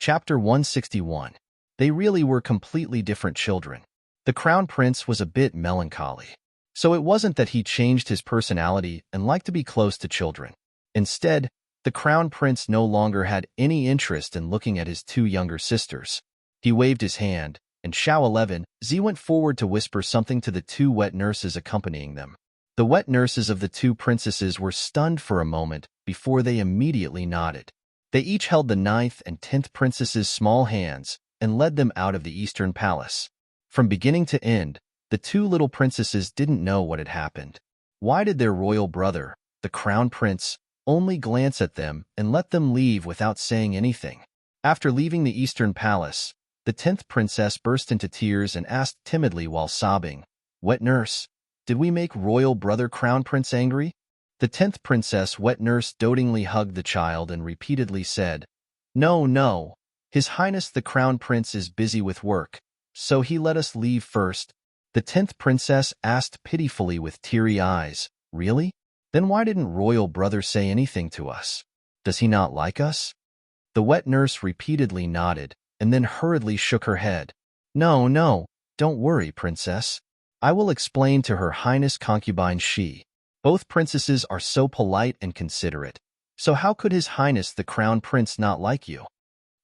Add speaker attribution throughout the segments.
Speaker 1: Chapter 161. They really were completely different children. The Crown Prince was a bit melancholy. So it wasn't that he changed his personality and liked to be close to children. Instead, the Crown Prince no longer had any interest in looking at his two younger sisters. He waved his hand, and Xiao 11Z went forward to whisper something to the two wet nurses accompanying them. The wet nurses of the two princesses were stunned for a moment before they immediately nodded. They each held the 9th and 10th princesses' small hands and led them out of the Eastern Palace. From beginning to end, the two little princesses didn't know what had happened. Why did their royal brother, the Crown Prince, only glance at them and let them leave without saying anything? After leaving the Eastern Palace, the 10th princess burst into tears and asked timidly while sobbing, "Wet nurse, did we make royal brother Crown Prince angry?" The 10th princess, Wet Nurse, dotingly hugged the child and repeatedly said, "No, no. His Highness the Crown Prince is busy with work, so he let us leave first." The 10th princess asked pitifully with teary eyes, "Really? Then why didn't royal brother say anything to us? Does he not like us?" The wet nurse repeatedly nodded and then hurriedly shook her head. "No, no, don't worry, princess. I will explain to her Highness concubine Shi. Both princesses are so polite and considerate, so how could His Highness the Crown Prince not like you?"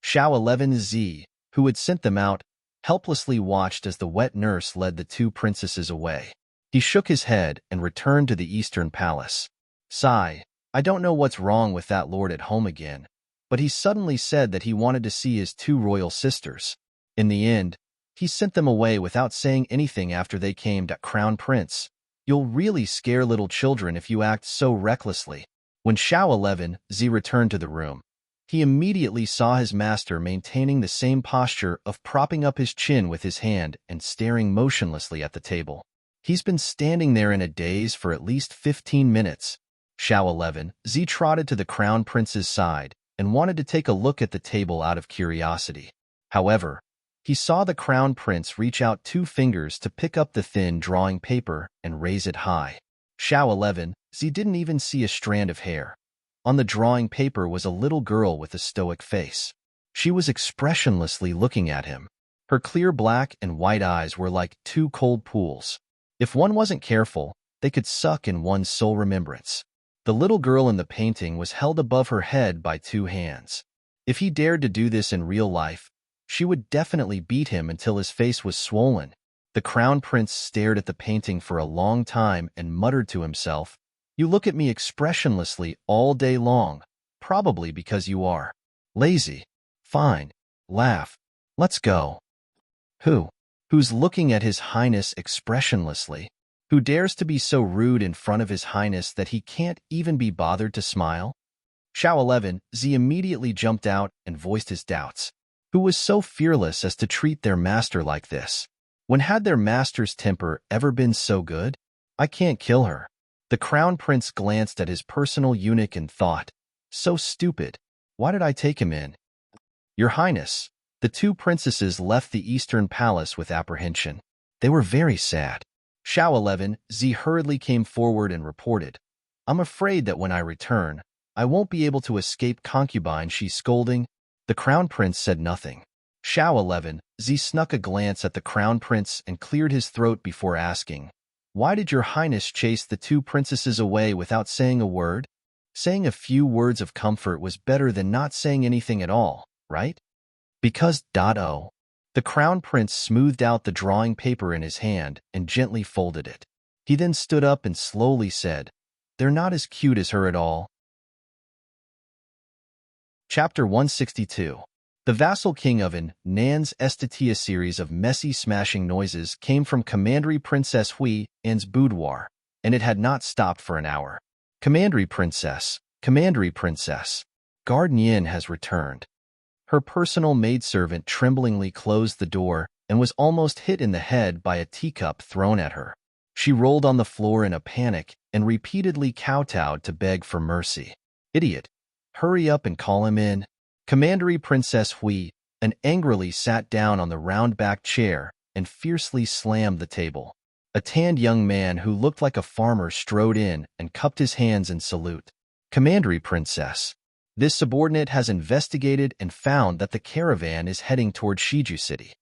Speaker 1: Xiao 11Z, who had sent them out, helplessly watched as the wet nurse led the two princesses away. He shook his head and returned to the Eastern Palace. "Sigh, I don't know what's wrong with that lord at home again, but he suddenly said that he wanted to see his two royal sisters. In the end, he sent them away without saying anything after they came to Crown Prince. You'll really scare little children if you act so recklessly." When Xiao 11Z returned to the room, he immediately saw his master maintaining the same posture of propping up his chin with his hand and staring motionlessly at the table. He's been standing there in a daze for at least 15 minutes. Xiao 11Z trotted to the Crown Prince's side and wanted to take a look at the table out of curiosity. However, he saw the Crown Prince reach out 2 fingers to pick up the thin drawing paper and raise it high. Xiao 11Z didn't even see a strand of hair. On the drawing paper was a little girl with a stoic face. She was expressionlessly looking at him. Her clear black and white eyes were like 2 cold pools. If one wasn't careful, they could suck in one's soul remembrance. The little girl in the painting was held above her head by 2 hands. If he dared to do this in real life, she would definitely beat him until his face was swollen. The Crown Prince stared at the painting for a long time and muttered to himself, "You look at me expressionlessly all day long, probably because you are lazy. Fine. Laugh. Let's go." Who's looking at His Highness expressionlessly? Who dares to be so rude in front of His Highness that he can't even be bothered to smile? Xiao 11Z immediately jumped out and voiced his doubts. Who was so fearless as to treat their master like this? When had their master's temper ever been so good? I can't kill her. The Crown Prince glanced at his personal eunuch and thought, so stupid. Why did I take him in? Your Highness, the 2 princesses left the Eastern Palace with apprehension. They were very sad. Xiao 11Z hurriedly came forward and reported, "I'm afraid that when I return, I won't be able to escape concubine Shi's scolding." The Crown Prince said nothing. Xiao 11Z snuck a glance at the Crown Prince and cleared his throat before asking, "Why did your Highness chase the 2 princesses away without saying a word?" Saying a few words of comfort was better than not saying anything at all, right? Because .o. The Crown Prince smoothed out the drawing paper in his hand and gently folded it. He then stood up and slowly said, "They're not as cute as her at all." Chapter 162. The Vassal King of an Nan's Estatia series of messy smashing noises came from Commandery Princess Hui An's boudoir, and it had not stopped for an hour. Commandery Princess, Guard Yin has returned." Her personal maidservant tremblingly closed the door and was almost hit in the head by a teacup thrown at her. She rolled on the floor in a panic and repeatedly kowtowed to beg for mercy. "Idiot! Hurry up and call him in." Commandery Princess Hui angrily sat down on the round-backed chair and fiercely slammed the table. A tanned young man who looked like a farmer strode in and cupped his hands in salute. "Commandery Princess, This subordinate has investigated and found that the caravan is heading toward Shiju City.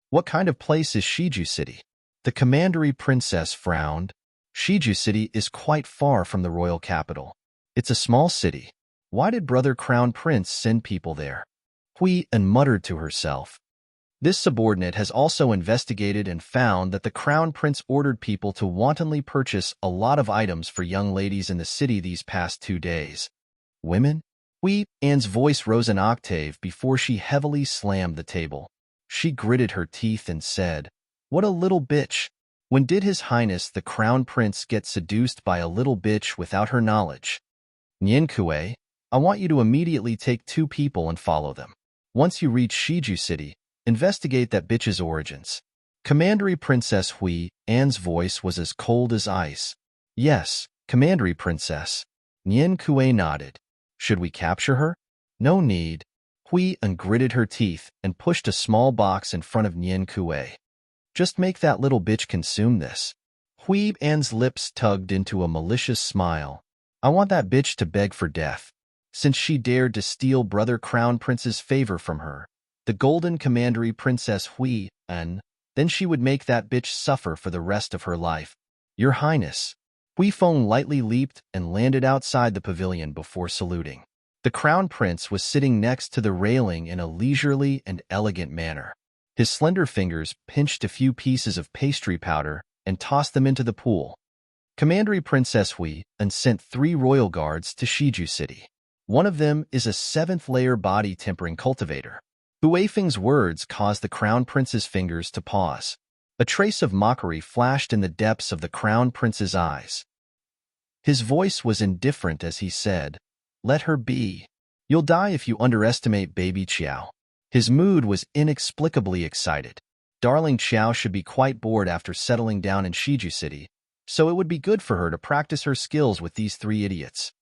Speaker 1: What kind of place is Shiju City? The commandery princess frowned. Shiju City is quite far from the royal capital. It's a small city. Why did Brother Crown Prince send people there? Hui and muttered to herself. This subordinate has also investigated and found that the Crown Prince ordered people to wantonly purchase a lot of items for young ladies in the city these past 2 days. Women? Hui Anne's voice rose an octave before she heavily slammed the table. She gritted her teeth and said, "What a little bitch! When did His Highness the Crown Prince get seduced by a little bitch without her knowledge? Nian Kue, I want you to immediately take 2 people and follow them. Once you reach Shiju City, investigate that bitch's origins." Commandery Princess Hui Anne's voice was as cold as ice. "Yes, Commandery Princess." Nian Kue nodded. "Should we capture her?" "No need." Hui An gritted her teeth and pushed a small box in front of Nian Kue. "Just make that little bitch consume this." Hui Anne's lips tugged into a malicious smile. "I want that bitch to beg for death. Since she dared to steal Brother Crown Prince's favor from her, the Golden Commandery Princess Hui An, then she would make that bitch suffer for the rest of her life." "Your Highness." Hui Feng lightly leaped and landed outside the pavilion before saluting. The Crown Prince was sitting next to the railing in a leisurely and elegant manner. His slender fingers pinched a few pieces of pastry powder and tossed them into the pool. Commandery Princess Hui An sent 3 royal guards to Shiju City. One of them is a 7th-layer body tempering cultivator. Hui Feng's words caused the Crown Prince's fingers to pause. A trace of mockery flashed in the depths of the Crown Prince's eyes. His voice was indifferent as he said, "Let her be. You'll die if you underestimate baby Qiao." His mood was inexplicably excited. Darling Qiao should be quite bored after settling down in Shiju City, so it would be good for her to practice her skills with these 3 idiots.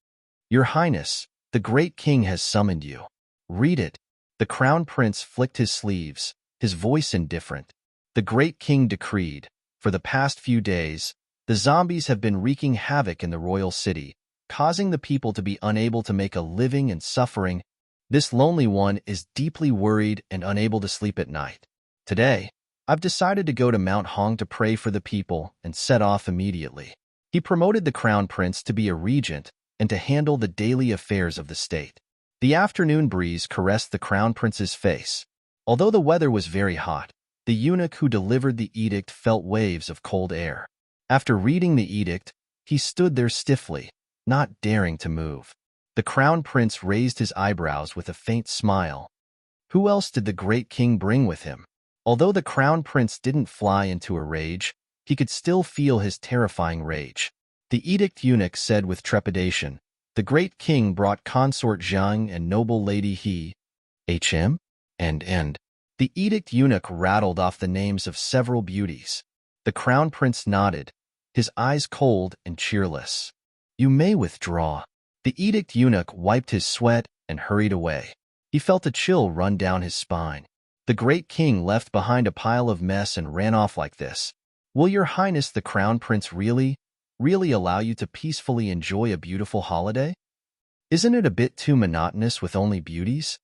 Speaker 1: "Your Highness, the Great King has summoned you." "Read it." The Crown Prince flicked his sleeves, his voice indifferent. The Great King decreed, "For the past few days, the zombies have been wreaking havoc in the royal city, causing the people to be unable to make a living and suffering. This lonely one is deeply worried and unable to sleep at night. Today, I've decided to go to Mount Hong to pray for the people and set off immediately." He promoted the Crown Prince to be a regent and to handle the daily affairs of the state. The afternoon breeze caressed the Crown Prince's face. Although the weather was very hot, the eunuch who delivered the edict felt waves of cold air. After reading the edict, he stood there stiffly, not daring to move. The Crown Prince raised his eyebrows with a faint smile. Who else did the Great King bring with him? Although the Crown Prince didn't fly into a rage, he could still feel his terrifying rage. The edict eunuch said with trepidation, "The Great King brought Consort Zhang and noble Lady He, H.M. and." The edict eunuch rattled off the names of several beauties. The Crown Prince nodded, his eyes cold and cheerless. "You may withdraw." The edict eunuch wiped his sweat and hurried away. He felt a chill run down his spine. The Great King left behind a pile of mess and ran off like this. Will Your Highness the Crown Prince really allow you to peacefully enjoy a beautiful holiday? Isn't it a bit too monotonous with only beauties?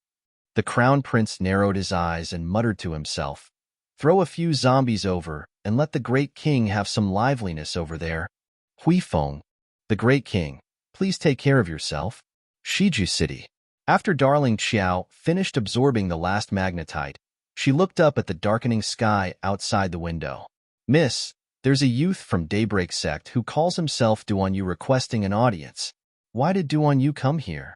Speaker 1: The Crown Prince narrowed his eyes and muttered to himself, "Throw a few zombies over and let the Great King have some liveliness over there." Hui Feng, the Great King, please take care of yourself. Shiju City. After Darling Qiao finished absorbing the last magnetite, she looked up at the darkening sky outside the window. "Miss, there's a youth from Daybreak Sect who calls himself Duan Yu requesting an audience. Why did Duan Yu come here?"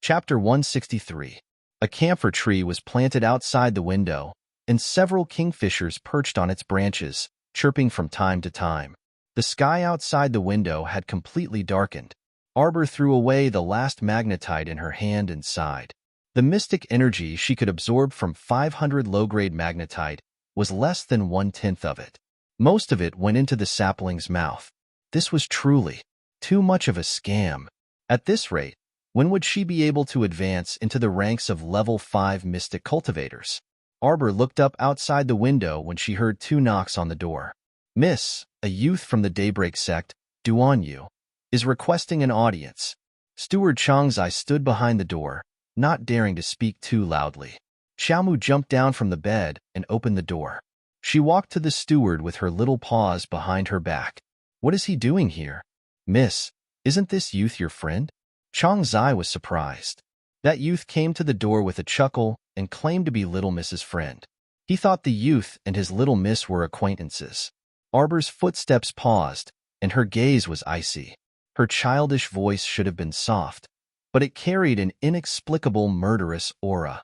Speaker 1: Chapter 163. A camphor tree was planted outside the window, and several kingfishers perched on its branches, chirping from time to time. The sky outside the window had completely darkened. Arbor threw away the last magnetite in her hand and sighed. The mystic energy she could absorb from 500 low-grade magnetite was less than 1/10 of it. Most of it went into the sapling's mouth. This was truly too much of a scam. At this rate, when would she be able to advance into the ranks of level 5 mystic cultivators? Arbor looked up outside the window when she heard 2 knocks on the door. "Miss, a youth from the Daybreak Sect, Duan Yu. is requesting an audience. Steward Changzai stood behind the door, not daring to speak too loudly. Xiaomu jumped down from the bed and opened the door. She walked to the steward with her little paws behind her back. What is he doing here? Miss, isn't this youth your friend? Changzai was surprised. That youth came to the door with a chuckle and claimed to be little Miss's friend. He thought the youth and his little miss were acquaintances. Arbor's footsteps paused, and her gaze was icy. Her childish voice should have been soft, but it carried an inexplicable murderous aura.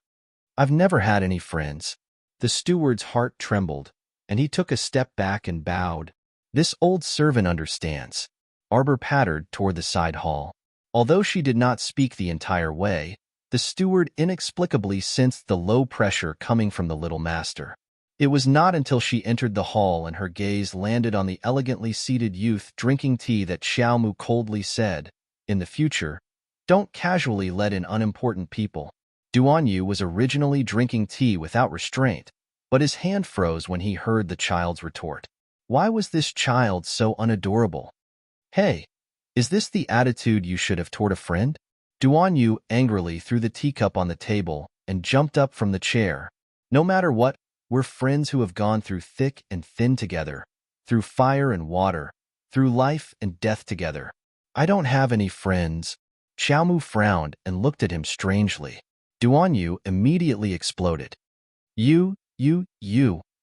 Speaker 1: I've never had any friends. The steward's heart trembled, and he took a step back and bowed. This old servant understands. Arbor pattered toward the side hall. Although she did not speak the entire way, the steward inexplicably sensed the low pressure coming from the little master. It was not until she entered the hall and her gaze landed on the elegantly seated youth drinking tea that Xiaomu coldly said, "In the future, don't casually let in unimportant people." Duanyu was originally drinking tea without restraint, but his hand froze when he heard the child's retort. Why was this child so unadorable? Hey, is this the attitude you should have toward a friend? Duanyu angrily threw the teacup on the table and jumped up from the chair. No matter what, we're friends who have gone through thick and thin together, through fire and water, through life and death together. I don't have any friends. Xiaomu frowned and looked at him strangely. Duanyu immediately exploded. You,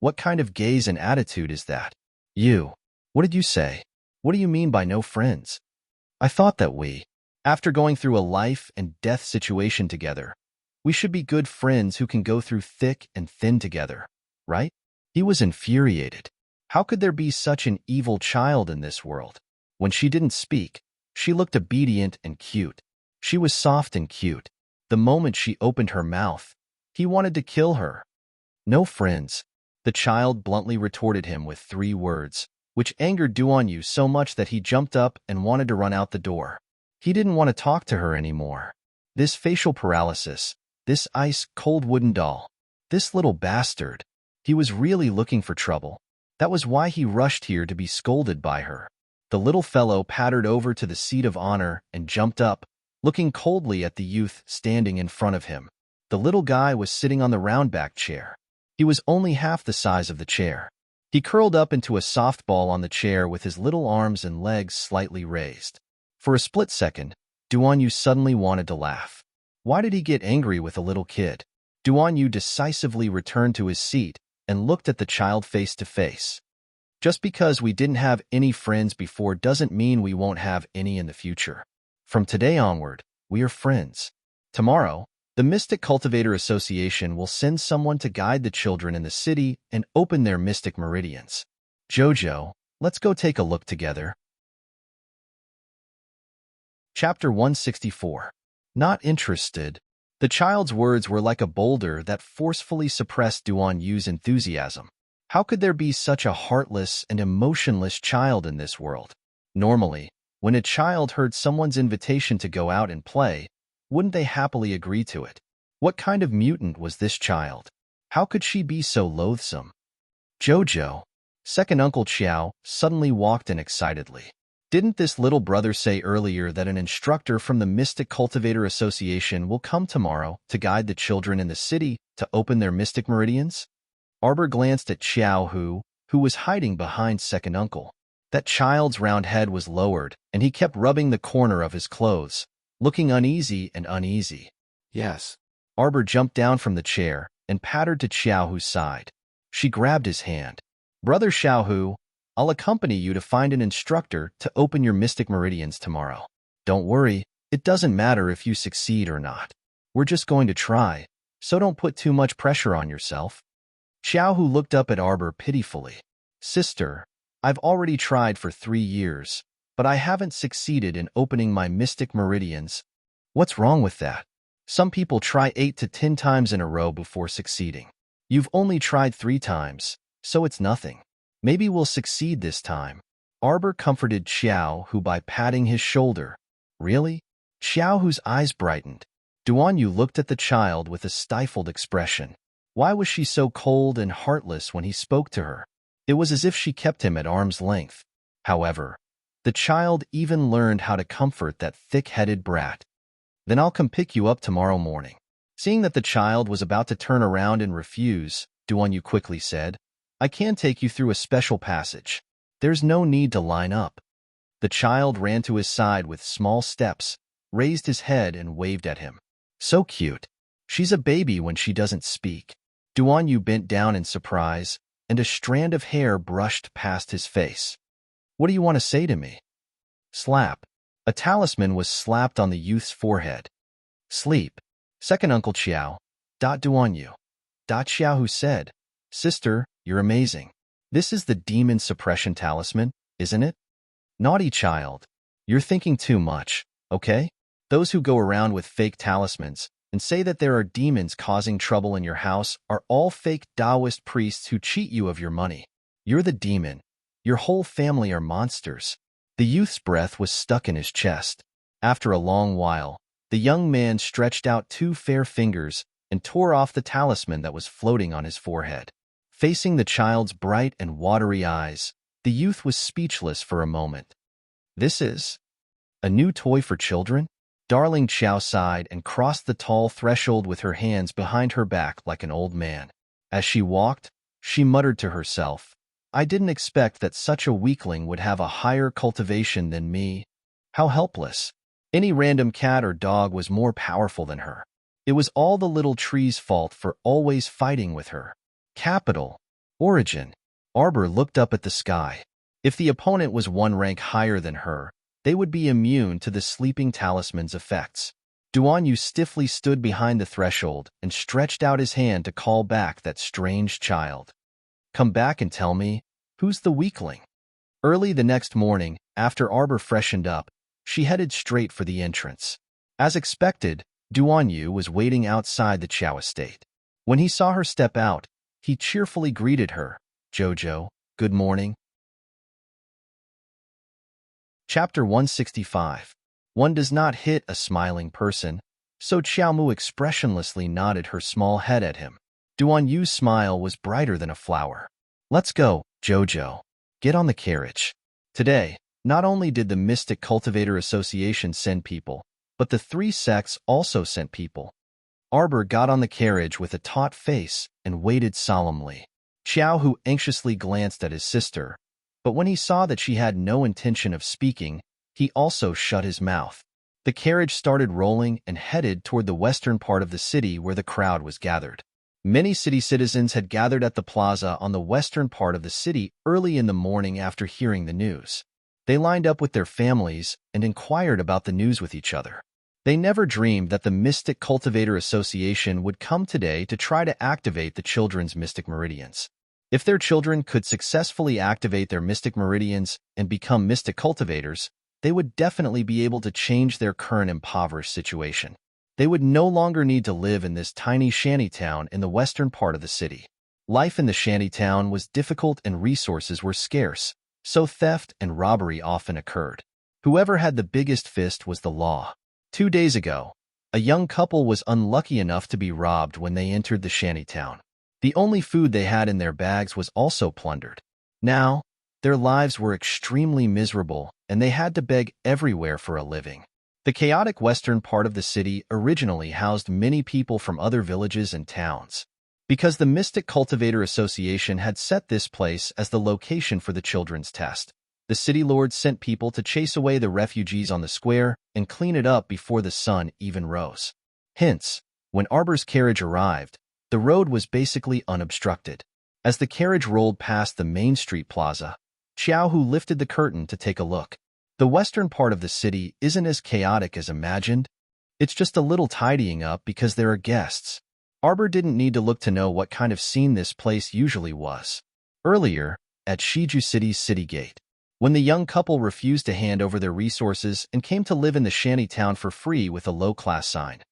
Speaker 1: what kind of gaze and attitude is that? You, what did you say? What do you mean by no friends? I thought that after going through a life and death situation together, we should be good friends who can go through thick and thin together, right? He was infuriated. How could there be such an evil child in this world? When she didn't speak, she looked obedient and cute. She was soft and cute. The moment she opened her mouth, he wanted to kill her. No friends, the child bluntly retorted him with 3 words, which angered Duanyu so much that he jumped up and wanted to run out the door. He didn't want to talk to her anymore. This facial paralysis, this ice-cold wooden doll, this little bastard. He was really looking for trouble. That was why he rushed here to be scolded by her. The little fellow pattered over to the seat of honor and jumped up, looking coldly at the youth standing in front of him. The little guy was sitting on the round-back chair. He was only half the size of the chair. He curled up into a softball on the chair with his little arms and legs slightly raised. For a split second, Duanyu suddenly wanted to laugh. Why did he get angry with a little kid? Duanyu decisively returned to his seat and looked at the child face to face. Just because we didn't have any friends before doesn't mean we won't have any in the future. From today onward, we are friends. Tomorrow, the Mystic Cultivator Association will send someone to guide the children in the city and open their mystic meridians. Jojo, let's go take a look together. Chapter 164. Not interested. The child's words were like a boulder that forcefully suppressed Duanyu's enthusiasm. How could there be such a heartless and emotionless child in this world? Normally, when a child heard someone's invitation to go out and play, wouldn't they happily agree to it? What kind of mutant was this child? How could she be so loathsome? Jojo, second Uncle Qiao, suddenly walked in excitedly. Didn't this little brother say earlier that an instructor from the Mystic Cultivator Association will come tomorrow to guide the children in the city to open their mystic meridians? Arbor glanced at Qiao who was hiding behind second uncle. That child's round head was lowered, and he kept rubbing the corner of his clothes, looking uneasy and uneasy. Yes. Arbor jumped down from the chair and pattered to Xiaohu's side. She grabbed his hand. Brother Xiaohu, I'll accompany you to find an instructor to open your mystic meridians tomorrow. Don't worry, it doesn't matter if you succeed or not. We're just going to try, so don't put too much pressure on yourself. Xiaohu looked up at Arbor pitifully. Sister, I've already tried for 3 years, but I haven't succeeded in opening my mystic meridians. What's wrong with that? Some people try 8 to 10 times in a row before succeeding. You've only tried 3 times, so it's nothing. Maybe we'll succeed this time. Arbor comforted Xiaohu by patting his shoulder. Really? Xiaohu's eyes brightened. Duanyu looked at the child with a stifled expression. Why was she so cold and heartless when he spoke to her? It was as if she kept him at arm's length. However, The child even learned how to comfort that thick-headed brat. Then I'll come pick you up tomorrow morning. Seeing that the child was about to turn around and refuse, Duanyu quickly said, I can take you through a special passage. There's no need to line up. The child ran to his side with small steps, raised his head and waved at him. So cute. She's a baby when she doesn't speak. Duanyu bent down in surprise, and a strand of hair brushed past his face. What do you want to say to me? Slap. A talisman was slapped on the youth's forehead. Sleep. Second Uncle Qiao. Duanyu. Xiao said, Sister, you're amazing. This is the demon suppression talisman, isn't it? Naughty child. You're thinking too much, okay? Those who go around with fake talismans and say that there are demons causing trouble in your house are all fake Taoist priests who cheat you of your money. You're the demon. Your whole family are monsters. The youth's breath was stuck in his chest. After a long while, the young man stretched out two fair fingers and tore off the talisman that was floating on his forehead. Facing the child's bright and watery eyes, the youth was speechless for a moment. This is a new toy for children? Darling Qiao sighed and crossed the tall threshold with her hands behind her back like an old man. As she walked, she muttered to herself, I didn't expect that such a weakling would have a higher cultivation than me. How helpless. Any random cat or dog was more powerful than her. It was all the little tree's fault for always fighting with her. Capital. Origin. Arbor looked up at the sky. If the opponent was one rank higher than her, they would be immune to the sleeping talisman's effects. Duanyu stiffly stood behind the threshold and stretched out his hand to call back that strange child. Come back and tell me, who's the weakling? Early the next morning, after Arbor freshened up, she headed straight for the entrance. As expected, Duanyu was waiting outside the Qiao estate. When he saw her step out, he cheerfully greeted her. Jojo, good morning. Chapter 165. One does not hit a smiling person, so Xiaomu expressionlessly nodded her small head at him. Duanyu's smile was brighter than a flower. Let's go, Jojo. Get on the carriage. Today, not only did the Mystic Cultivator Association send people, but the three sects also sent people. Arbor got on the carriage with a taut face and waited solemnly. Qiao anxiously glanced at his sister, but when he saw that she had no intention of speaking, he also shut his mouth. The carriage started rolling and headed toward the western part of the city where the crowd was gathered. Many city citizens had gathered at the plaza on the western part of the city early in the morning after hearing the news. They lined up with their families and inquired about the news with each other. They never dreamed that the Mystic Cultivator Association would come today to try to activate the children's mystic meridians. If their children could successfully activate their mystic meridians and become mystic cultivators, they would definitely be able to change their current impoverished situation. They would no longer need to live in this tiny shantytown in the western part of the city. Life in the shantytown was difficult and resources were scarce, so theft and robbery often occurred. Whoever had the biggest fist was the law. 2 days ago, a young couple was unlucky enough to be robbed when they entered the shantytown. The only food they had in their bags was also plundered. Now, their lives were extremely miserable, and they had to beg everywhere for a living. The chaotic western part of the city originally housed many people from other villages and towns. Because the Mystic Cultivator Association had set this place as the location for the children's test, the city lords sent people to chase away the refugees on the square and clean it up before the sun even rose. Hence, when Arbor's carriage arrived, the road was basically unobstructed. As the carriage rolled past the Main Street Plaza, Qiao lifted the curtain to take a look. The western part of the city isn't as chaotic as imagined. It's just a little tidying up because there are guests. Arbor didn't need to look to know what kind of scene this place usually was. Earlier, at Shiju City's city gate, when the young couple refused to hand over their resources and came to live in the shanty town for free with a low-class sign,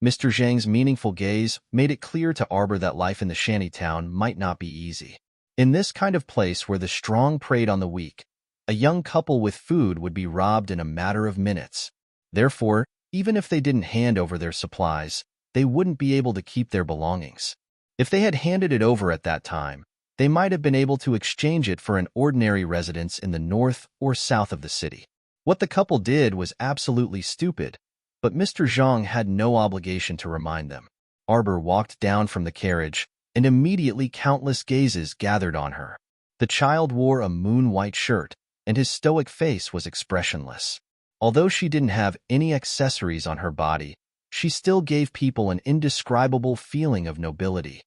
Speaker 1: Mr. Zhang's meaningful gaze made it clear to Arbor that life in the shanty town might not be easy. In this kind of place where the strong preyed on the weak, a young couple with food would be robbed in a matter of minutes. Therefore, even if they didn't hand over their supplies, they wouldn't be able to keep their belongings. If they had handed it over at that time, they might have been able to exchange it for an ordinary residence in the north or south of the city. What the couple did was absolutely stupid, but Mr. Zhang had no obligation to remind them. Arbor walked down from the carriage, and immediately countless gazes gathered on her. The child wore a moon-white shirt, and his stoic face was expressionless. Although she didn't have any accessories on her body, she still gave people an indescribable feeling of nobility.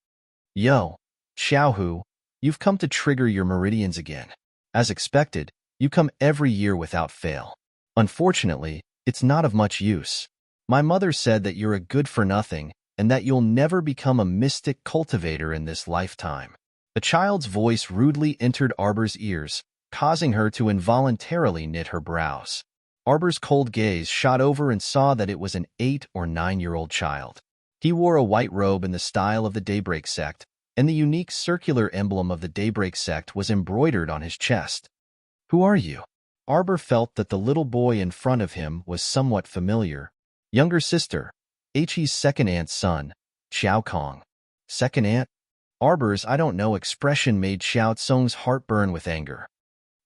Speaker 1: Yo, Xiaohu, you've come to trigger your meridians again. As expected, you come every year without fail. Unfortunately, it's not of much use. My mother said that you're a good-for-nothing and that you'll never become a mystic cultivator in this lifetime. The child's voice rudely entered Arbor's ears, causing her to involuntarily knit her brows. Arbor's cold gaze shot over and saw that it was an 8- or 9-year-old child. He wore a white robe in the style of the Daybreak sect, and the unique circular emblem of the Daybreak sect was embroidered on his chest. Who are you? Arbor felt that the little boy in front of him was somewhat familiar. Younger sister, He's second aunt's son, Xiao Kong. Second aunt? Arbor's I don't know expression made Xiao Tsung's heart burn with anger.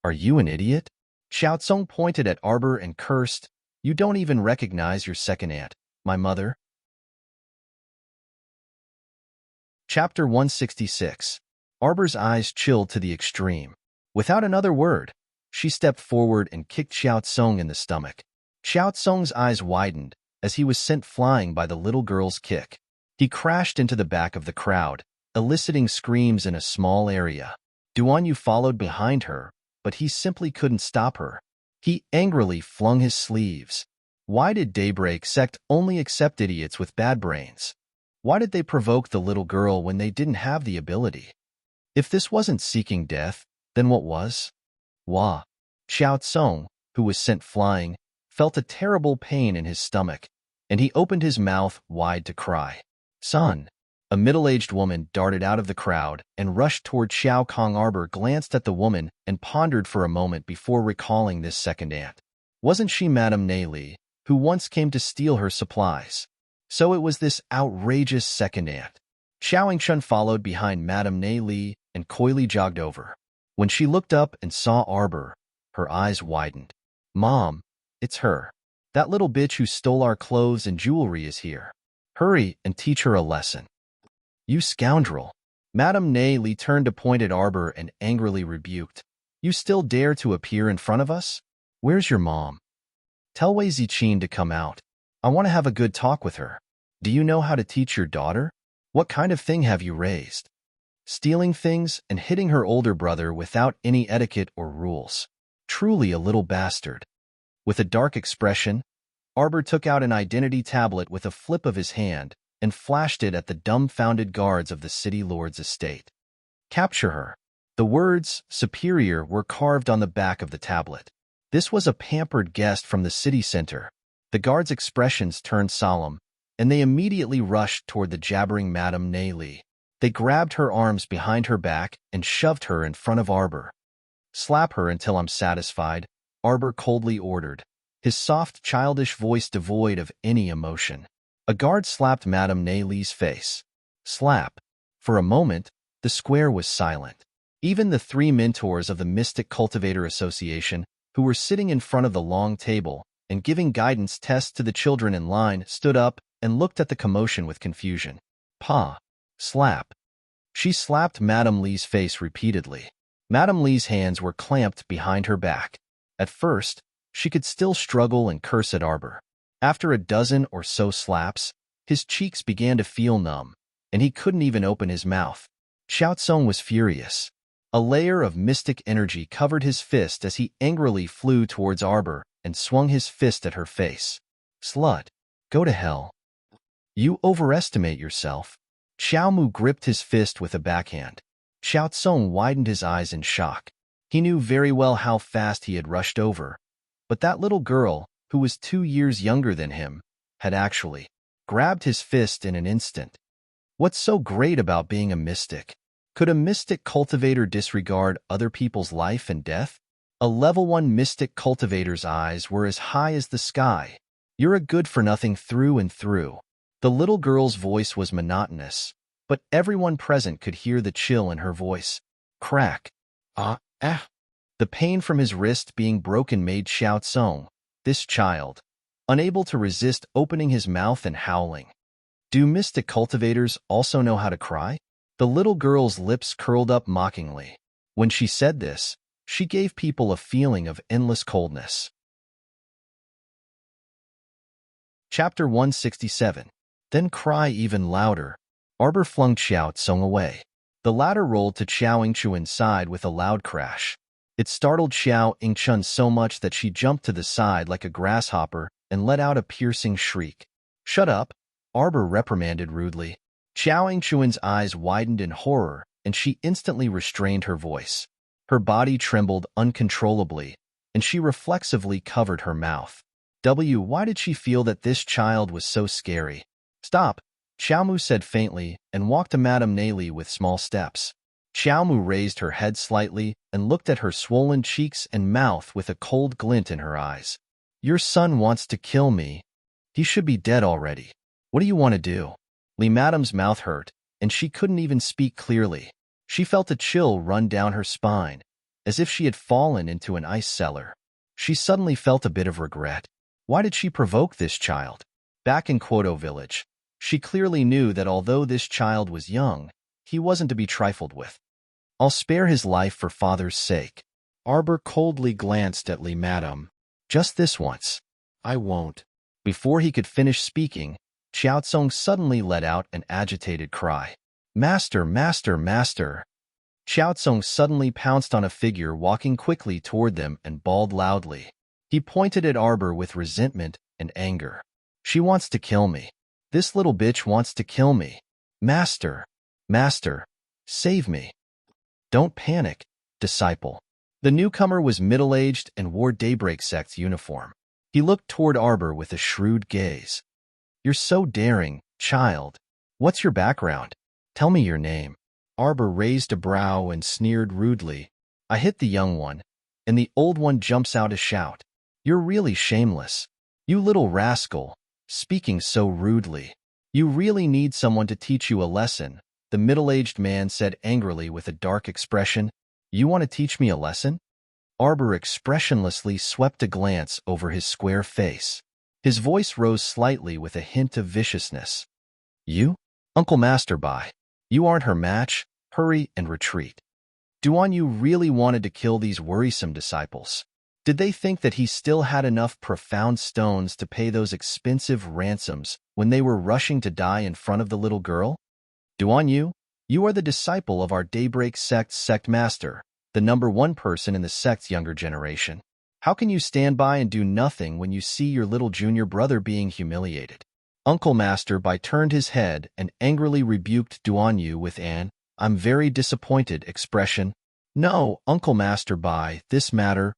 Speaker 1: Are you an idiot? Xiao Tsung pointed at Arbor and cursed, You don't even recognize your second aunt, my mother? Chapter 166. Arbor's eyes chilled to the extreme. Without another word, she stepped forward and kicked Xiao Tsung in the stomach. Xiao Tsung's eyes widened as he was sent flying by the little girl's kick. He crashed into the back of the crowd, eliciting screams in a small area. Duanyu followed behind her, but he simply couldn't stop her. He angrily flung his sleeves. Why did Daybreak sect only accept idiots with bad brains? Why did they provoke the little girl when they didn't have the ability? If this wasn't seeking death, then what was? Wah! Xiao Tsung, who was sent flying, felt a terrible pain in his stomach, and he opened his mouth wide to cry. Son! A middle-aged woman darted out of the crowd and rushed toward Xiao Kong. Arbor glanced at the woman and pondered for a moment before recalling this second aunt. Wasn't she Madame Nei Li, who once came to steal her supplies? So it was this outrageous second aunt. Xiao Yingchun followed behind Madame Nei Li and coyly jogged over. When she looked up and saw Arbor, her eyes widened. Mom, it's her. That little bitch who stole our clothes and jewelry is here. Hurry and teach her a lesson. You scoundrel. Madame Nei Li turned to point at Arbor and angrily rebuked. You still dare to appear in front of us? Where's your mom? Tell Wei Ziqin to come out. I want to have a good talk with her. Do you know how to teach your daughter? What kind of thing have you raised? Stealing things and hitting her older brother without any etiquette or rules. Truly a little bastard. With a dark expression, Arbor took out an identity tablet with a flip of his hand and flashed it at the dumbfounded guards of the city lord's estate. Capture her. The words, superior, were carved on the back of the tablet. This was a pampered guest from the city center. The guards' expressions turned solemn, and they immediately rushed toward the jabbering Madame Nei Li. They grabbed her arms behind her back and shoved her in front of Arbor. Slap her until I'm satisfied, Arbor coldly ordered, his soft, childish voice devoid of any emotion. A guard slapped Madame Nei Li's face. Slap. For a moment, the square was silent. Even the 3 mentors of the Mystic Cultivator Association, who were sitting in front of the long table and giving guidance tests to the children in line, stood up and looked at the commotion with confusion. Pa. Slap. She slapped Madame Li's face repeatedly. Madame Li's hands were clamped behind her back. At first, she could still struggle and curse at Arbor. After a dozen or so slaps, his cheeks began to feel numb, and he couldn't even open his mouth. Xiao Tsung was furious. A layer of mystic energy covered his fist as he angrily flew towards Arbor and swung his fist at her face. Slut. Go to hell. You overestimate yourself. Xiao Mu gripped his fist with a backhand. Xiao Tsung widened his eyes in shock. He knew very well how fast he had rushed over, but that little girl, who was 2 years younger than him, had actually grabbed his fist in an instant. What's so great about being a mystic? Could a mystic cultivator disregard other people's life and death? A level 1 mystic cultivator's eyes were as high as the sky. You're a good-for-nothing through and through. The little girl's voice was monotonous, but everyone present could hear the chill in her voice. Crack. The The pain from his wrist being broken made Xiao Tsong, this child, unable to resist opening his mouth and howling. Do mystic cultivators also know how to cry? The little girl's lips curled up mockingly. When she said this, she gave people a feeling of endless coldness. Chapter 167. Then cry even louder. Arbor flung Xiao Tsong away. The latter rolled to Xiao Yingchuan's side with a loud crash. It startled Xiao Yingchun so much that she jumped to the side like a grasshopper and let out a piercing shriek. "Shut up," Arbor reprimanded rudely. Xiao Yingchuan's eyes widened in horror, and she instantly restrained her voice. Her body trembled uncontrollably, and she reflexively covered her mouth. Why did she feel that this child was so scary? "Stop," Xiaomu said faintly and walked to Madame Neili with small steps. Xiaomu raised her head slightly and looked at her swollen cheeks and mouth with a cold glint in her eyes. "Your son wants to kill me. He should be dead already. What do you want to do?" Li Madame's mouth hurt, and she couldn't even speak clearly. She felt a chill run down her spine, as if she had fallen into an ice cellar. She suddenly felt a bit of regret. Why did she provoke this child? Back in Quoto village, she clearly knew that although this child was young, he wasn't to be trifled with. "I'll spare his life for father's sake." Arbor coldly glanced at Li Madame. "Just this once." "I won't." Before he could finish speaking, Xiao Tsong suddenly let out an agitated cry. "Master, master, master!" Xiao Tsong suddenly pounced on a figure walking quickly toward them and bawled loudly. He pointed at Arbor with resentment and anger. "She wants to kill me. This little bitch wants to kill me. Master, master, save me." "Don't panic, disciple." The newcomer was middle-aged and wore Daybreak Sect's uniform. He looked toward Arbor with a shrewd gaze. "You're so daring, child. What's your background? Tell me your name." Arbor raised a brow and sneered rudely. "I hit the young one, and the old one jumps out a shout. You're really shameless. You little rascal, speaking so rudely. You really need someone to teach you a lesson," the middle-aged man said angrily with a dark expression. "You want to teach me a lesson?" Arbor expressionlessly swept a glance over his square face. His voice rose slightly with a hint of viciousness. "You? Uncle Masterby. You aren't her match. Hurry and retreat." Duan Yu really wanted to kill these worrisome disciples. Did they think that he still had enough profound stones to pay those expensive ransoms when they were rushing to die in front of the little girl? "Duan Yu, you are the disciple of our Daybreak sect master, the #1 person in the sect's younger generation. How can you stand by and do nothing when you see your little junior brother being humiliated?" Uncle Masterby turned his head and angrily rebuked Duan Yu with an "I'm very disappointed" expression. "No, Uncle Masterby, this matter.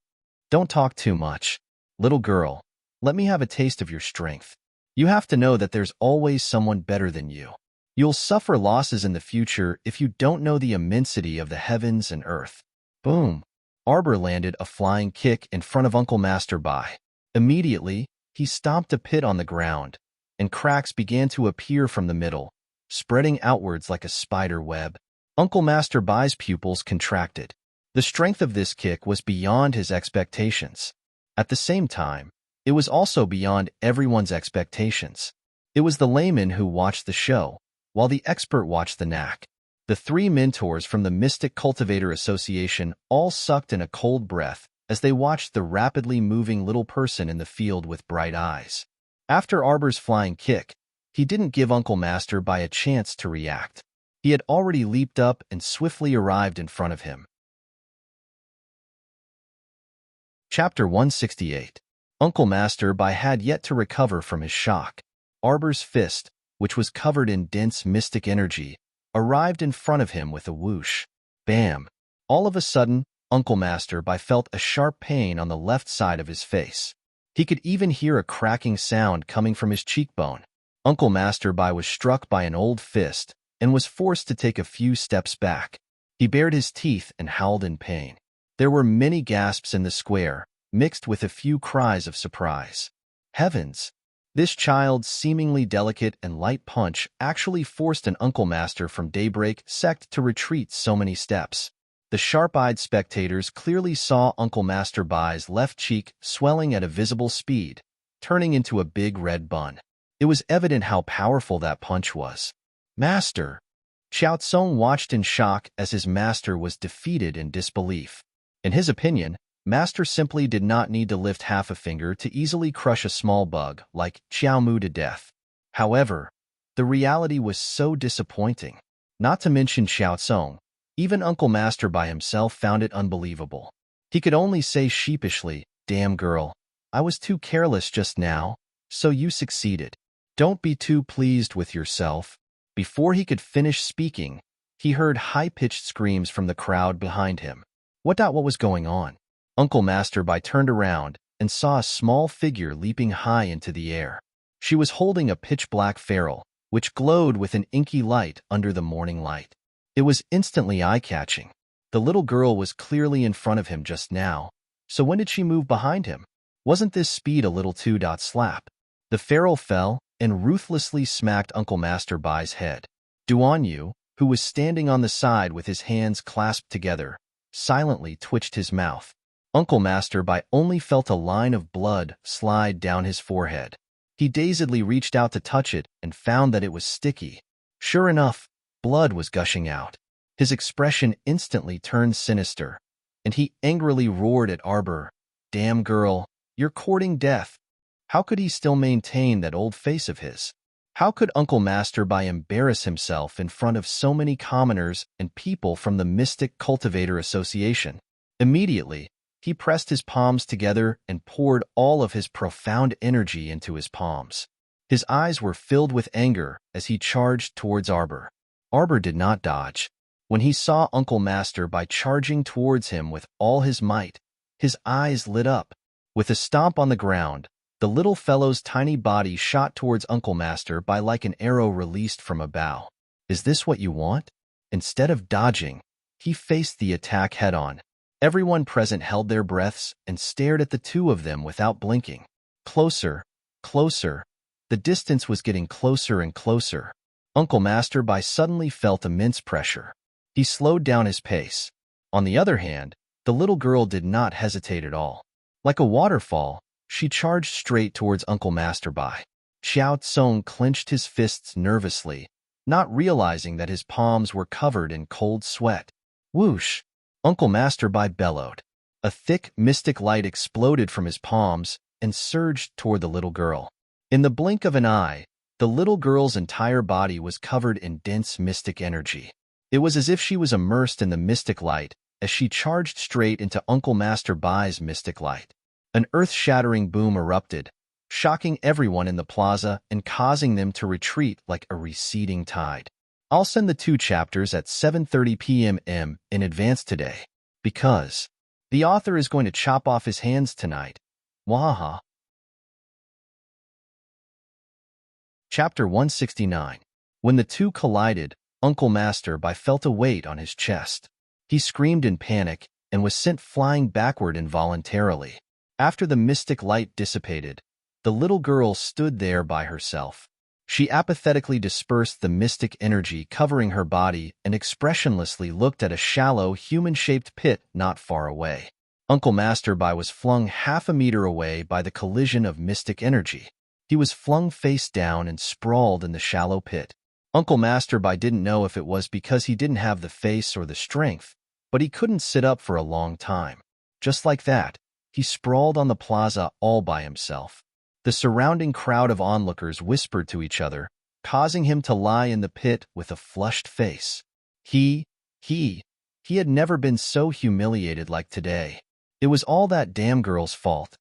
Speaker 1: Don't talk too much. Little girl, let me have a taste of your strength. You have to know that there's always someone better than you. You'll suffer losses in the future if you don't know the immensity of the heavens and earth." Boom! Arbor landed a flying kick in front of Uncle Masterby. Immediately, he stomped a pit on the ground, and cracks began to appear from the middle, spreading outwards like a spider web. Uncle Masterby's pupils contracted. The strength of this kick was beyond his expectations. At the same time, it was also beyond everyone's expectations. It was the layman who watched the show, while the expert watched the knack. The three mentors from the Mystic Cultivator Association all sucked in a cold breath as they watched the rapidly moving little person in the field with bright eyes. After Arbor's flying kick, he didn't give Uncle Masterby a chance to react. He had already leaped up and swiftly arrived in front of him. Chapter 168. Uncle Masterby had yet to recover from his shock. Arbor's fist, which was covered in dense mystic energy, arrived in front of him with a whoosh. Bam! All of a sudden, Uncle Masterby felt a sharp pain on the left side of his face. He could even hear a cracking sound coming from his cheekbone. Uncle Masterby was struck by an old fist and was forced to take a few steps back. He bared his teeth and howled in pain. There were many gasps in the square, mixed with a few cries of surprise. Heavens! This child's seemingly delicate and light punch actually forced an Uncle Master from Daybreak sect to retreat so many steps. The sharp-eyed spectators clearly saw Uncle Master Bai's left cheek swelling at a visible speed, turning into a big red bun. It was evident how powerful that punch was. Master! Xiao Tsong watched in shock as his master was defeated in disbelief. In his opinion, Master simply did not need to lift half a finger to easily crush a small bug like Xiao Mu to death. However, the reality was so disappointing. Not to mention Xiao Tsong, even Uncle Master by himself found it unbelievable. He could only say sheepishly, "Damn girl, I was too careless just now, so you succeeded. Don't be too pleased with yourself." Before he could finish speaking, he heard high-pitched screams from the crowd behind him. What was going on? Uncle Master Bai turned around and saw a small figure leaping high into the air. She was holding a pitch-black ferrule, which glowed with an inky light under the morning light. It was instantly eye-catching. The little girl was clearly in front of him just now, so when did she move behind him? Wasn't this speed a little too slap? The ferrule fell and ruthlessly smacked Uncle Master Bai's head. Duan Yu, who was standing on the side with his hands clasped together, silently twitched his mouth. Uncle Master Bai only felt a line of blood slide down his forehead. He dazedly reached out to touch it and found that it was sticky. Sure enough, blood was gushing out. His expression instantly turned sinister, and he angrily roared at Arbor, "Damn girl, you're courting death." How could he still maintain that old face of his? How could Uncle Master Bai embarrass himself in front of so many commoners and people from the Mystic Cultivator Association? Immediately, he pressed his palms together and poured all of his profound energy into his palms. His eyes were filled with anger as he charged towards Arbor. Arbor did not dodge. When he saw Uncle Master Bai charging towards him with all his might, his eyes lit up. With a stomp on the ground, the little fellow's tiny body shot towards Uncle Master Bai like an arrow released from a bow. Is this what you want? Instead of dodging, he faced the attack head-on. Everyone present held their breaths and stared at the two of them without blinking. Closer, closer. The distance was getting closer and closer. Uncle Master Bai suddenly felt immense pressure. He slowed down his pace. On the other hand, the little girl did not hesitate at all. Like a waterfall, she charged straight towards Uncle Master Bai. Xiao Tsong clenched his fists nervously, not realizing that his palms were covered in cold sweat. Whoosh! Uncle Master Bai bellowed. A thick, mystic light exploded from his palms and surged toward the little girl. In the blink of an eye, the little girl's entire body was covered in dense mystic energy. It was as if she was immersed in the mystic light as she charged straight into Uncle Master Bai's mystic light. An earth-shattering boom erupted, shocking everyone in the plaza and causing them to retreat like a receding tide. I'll send the 2 chapters at 7:30 p.m. in advance today, because the author is going to chop off his hands tonight. Wahaha. Chapter 169. When the two collided, Uncle Master Bai felt a weight on his chest. He screamed in panic and was sent flying backward involuntarily. After the mystic light dissipated, the little girl stood there by herself. She apathetically dispersed the mystic energy covering her body and expressionlessly looked at a shallow, human-shaped pit not far away. Uncle Master Bai was flung half a meter away by the collision of mystic energy. He was flung face down and sprawled in the shallow pit. Uncle Master Bai didn't know if it was because he didn't have the face or the strength, but he couldn't sit up for a long time. Just like that, he sprawled on the plaza all by himself. The surrounding crowd of onlookers whispered to each other, causing him to lie in the pit with a flushed face. He had never been so humiliated like today. It was all that damn girl's fault.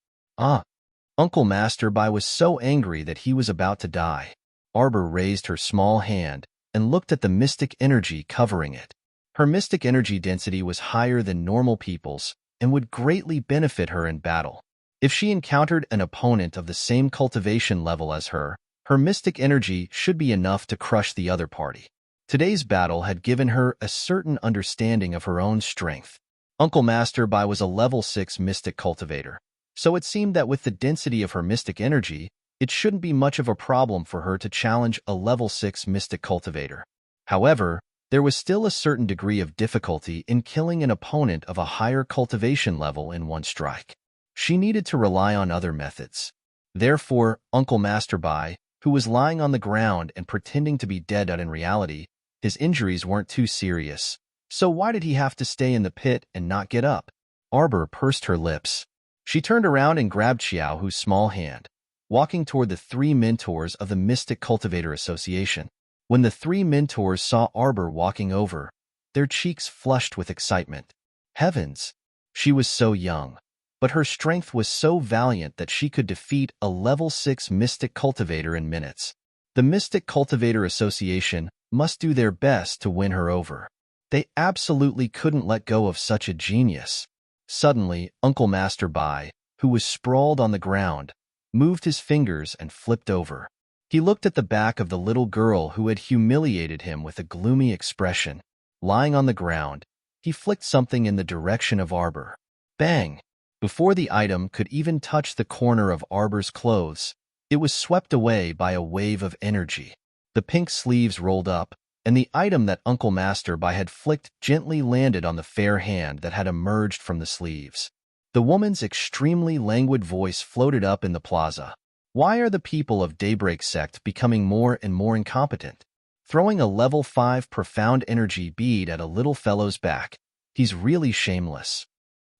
Speaker 1: Uncle Master Bai was so angry that he was about to die. Arbor raised her small hand and looked at the mystic energy covering it. Her mystic energy density was higher than normal people's and would greatly benefit her in battle. If she encountered an opponent of the same cultivation level as her, her mystic energy should be enough to crush the other party. Today's battle had given her a certain understanding of her own strength. Uncle Master Bai was a level 6 mystic cultivator, so it seemed that with the density of her mystic energy, it shouldn't be much of a problem for her to challenge a level 6 mystic cultivator. However, There was still a certain degree of difficulty in killing an opponent of a higher cultivation level in one strike. She needed to rely on other methods. Therefore, Uncle Masterby, who was lying on the ground and pretending to be dead but in reality, his injuries weren't too serious. So why did he have to stay in the pit and not get up? Arbor pursed her lips. She turned around and grabbed Xiaohu's small hand, walking toward the three mentors of the Mystic Cultivator Association. When the three mentors saw Arbor walking over, their cheeks flushed with excitement. Heavens! She was so young, but her strength was so valiant that she could defeat a level 6 Mystic Cultivator in minutes. The Mystic Cultivator Association must do their best to win her over. They absolutely couldn't let go of such a genius. Suddenly, Uncle Masterby, who was sprawled on the ground, moved his fingers and flipped over. He looked at the back of the little girl who had humiliated him with a gloomy expression. Lying on the ground, he flicked something in the direction of Arbor. Bang! Before the item could even touch the corner of Arbor's clothes, it was swept away by a wave of energy. The pink sleeves rolled up, and the item that Uncle Masterby had flicked gently landed on the fair hand that had emerged from the sleeves. The woman's extremely languid voice floated up in the plaza. Why are the people of Daybreak Sect becoming more and more incompetent? Throwing a level 5 profound energy bead at a little fellow's back. He's really shameless.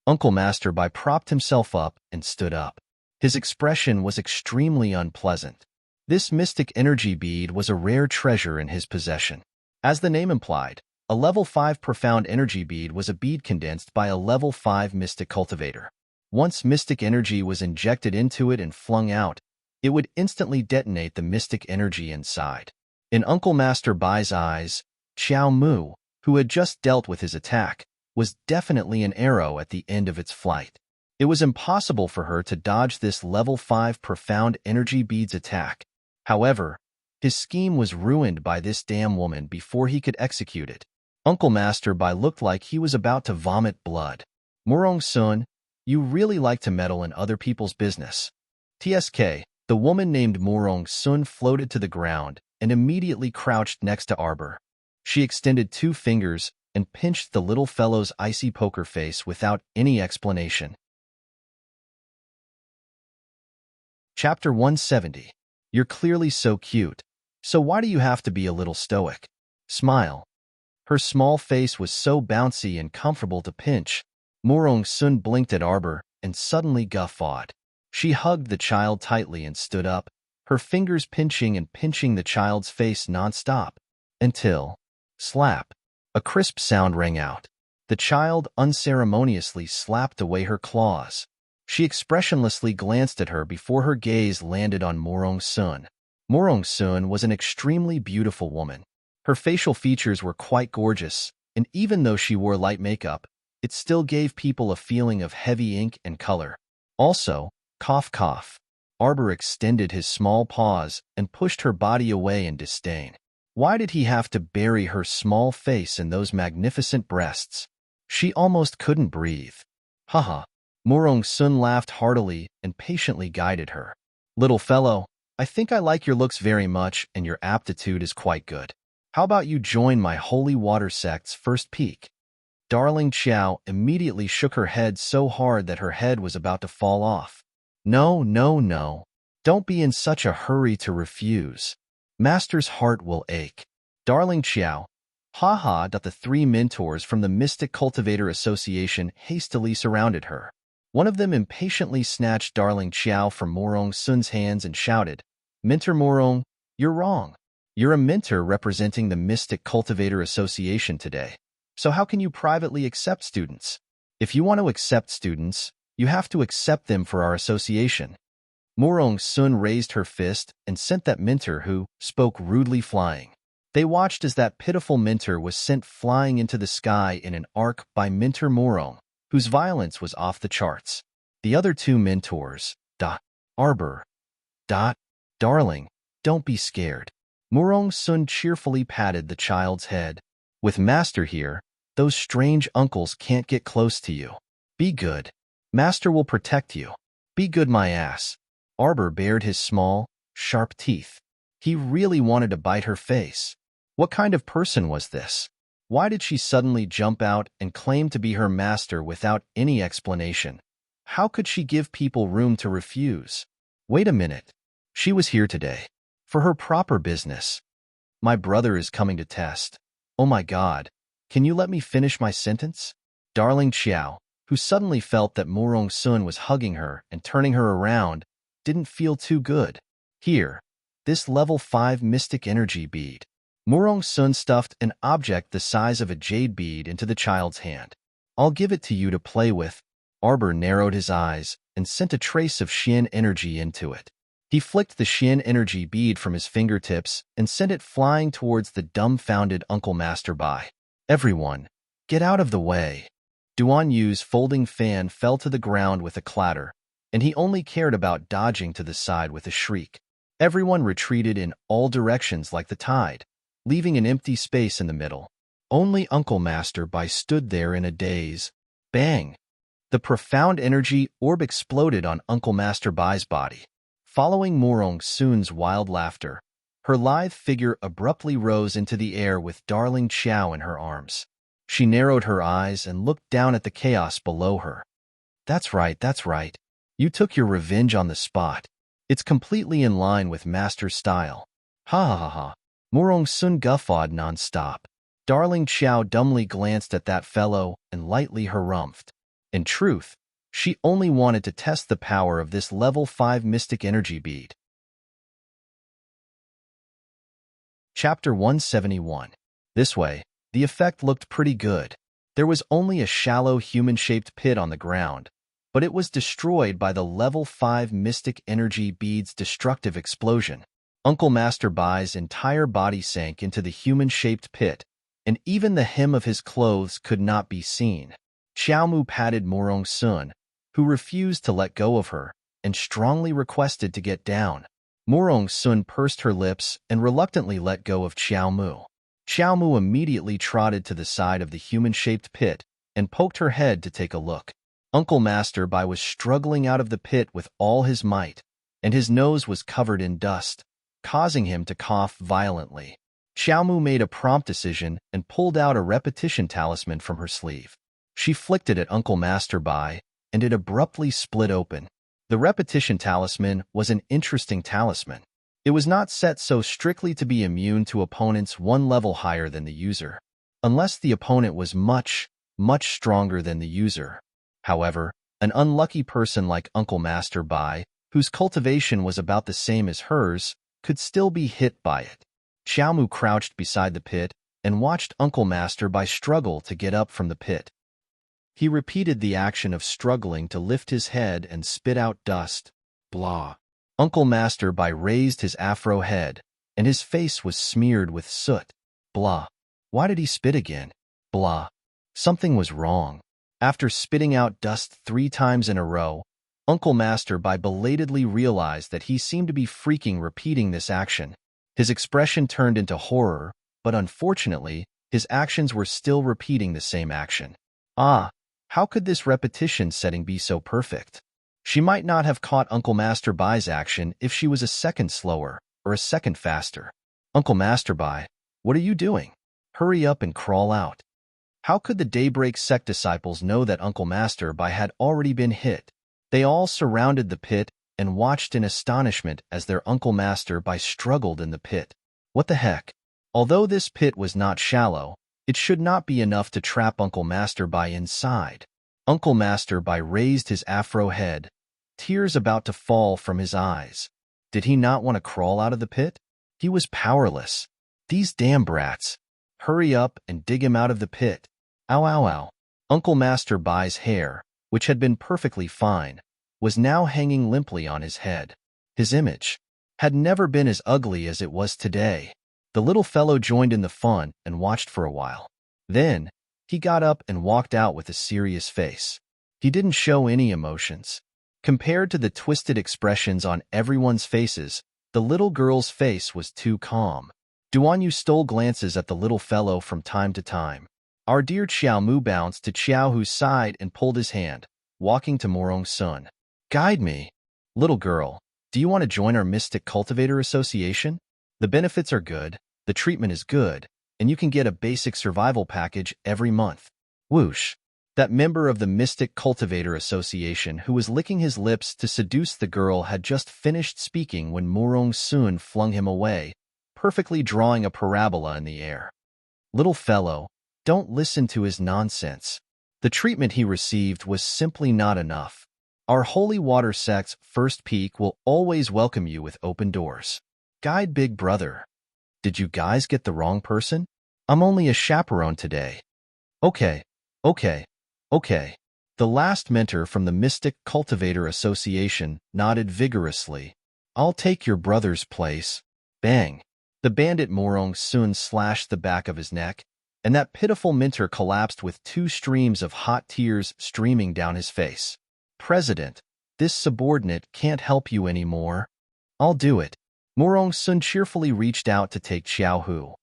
Speaker 1: Uncle Masterby propped himself up and stood up. His expression was extremely unpleasant. This mystic energy bead was a rare treasure in his possession. As the name implied, a level 5 profound energy bead was a bead condensed by a level 5 mystic cultivator. Once mystic energy was injected into it and flung out, it would instantly detonate the mystic energy inside. In Uncle Masterby's eyes, Xiao Mu, who had just dealt with his attack, was definitely an arrow at the end of its flight. It was impossible for her to dodge this level 5 profound energy bead's attack. However, his scheme was ruined by this damn woman before he could execute it. Uncle Masterby looked like he was about to vomit blood. Murong-sun, you really like to meddle in other people's business. TSK, the woman named Murong-sun floated to the ground and immediately crouched next to Arbor. She extended 2 fingers and pinched the little fellow's icy poker face without any explanation. Chapter 170. You're clearly so cute, so why do you have to be a little stoic? Smile. Her small face was so bouncy and comfortable to pinch. Murong-sun blinked at Arbor and suddenly guffawed. She hugged the child tightly and stood up, her fingers pinching the child's face non-stop, until, slap, a crisp sound rang out. The child unceremoniously slapped away her claws. She expressionlessly glanced at her before her gaze landed on Murong-sun. Murong-sun was an extremely beautiful woman. Her facial features were quite gorgeous, and even though she wore light makeup, it still gave people a feeling of heavy ink and color. Also, cough cough. Arbor extended his small paws and pushed her body away in disdain. Why did he have to bury her small face in those magnificent breasts? She almost couldn't breathe. Haha. Murong-sun laughed heartily and patiently guided her. Little fellow, I think I like your looks very much and your aptitude is quite good. How about you join my holy water sect's first peak? Darling Xiao immediately shook her head so hard that her head was about to fall off. No, no, no. Don't be in such a hurry to refuse. Master's heart will ache. Darling Xiao. Ha. The 3 mentors from the Mystic Cultivator Association hastily surrounded her. One of them impatiently snatched Darling Xiao from Murong-sun's hands and shouted, Mentor Murong, you're wrong. You're a mentor representing the Mystic Cultivator Association today. So how can you privately accept students? If you want to accept students, you have to accept them for our association. Murong-sun raised her fist and sent that mentor who spoke rudely flying. They watched as that pitiful mentor was sent flying into the sky in an arc by Mentor Murong, whose violence was off the charts. The other 2 mentors, Arbor, Darling, don't be scared. Murong-sun cheerfully patted the child's head. With Master here, those strange uncles can't get close to you. Be good. Master will protect you. Be good, my ass. Arbor bared his small, sharp teeth. He really wanted to bite her face. What kind of person was this? Why did she suddenly jump out and claim to be her master without any explanation? How could she give people room to refuse? Wait a minute. She was here today. For her proper business. My brother is coming to test. Oh my God. Can you let me finish my sentence? Darling Xiao, who suddenly felt that Murong Sun was hugging her and turning her around, didn't feel too good. Here, this level 5 mystic energy bead. Murong Sun stuffed an object the size of a jade bead into the child's hand. I'll give it to you to play with. Arbor narrowed his eyes and sent a trace of Xian energy into it. He flicked the Xian energy bead from his fingertips and sent it flying towards the dumbfounded Uncle Master Bai. Everyone, get out of the way. Duan Yu's folding fan fell to the ground with a clatter, and he only cared about dodging to the side with a shriek. Everyone retreated in all directions like the tide, leaving an empty space in the middle. Only Uncle Master Bai stood there in a daze. Bang! The profound energy orb exploded on Uncle Master Bai's body. Following Murong Sun's wild laughter, her lithe figure abruptly rose into the air with darling Xiao in her arms. She narrowed her eyes and looked down at the chaos below her. That's right. You took your revenge on the spot. It's completely in line with Master style. Ha ha ha ha. Murong Sun guffawed non-stop. Darling Xiao dumbly glanced at that fellow and lightly harumphed. In truth, she only wanted to test the power of this level 5 mystic energy bead. Chapter 171. This way, the effect looked pretty good. There was only a shallow human-shaped pit on the ground, but it was destroyed by the level 5 mystic energy bead's destructive explosion. Uncle Master Bai's entire body sank into the human-shaped pit, and even the hem of his clothes could not be seen. Xiaomu patted Murong Sun, who refused to let go of her, and strongly requested to get down. Murong Sun pursed her lips and reluctantly let go of Xiaomu. Xiaomu immediately trotted to the side of the human-shaped pit and poked her head to take a look. Uncle Master Bai was struggling out of the pit with all his might, and his nose was covered in dust, causing him to cough violently. Xiaomu made a prompt decision and pulled out a repetition talisman from her sleeve. She flicked it at Uncle Master Bai, and it abruptly split open. The repetition talisman was an interesting talisman. It was not set so strictly to be immune to opponents one level higher than the user, unless the opponent was much stronger than the user. However, an unlucky person like Uncle Master Bai, whose cultivation was about the same as hers, could still be hit by it. Xiaomu crouched beside the pit and watched Uncle Master Bai struggle to get up from the pit. He repeated the action of struggling to lift his head and spit out dust. Blah. Uncle Master Bai raised his afro head, and his face was smeared with soot. Blah. Why did he spit again? Blah. Something was wrong. After spitting out dust 3 times in a row, Uncle Master Bai belatedly realized that he seemed to be freaking repeating this action. His expression turned into horror, but unfortunately, his actions were still repeating the same action. Ah, how could this repetition setting be so perfect? She might not have caught Uncle Master Bai's action if she was a second slower or a second faster. Uncle Master Bai, what are you doing? Hurry up and crawl out. How could the Daybreak sect disciples know that Uncle Master Bai had already been hit? They all surrounded the pit and watched in astonishment as their Uncle Master Bai struggled in the pit. What the heck? Although this pit was not shallow, it should not be enough to trap Uncle Master Bai inside. Uncle Master Bai raised his afro head, tears about to fall from his eyes. Did he not want to crawl out of the pit? He was powerless. These damn brats. Hurry up and dig him out of the pit. Ow, ow, ow. Uncle Master Bai's hair, which had been perfectly fine, was now hanging limply on his head. His image had never been as ugly as it was today. The little fellow joined in the fun and watched for a while. Then, he got up and walked out with a serious face. He didn't show any emotions. Compared to the twisted expressions on everyone's faces, the little girl's face was too calm. Duanyu stole glances at the little fellow from time to time. Our dear Xiaomu bounced to Xiaohu's side and pulled his hand, walking to Murong Sun. Guide me. Little girl, do you want to join our Mystic Cultivator Association? The benefits are good, the treatment is good, and you can get a basic survival package every month. Whoosh. That member of the Mystic Cultivator Association who was licking his lips to seduce the girl had just finished speaking when Morong Sun flung him away, perfectly drawing a parabola in the air. Little fellow, don't listen to his nonsense. The treatment he received was simply not enough. Our holy water sect's first peak will always welcome you with open doors. Guide Big Brother. Did you guys get the wrong person? I'm only a chaperone today. Okay. The last mentor from the Mystic Cultivator Association nodded vigorously. I'll take your brother's place. Bang. The bandit Morong Sun slashed the back of his neck, and that pitiful mentor collapsed with 2 streams of hot tears streaming down his face. President, this subordinate can't help you anymore. I'll do it. Morong Sun cheerfully reached out to take Xiao Hu.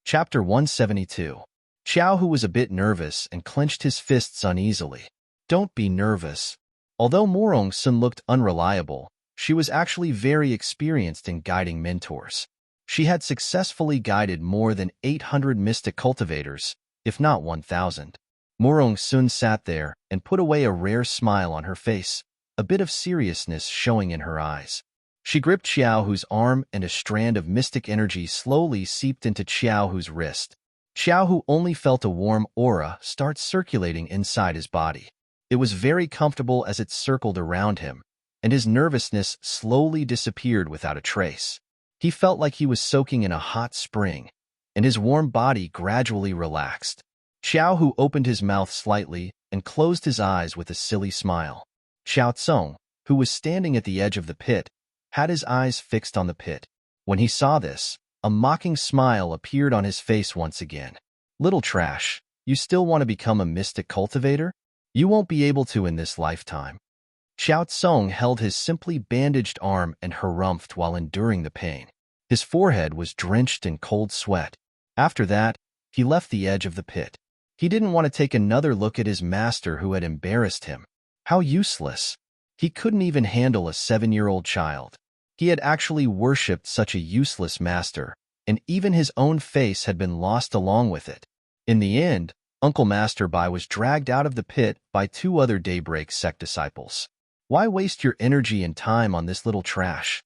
Speaker 1: Chapter 172. Xiao Hu was a bit nervous and clenched his fists uneasily. Don't be nervous. Although Morong Sun looked unreliable, she was actually very experienced in guiding mentors. She had successfully guided more than 800 mystic cultivators, if not 1,000. Morong Sun sat there and put away a rare smile on her face, a bit of seriousness showing in her eyes. She gripped Xiao Hu's arm and a strand of mystic energy slowly seeped into Xiao Hu's wrist. Xiao Hu only felt a warm aura start circulating inside his body. It was very comfortable as it circled around him, and his nervousness slowly disappeared without a trace. He felt like he was soaking in a hot spring, and his warm body gradually relaxed. Xiao Hu opened his mouth slightly and closed his eyes with a silly smile. Xiao Tsong, who was standing at the edge of the pit, had his eyes fixed on the pit. When he saw this, a mocking smile appeared on his face once again. Little trash, you still want to become a mystic cultivator? You won't be able to in this lifetime. Xiao Tsong held his simply bandaged arm and harumphed while enduring the pain. His forehead was drenched in cold sweat. After that, he left the edge of the pit. He didn't want to take another look at his master who had embarrassed him. How useless. He couldn't even handle a 7-year-old child. He had actually worshipped such a useless master, and even his own face had been lost along with it. In the end, Uncle Master Bai was dragged out of the pit by 2 other Daybreak sect disciples. Why waste your energy and time on this little trash?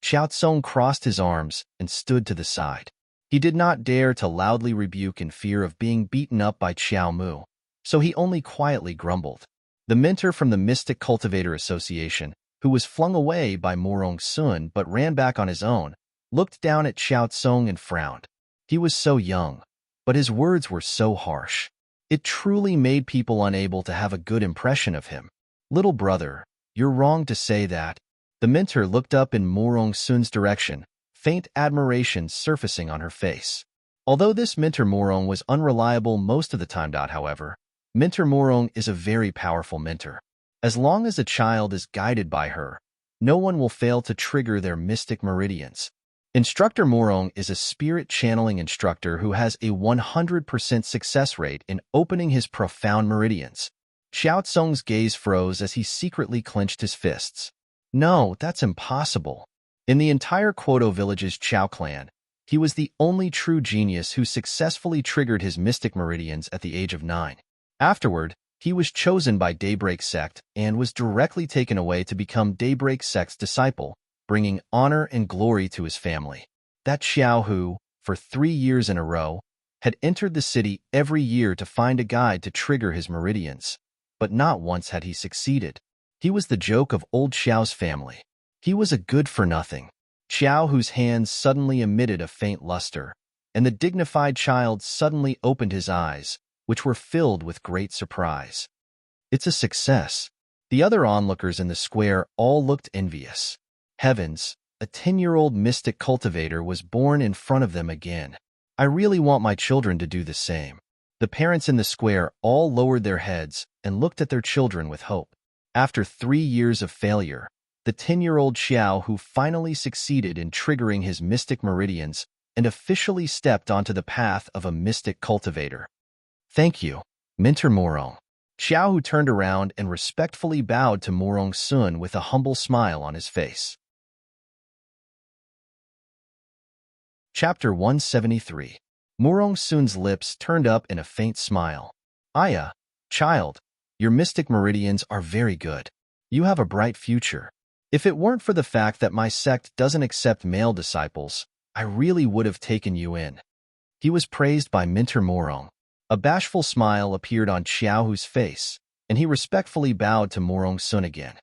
Speaker 1: Xiao Tsong crossed his arms and stood to the side. He did not dare to loudly rebuke in fear of being beaten up by Xiao Mu, so he only quietly grumbled. The mentor from the Mystic Cultivator Association, who was flung away by Morong Sun but ran back on his own, looked down at Xiao Tsong and frowned. He was so young, but his words were so harsh. It truly made people unable to have a good impression of him. Little brother, you're wrong to say that. The mentor looked up in Morong Sun's direction, faint admiration surfacing on her face. Although this mentor Morong was unreliable most of the time, however, Mentor Morong is a very powerful mentor. As long as a child is guided by her, no one will fail to trigger their mystic meridians. Instructor Morong is a spirit channeling instructor who has a 100% success rate in opening his profound meridians. Xiao Tsong's gaze froze as he secretly clenched his fists. No, that's impossible. In the entire Quoto village's Chao clan, he was the only true genius who successfully triggered his mystic meridians at the age of 9. Afterward, he was chosen by Daybreak Sect and was directly taken away to become Daybreak Sect's disciple, bringing honor and glory to his family. That Xiao Hu, for 3 years in a row, had entered the city every year to find a guide to trigger his meridians, but not once had he succeeded. He was the joke of old Xiao's family. He was a good-for-nothing. Xiao Hu's hands suddenly emitted a faint luster, and the dignified child suddenly opened his eyes, which were filled with great surprise. It's a success. The other onlookers in the square all looked envious. Heavens, a 10-year-old mystic cultivator was born in front of them again. I really want my children to do the same. The parents in the square all lowered their heads and looked at their children with hope. After 3 years of failure, the 10-year-old Xiao Hu finally succeeded in triggering his mystic meridians and officially stepped onto the path of a mystic cultivator. Thank you, Mentor Morong. Xiao Hu turned around and respectfully bowed to Morong Sun with a humble smile on his face. Chapter 173. Murong Sun's lips turned up in a faint smile. Aya, child, your mystic meridians are very good. You have a bright future. If it weren't for the fact that my sect doesn't accept male disciples, I really would have taken you in. He was praised by Minter Murong. A bashful smile appeared on Xiaohu's face, and he respectfully bowed to Murong Sun again.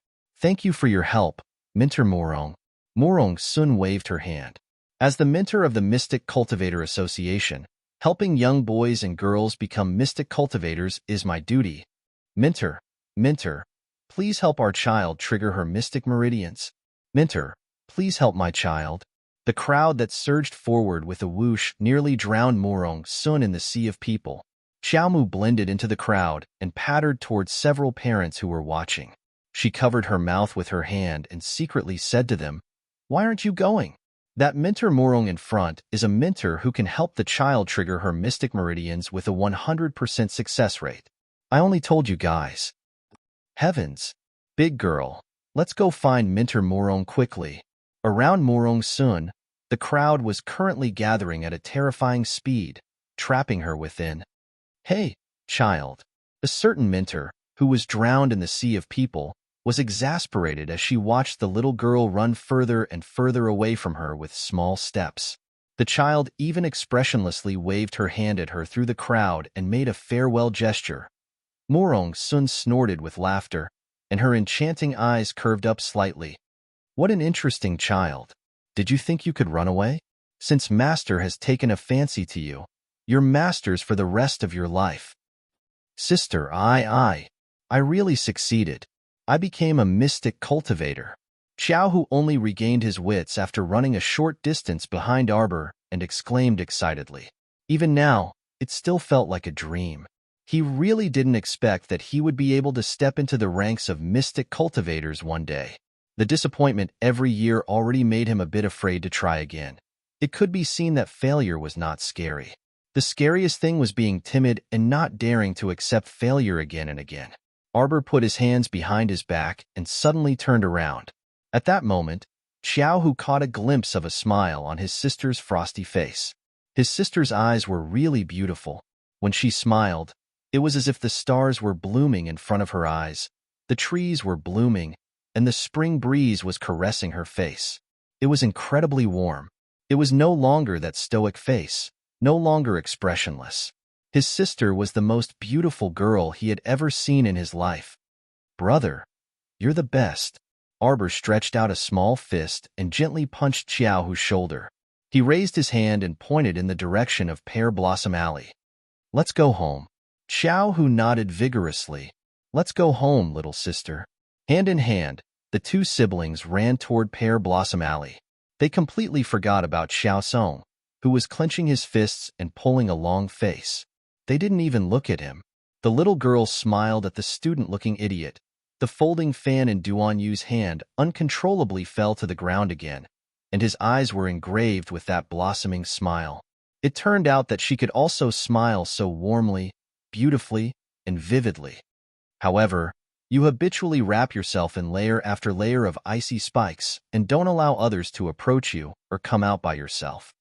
Speaker 1: Thank you for your help, Minter Murong. Murong Sun waved her hand. As the mentor of the Mystic Cultivator Association, helping young boys and girls become mystic cultivators is my duty. Minter, please help our child trigger her mystic meridians. Minter, please help my child. The crowd that surged forward with a whoosh nearly drowned Murong Sun in the sea of people. Xiaomu blended into the crowd and pattered towards several parents who were watching. She covered her mouth with her hand and secretly said to them, "Why aren't you going? That Minter Murong in front is a mentor who can help the child trigger her mystic meridians with a 100% success rate. I only told you guys." Heavens! Big girl, let's go find Minter Murong quickly. Around Murong Sun, the crowd was currently gathering at a terrifying speed, trapping her within. Hey, child. A certain mentor, who was drowned in the sea of people, was exasperated as she watched the little girl run further and further away from her with small steps. The child even expressionlessly waved her hand at her through the crowd and made a farewell gesture. Murong Sun snorted with laughter, and her enchanting eyes curved up slightly. What an interesting child. Did you think you could run away? Since Master has taken a fancy to you, you're masters for the rest of your life. Sister, I really succeeded. I became a mystic cultivator. Xiaohu only regained his wits after running a short distance behind Arbor and exclaimed excitedly. Even now, it still felt like a dream. He really didn't expect that he would be able to step into the ranks of mystic cultivators one day. The disappointment every year already made him a bit afraid to try again. It could be seen that failure was not scary. The scariest thing was being timid and not daring to accept failure again and again. Arbor put his hands behind his back and suddenly turned around. At that moment, Xiaohu caught a glimpse of a smile on his sister's frosty face. His sister's eyes were really beautiful. When she smiled, it was as if the stars were blooming in front of her eyes, the trees were blooming, and the spring breeze was caressing her face. It was incredibly warm. It was no longer that stoic face, no longer expressionless. His sister was the most beautiful girl he had ever seen in his life. Brother, you're the best. Arbor stretched out a small fist and gently punched Xiaohu's shoulder. He raised his hand and pointed in the direction of Pear Blossom Alley. Let's go home. Xiaohu nodded vigorously. Let's go home, little sister. Hand in hand, the two siblings ran toward Pear Blossom Alley. They completely forgot about Xiao Song, who was clenching his fists and pulling a long face. They didn't even look at him. The little girl smiled at the student-looking idiot. The folding fan in Duan Yu's hand uncontrollably fell to the ground again, and his eyes were engraved with that blossoming smile. It turned out that she could also smile so warmly, beautifully, and vividly. However, you habitually wrap yourself in layer after layer of icy spikes and don't allow others to approach you or come out by yourself.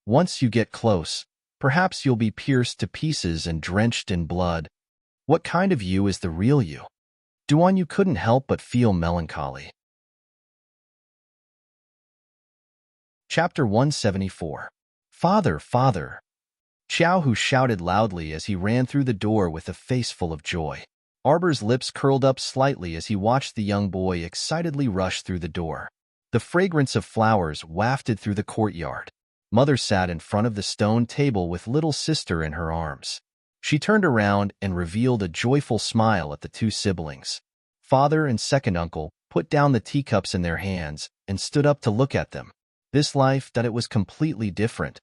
Speaker 1: Once you get close, perhaps you'll be pierced to pieces and drenched in blood. What kind of you is the real you? Duan Yu couldn't help but feel melancholy. Chapter 174. Father, Father! Xiaohu shouted loudly as he ran through the door with a face full of joy. Arbor's lips curled up slightly as he watched the young boy excitedly rush through the door. The fragrance of flowers wafted through the courtyard. Mother sat in front of the stone table with little sister in her arms. She turned around and revealed a joyful smile at the two siblings. Father and second uncle put down the teacups in their hands and stood up to look at them. This life, that it was completely different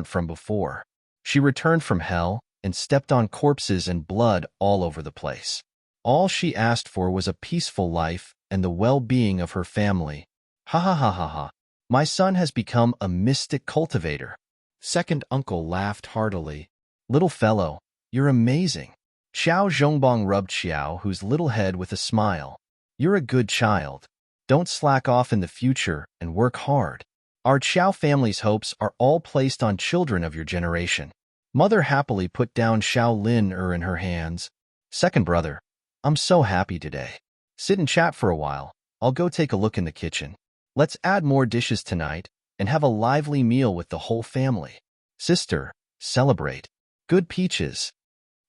Speaker 1: from before. She returned from hell and stepped on corpses and blood all over the place. All she asked for was a peaceful life and the well-being of her family. Ha ha ha ha ha. My son has become a mystic cultivator. Second uncle laughed heartily. Little fellow, you're amazing. Xiao Zhongbong rubbed Xiaohu's little head with a smile. You're a good child. Don't slack off in the future and work hard. Our Xiao family's hopes are all placed on children of your generation. Mother happily put down Xiao Lin in her hands. Second brother, I'm so happy today. Sit and chat for a while. I'll go take a look in the kitchen. Let's add more dishes tonight and have a lively meal with the whole family. Sister, celebrate. Good peaches.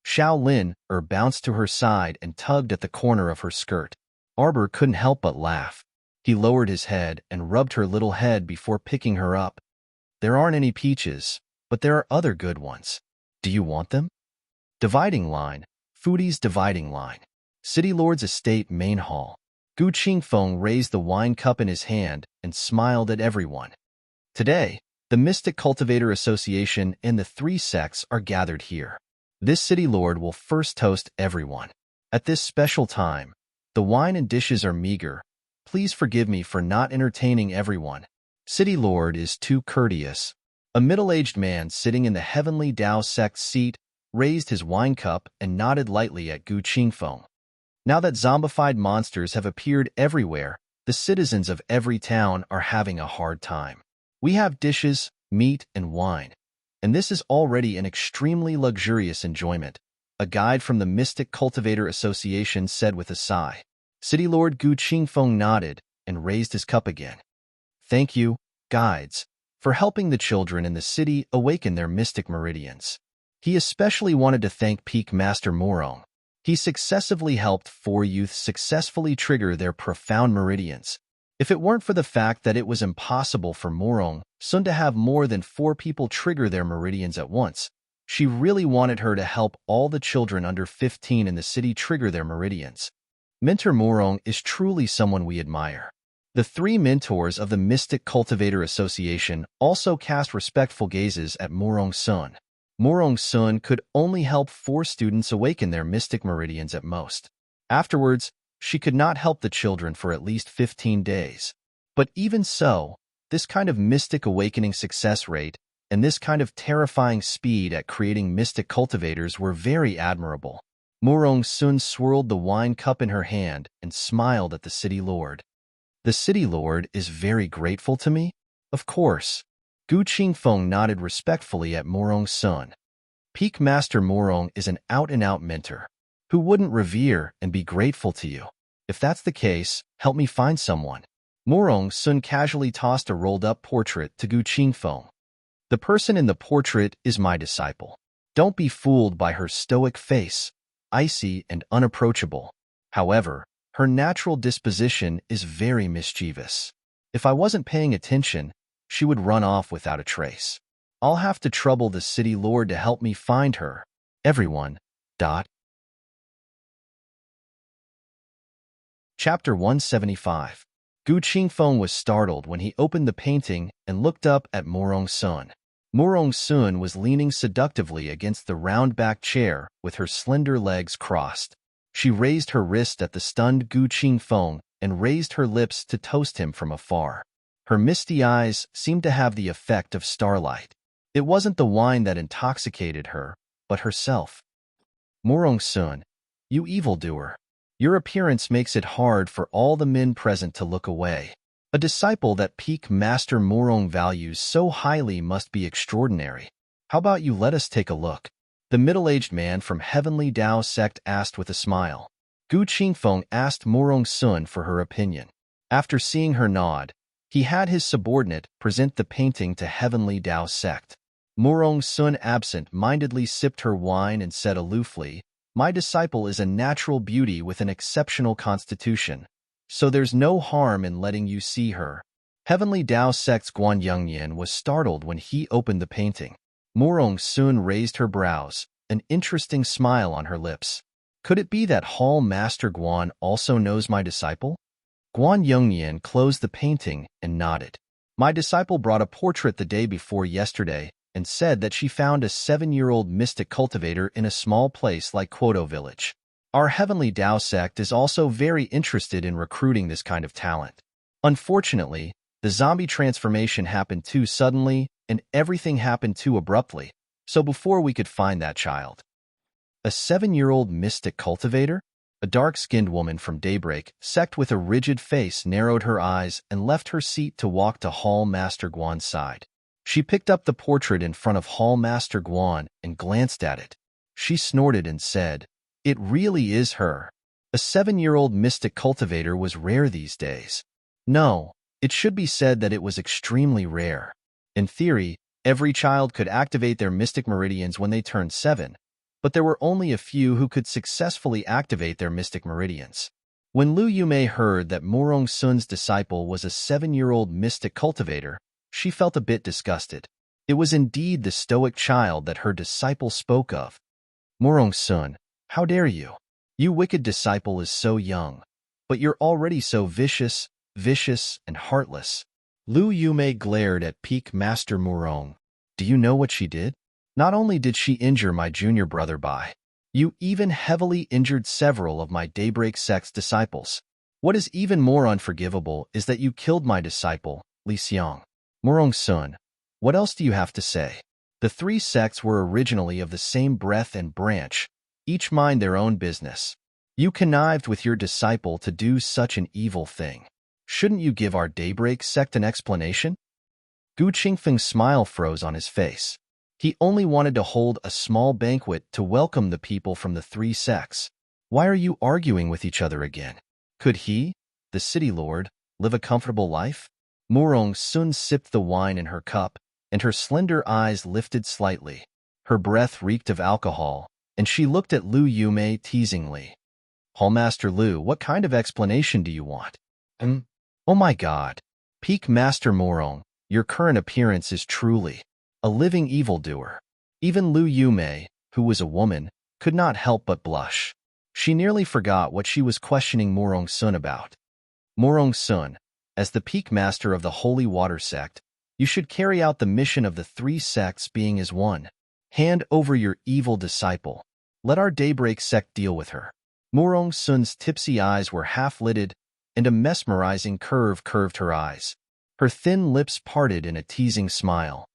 Speaker 1: Xiao Lin bounced to her side and tugged at the corner of her skirt. Arbor couldn't help but laugh. He lowered his head and rubbed her little head before picking her up. There aren't any peaches, but there are other good ones. Do you want them? Dividing line. Foodie's dividing line. City Lord's estate main hall. Gu Qingfeng raised the wine cup in his hand and smiled at everyone. Today, the Mystic Cultivator Association and the three sects are gathered here. This City Lord will first toast everyone. At this special time, the wine and dishes are meager. Please forgive me for not entertaining everyone. City Lord is too courteous. A middle-aged man sitting in the Heavenly Dao sect seat raised his wine cup and nodded lightly at Gu Qingfeng. Now that zombified monsters have appeared everywhere, the citizens of every town are having a hard time. We have dishes, meat, and wine, and this is already an extremely luxurious enjoyment, a guide from the Mystic Cultivator Association said with a sigh. City Lord Gu Qingfeng nodded and raised his cup again. Thank you, guides, for helping the children in the city awaken their mystic meridians. He especially wanted to thank Peak Master Morong. He successively helped 4 youths successfully trigger their profound meridians. If it weren't for the fact that it was impossible for Morong Sun to have more than 4 people trigger their meridians at once, she really wanted her to help all the children under 15 in the city trigger their meridians. Mentor Morong is truly someone we admire. The 3 mentors of the Mystic Cultivator Association also cast respectful gazes at Morong Sun. Morong Sun could only help 4 students awaken their mystic meridians at most. Afterwards, she could not help the children for at least 15 days. But even so, this kind of mystic awakening success rate and this kind of terrifying speed at creating mystic cultivators were very admirable. Morong Sun swirled the wine cup in her hand and smiled at the City Lord. The City Lord is very grateful to me? Of course. Gu Qingfeng nodded respectfully at Morong Sun. Peak Master Morong is an out-and-out mentor. Who wouldn't revere and be grateful to you? If that's the case, help me find someone. Morong Sun casually tossed a rolled-up portrait to Gu Qingfeng. The person in the portrait is my disciple. Don't be fooled by her stoic face, icy and unapproachable. However, her natural disposition is very mischievous. If I wasn't paying attention, she would run off without a trace. I'll have to trouble the City Lord to help me find her. Everyone. Chapter 175. Gu Qingfeng was startled when he opened the painting and looked up at Morong Sun. Morong Sun was leaning seductively against the round-backed chair with her slender legs crossed. She raised her wrist at the stunned Gu Qingfeng and raised her lips to toast him from afar. Her misty eyes seemed to have the effect of starlight. It wasn't the wine that intoxicated her, but herself. Morong Sun, you evildoer. Your appearance makes it hard for all the men present to look away. A disciple that Peak Master Morong values so highly must be extraordinary. How about you let us take a look? The middle-aged man from Heavenly Dao sect asked with a smile. Gu Qingfeng asked Morong Sun for her opinion. After seeing her nod, he had his subordinate present the painting to Heavenly Dao sect. Morong Sun absent-mindedly sipped her wine and said aloofly, "My disciple is a natural beauty with an exceptional constitution, so there's no harm in letting you see her." Heavenly Dao sect's Guan Yongyan was startled when he opened the painting. Morong Sun raised her brows, an interesting smile on her lips. Could it be that Hall Master Guan also knows my disciple? Guan Yongyan closed the painting and nodded. My disciple brought a portrait the day before yesterday and said that she found a 7-year-old mystic cultivator in a small place like Quoto Village. Our Heavenly Dao sect is also very interested in recruiting this kind of talent. Unfortunately, the zombie transformation happened too suddenly and everything happened too abruptly, so before we could find that child. A 7-year-old mystic cultivator? A dark-skinned woman from Daybreak sect with a rigid face narrowed her eyes and left her seat to walk to Hall Master Guan's side. She picked up the portrait in front of Hall Master Guan and glanced at it. She snorted and said, "It really is her." A 7-year-old mystic cultivator was rare these days. No, it should be said that it was extremely rare. In theory, every child could activate their mystic meridians when they turned 7, but there were only a few who could successfully activate their mystic meridians. When Lu Yumei heard that Morong Sun's disciple was a 7-year-old mystic cultivator, she felt a bit disgusted. It was indeed the stoic child that her disciple spoke of. "Morong Sun, how dare you? You wicked disciple is so young, but you're already so vicious, and heartless." Lu Yumei glared at Peak Master Morong. "Do you know what she did? Not only did she injure my junior brother Bai, you even heavily injured several of my Daybreak sect's disciples. What is even more unforgivable is that you killed my disciple, Li Xiang. Morong Sun, what else do you have to say?" The 3 sects were originally of the same breath and branch, each mind their own business. You connived with your disciple to do such an evil thing. Shouldn't you give our Daybreak sect an explanation? Gu Qingfeng's smile froze on his face. He only wanted to hold a small banquet to welcome the people from the 3 sects. Why are you arguing with each other again? Could he, the city lord, live a comfortable life? Morong Sun sipped the wine in her cup, and her slender eyes lifted slightly. Her breath reeked of alcohol, and she looked at Lu Yumei teasingly. "Hallmaster Lu, what kind of explanation do you want?" Oh my God. Peak Master Morong, your current appearance is truly a living evildoer." Even Lu Yumei, who was a woman, could not help but blush. She nearly forgot what she was questioning Morong Sun about. "Morong Sun, as the Peak Master of the Holy Water Sect, you should carry out the mission of the 3 sects being as one. Hand over your evil disciple. Let our Daybreak sect deal with her." Morong Sun's tipsy eyes were half-lidded, and a mesmerizing curve curved her eyes. Her thin lips parted in a teasing smile.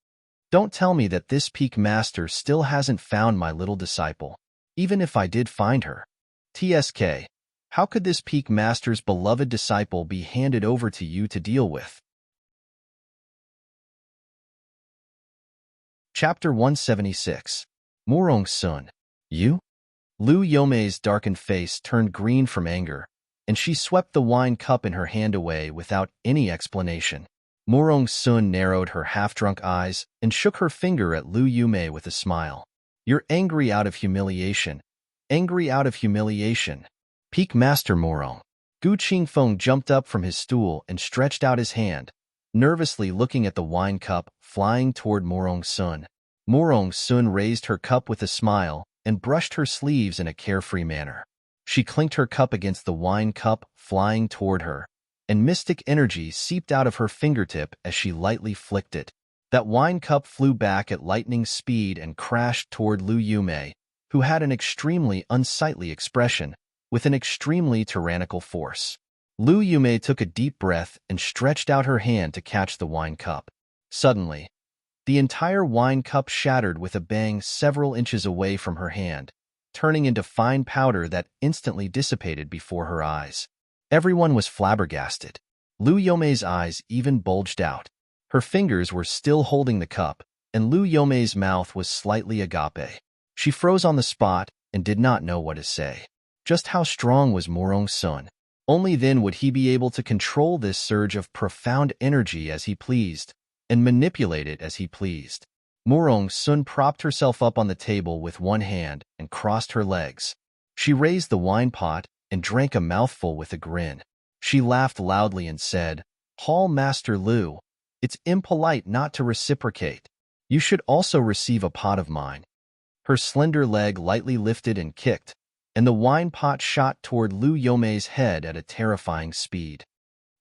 Speaker 1: "Don't tell me that this Peak Master still hasn't found my little disciple, even if I did find her. TSK, how could this Peak Master's beloved disciple be handed over to you to deal with?" Chapter 176. Morong Sun. You? Lu Yomei's darkened face turned green from anger, and she swept the wine cup in her hand away without any explanation. Morong Sun narrowed her half-drunk eyes and shook her finger at Lu Yumei with a smile. "You're angry out of humiliation. Angry out of humiliation. Peak Master Morong." Gu Qingfeng jumped up from his stool and stretched out his hand, nervously looking at the wine cup flying toward Morong Sun. Morong Sun raised her cup with a smile and brushed her sleeves in a carefree manner. She clinked her cup against the wine cup flying toward her, and mystic energy seeped out of her fingertip as she lightly flicked it. That wine cup flew back at lightning speed and crashed toward Lu Yumei, who had an extremely unsightly expression, with an extremely tyrannical force. Lu Yumei took a deep breath and stretched out her hand to catch the wine cup. Suddenly, the entire wine cup shattered with a bang several inches away from her hand, turning into fine powder that instantly dissipated before her eyes. Everyone was flabbergasted. Lu Yomei's eyes even bulged out. Her fingers were still holding the cup, and Lu Yomei's mouth was slightly agape. She froze on the spot and did not know what to say. Just how strong was Morong Sun? Only then would he be able to control this surge of profound energy as he pleased, and manipulate it as he pleased. Morong Sun propped herself up on the table with one hand and crossed her legs. She raised the wine pot and drank a mouthful with a grin. She laughed loudly and said, "Hall Master Lu, it's impolite not to reciprocate. You should also receive a pot of mine." Her slender leg lightly lifted and kicked, and the wine pot shot toward Lu Yomei's head at a terrifying speed.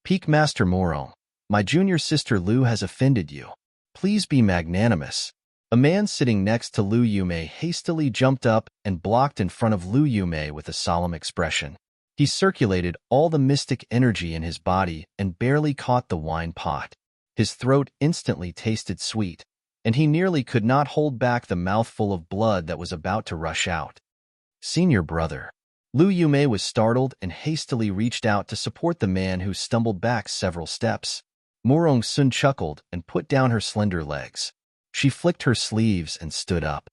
Speaker 1: "Peak Master Morong, my junior sister Lu has offended you. Please be magnanimous." A man sitting next to Lu Yumei hastily jumped up and blocked in front of Lu Yumei with a solemn expression. He circulated all the mystic energy in his body and barely caught the wine pot. His throat instantly tasted sweet, and he nearly could not hold back the mouthful of blood that was about to rush out. "Senior brother." Lu Yumei was startled and hastily reached out to support the man who stumbled back several steps. Murong Sun chuckled and put down her slender legs. She flicked her sleeves and stood up.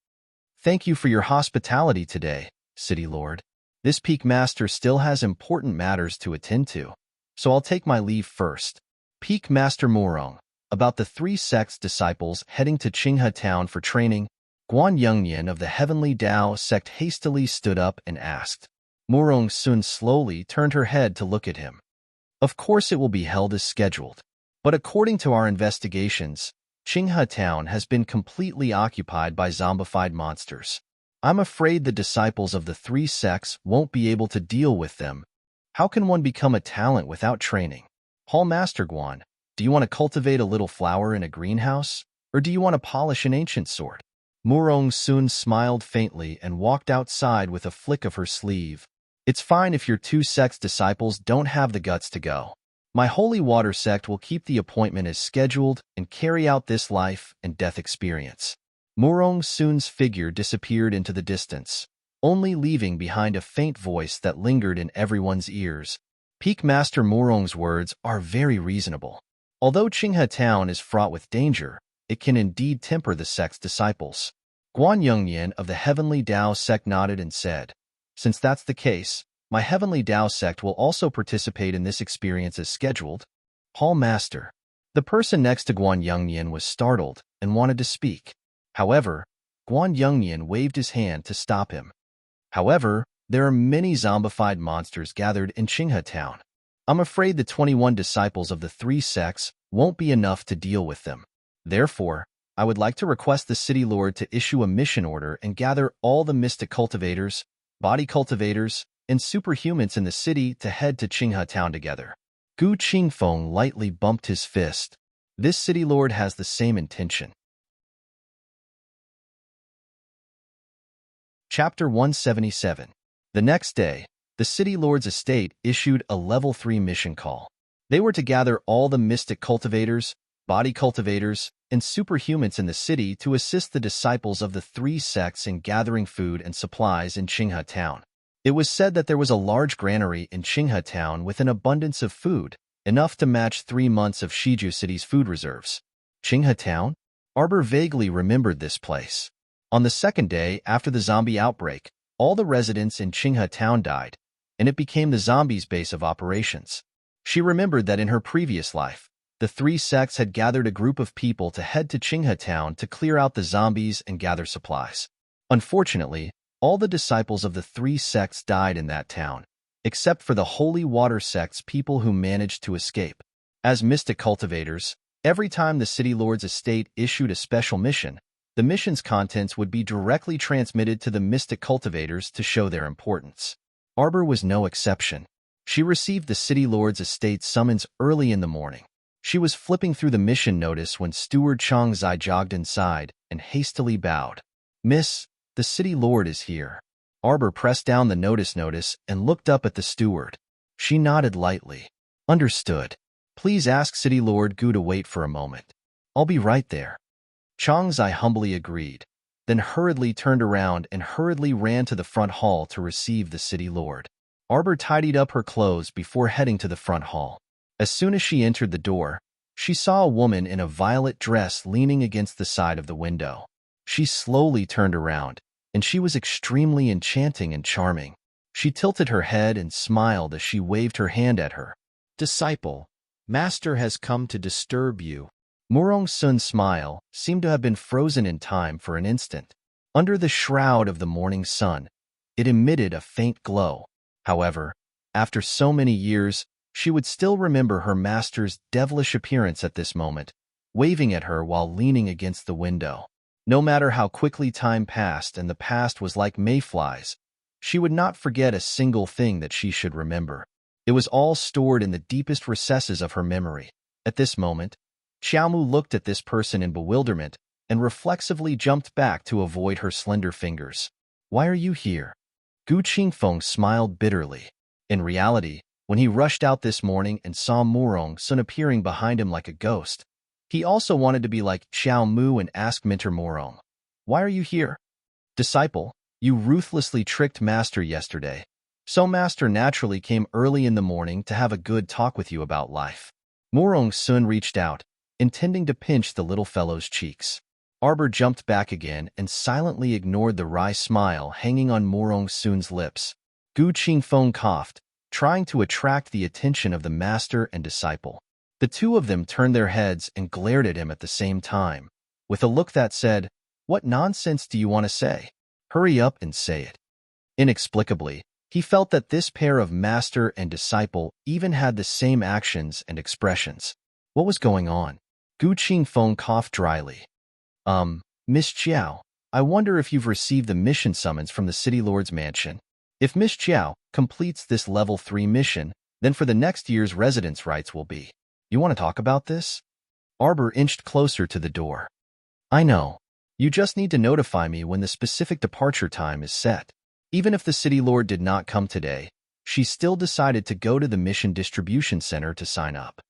Speaker 1: Thank you for your hospitality today, City Lord. This Peak Master still has important matters to attend to, so I'll take my leave first. Peak Master Murong, about the 3 sect's disciples heading to Qinghe Town for training, Guan Yongnian of the Heavenly Tao sect hastily stood up and asked. Murong Sun slowly turned her head to look at him. Of course it will be held as scheduled, but according to our investigations, Qinghe Town has been completely occupied by zombified monsters. I'm afraid the disciples of the 3 sects won't be able to deal with them. How can one become a talent without training? Hall Master Guan, do you want to cultivate a little flower in a greenhouse, or do you want to polish an ancient sword? Murong Sun smiled faintly and walked outside with a flick of her sleeve. It's fine if your 2 sects' disciples don't have the guts to go. My Holy Water sect will keep the appointment as scheduled and carry out this life and death experience. Murong Sun's figure disappeared into the distance, only leaving behind a faint voice that lingered in everyone's ears. Peak Master Murong's words are very reasonable. Although Qinghe Town is fraught with danger, it can indeed temper the sect's disciples. Guan Yongnian of the Heavenly Tao sect nodded and said, since that's the case, my Heavenly Tao sect will also participate in this experience as scheduled. Hall Master. The person next to Guan Yongnian was startled and wanted to speak. However, Guan Yongnian waved his hand to stop him. However, there are many zombified monsters gathered in Qinghe Town. I'm afraid the 21 disciples of the 3 sects won't be enough to deal with them. Therefore, I would like to request the City Lord to issue a mission order and gather all the mystic cultivators, body cultivators, and superhumans in the city to head to Qinghe Town together. Gu Qingfeng lightly bumped his fist. This City Lord has the same intention. Chapter 177. The next day, the City Lord's estate issued a Level 3 mission call. They were to gather all the mystic cultivators, body cultivators, and superhumans in the city to assist the disciples of the 3 sects in gathering food and supplies in Qinghe Town. It was said that there was a large granary in Qinghe Town with an abundance of food, enough to match 3 months of Shiju City's food reserves. Qinghe Town? Arbor vaguely remembered this place. On the 2nd day after the zombie outbreak, all the residents in Qinghe Town died, and it became the zombies' base of operations. She remembered that in her previous life, the 3 sects had gathered a group of people to head to Qinghe Town to clear out the zombies and gather supplies. Unfortunately, all the disciples of the 3 sects died in that town, except for the Holy Water sect's people who managed to escape. As mystic cultivators, every time the City Lord's estate issued a special mission, the mission's contents would be directly transmitted to the mystic cultivators to show their importance. Arbor was no exception. She received the City Lord's estate's summons early in the morning. She was flipping through the mission notice when Steward Chang Zai jogged inside and hastily bowed. Miss, the City Lord is here. Arbor pressed down the notice and looked up at the steward. She nodded lightly. Understood. Please ask City Lord Gu to wait for a moment. I'll be right there. Chang Zai humbly agreed, then hurriedly turned around and hurriedly ran to the front hall to receive the City Lord. Arbor tidied up her clothes before heading to the front hall. As soon as she entered the door, she saw a woman in a violet dress leaning against the side of the window. She slowly turned around, and she was extremely enchanting and charming. She tilted her head and smiled as she waved her hand at her. Disciple, Master has come to disturb you. Murong Sun's smile seemed to have been frozen in time for an instant. Under the shroud of the morning sun, it emitted a faint glow. However, after so many years, she would still remember her master's devilish appearance at this moment, waving at her while leaning against the window. No matter how quickly time passed and the past was like mayflies, she would not forget a single thing that she should remember. It was all stored in the deepest recesses of her memory. At this moment, Xiaomu looked at this person in bewilderment and reflexively jumped back to avoid her slender fingers. Why are you here? Gu Qingfeng smiled bitterly. In reality, when he rushed out this morning and saw Murong Sun appearing behind him like a ghost, he also wanted to be like Xiaomu and ask Minter Murong, why are you here? Disciple, you ruthlessly tricked Master yesterday, So Master naturally came early in the morning to have a good talk with you about life. Murong Sun reached out, intending to pinch the little fellow's cheeks. Arbor jumped back again and silently ignored the wry smile hanging on Murong Sun's lips. Gu Qingfeng coughed, trying to attract the attention of the master and disciple. The two of them turned their heads and glared at him at the same time, with a look that said, "What nonsense do you want to say? Hurry up and say it." Inexplicably, he felt that this pair of master and disciple even had the same actions and expressions. What was going on? Gu Qingfeng coughed dryly. Miss Chiao, I wonder if you've received the mission summons from the City Lord's mansion. If Miss Chiao completes this level 3 mission, then for the next year's residence rights will be. You want to talk about this? Arbor inched closer to the door. I know. You just need to notify me when the specific departure time is set. Even if the City Lord did not come today, she still decided to go to the Mission Distribution Center to sign up.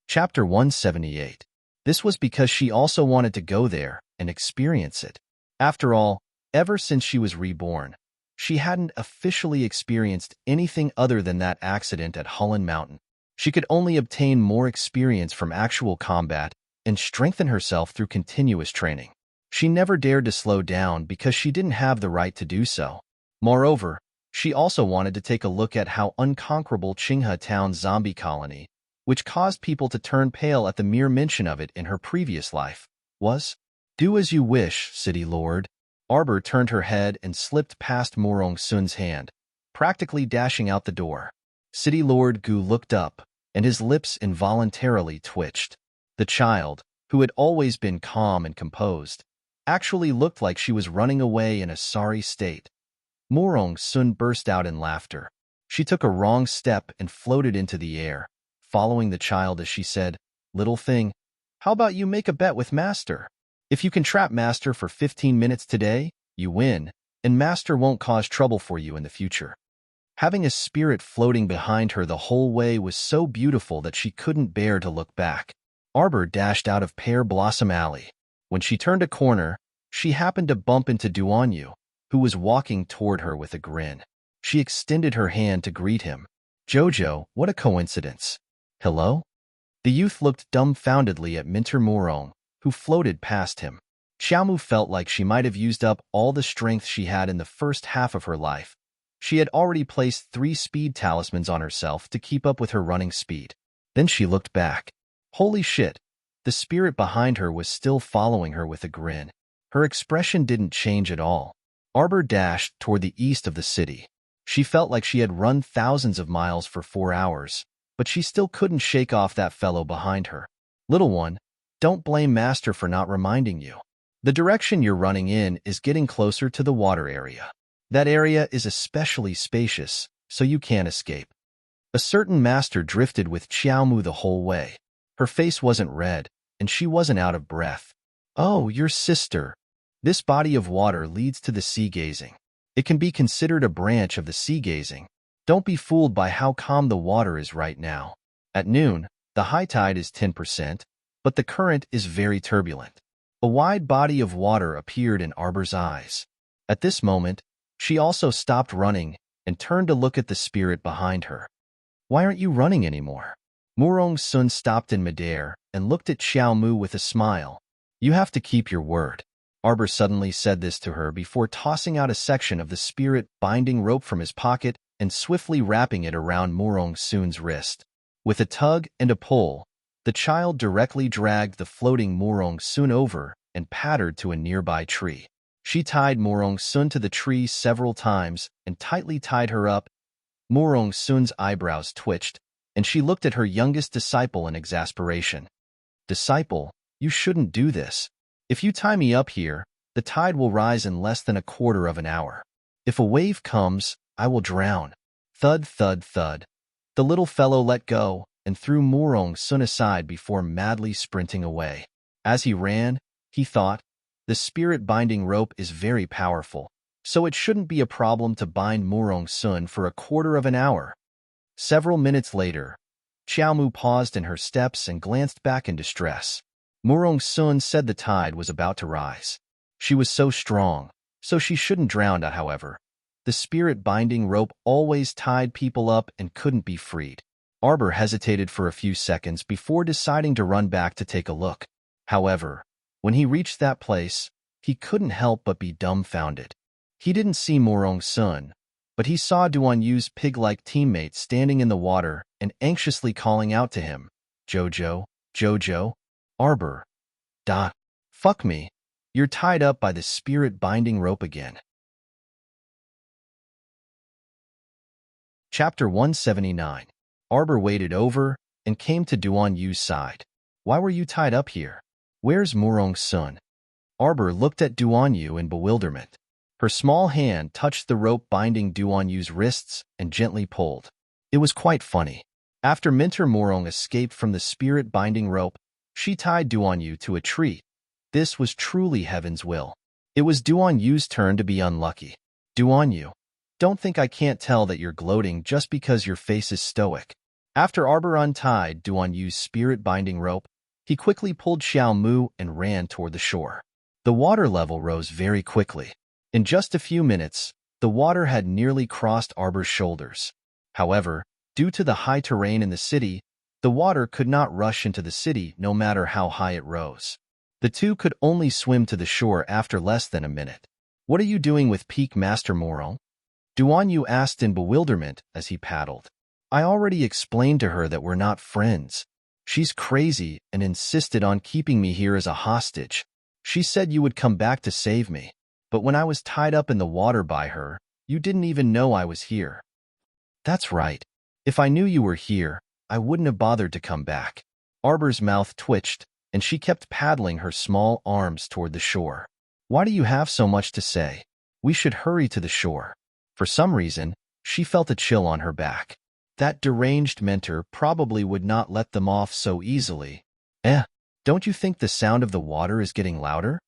Speaker 1: Chapter 178. This was because she also wanted to go there and experience it. After all, ever since she was reborn, she hadn't officially experienced anything other than that accident at Hullen Mountain. She could only obtain more experience from actual combat and strengthen herself through continuous training. She never dared to slow down because she didn't have the right to do so. Moreover, she also wanted to take a look at how unconquerable Qinghe Town's zombie colony, which caused people to turn pale at the mere mention of it in her previous life, was. Do as you wish, City Lord. Arbor turned her head and slipped past Murong Sun's hand, practically dashing out the door. City Lord Gu looked up, and his lips involuntarily twitched. The child, who had always been calm and composed, actually looked like she was running away in a sorry state. Murong Sun burst out in laughter. She took a wrong step and floated into the air, following the child as she said, "Little thing, how about you make a bet with Master? If you can trap Master for 15 minutes today, you win, and Master won't cause trouble for you in the future." Having a spirit floating behind her the whole way was so beautiful that she couldn't bear to look back. Arbor dashed out of Pear Blossom Alley. When she turned a corner, she happened to bump into Duanyu, who was walking toward her with a grin. She extended her hand to greet him. "Jojo, what a coincidence." "Hello?" The youth looked dumbfoundedly at Minter Murong, who floated past him. Xiaomu felt like she might have used up all the strength she had in the first half of her life. She had already placed 3 speed talismans on herself to keep up with her running speed. Then she looked back. Holy shit! The spirit behind her was still following her with a grin. Her expression didn't change at all. Arbor dashed toward the east of the city. She felt like she had run thousands of miles for 4 hours, but she still couldn't shake off that fellow behind her. "Little one, don't blame Master for not reminding you. The direction you're running in is getting closer to the water area. That area is especially spacious, so you can't escape." A certain master drifted with Xiaomu the whole way. Her face wasn't red, and she wasn't out of breath. "Oh, your sister. This body of water leads to the sea gazing. It can be considered a branch of the sea gazing. Don't be fooled by how calm the water is right now. At noon, the high tide is 10%, but the current is very turbulent." A wide body of water appeared in Arbor's eyes. At this moment, she also stopped running and turned to look at the spirit behind her. "Why aren't you running anymore?" Murong Sun stopped in midair and looked at Xiaomu with a smile. "You have to keep your word." Arbor suddenly said this to her before tossing out a section of the spirit binding rope from his pocket and swiftly wrapping it around Murong Sun's wrist. With a tug and a pull, the child directly dragged the floating Murong Sun over and pattered to a nearby tree. She tied Murong Sun to the tree several times and tightly tied her up. Murong Sun's eyebrows twitched, and she looked at her youngest disciple in exasperation. "Disciple, you shouldn't do this. If you tie me up here, the tide will rise in less than a quarter of an hour. If a wave comes, I will drown." Thud, thud, thud. The little fellow let go and threw Murong Sun aside before madly sprinting away. As he ran, he thought, the spirit binding rope is very powerful, so it shouldn't be a problem to bind Murong Sun for a quarter of an hour. Several minutes later, Xiaomu paused in her steps and glanced back in distress. Murong Sun said the tide was about to rise. She was so strong, so she shouldn't drown out, however. The spirit-binding rope always tied people up and couldn't be freed. Arbor hesitated for a few seconds before deciding to run back to take a look. However, when he reached that place, he couldn't help but be dumbfounded. He didn't see Morong-sun, but he saw Duan Yu's pig-like teammate standing in the water and anxiously calling out to him, "Jojo, Jojo, Arbor. Fuck me. You're tied up by the spirit-binding rope again." Chapter 179. Arbor waded over and came to Duan Yu's side. "Why were you tied up here? Where's Morong-sun?" Arbor looked at Duan Yu in bewilderment. Her small hand touched the rope binding Duan Yu's wrists and gently pulled. It was quite funny. After Minter Morong escaped from the spirit-binding rope, she tied Duan Yu to a tree. This was truly heaven's will. It was Duan Yu's turn to be unlucky. "Duan Yu, don't think I can't tell that you're gloating just because your face is stoic." After Arbor untied Duan Yu's spirit-binding rope, he quickly pulled Xiao Mu and ran toward the shore. The water level rose very quickly. In just a few minutes, the water had nearly crossed Arbor's shoulders. However, due to the high terrain in the city, the water could not rush into the city no matter how high it rose. The two could only swim to the shore after less than a minute. "What are you doing with Peak Master Morong?" Duan Yu asked in bewilderment as he paddled. "I already explained to her that we're not friends. She's crazy and insisted on keeping me here as a hostage. She said you would come back to save me, but when I was tied up in the water by her, you didn't even know I was here." "That's right. If I knew you were here, I wouldn't have bothered to come back." Arbor's mouth twitched, and she kept paddling her small arms toward the shore. "Why do you have so much to say? We should hurry to the shore." For some reason, she felt a chill on her back. That deranged mentor probably would not let them off so easily. Don't you think the sound of the water is getting louder?"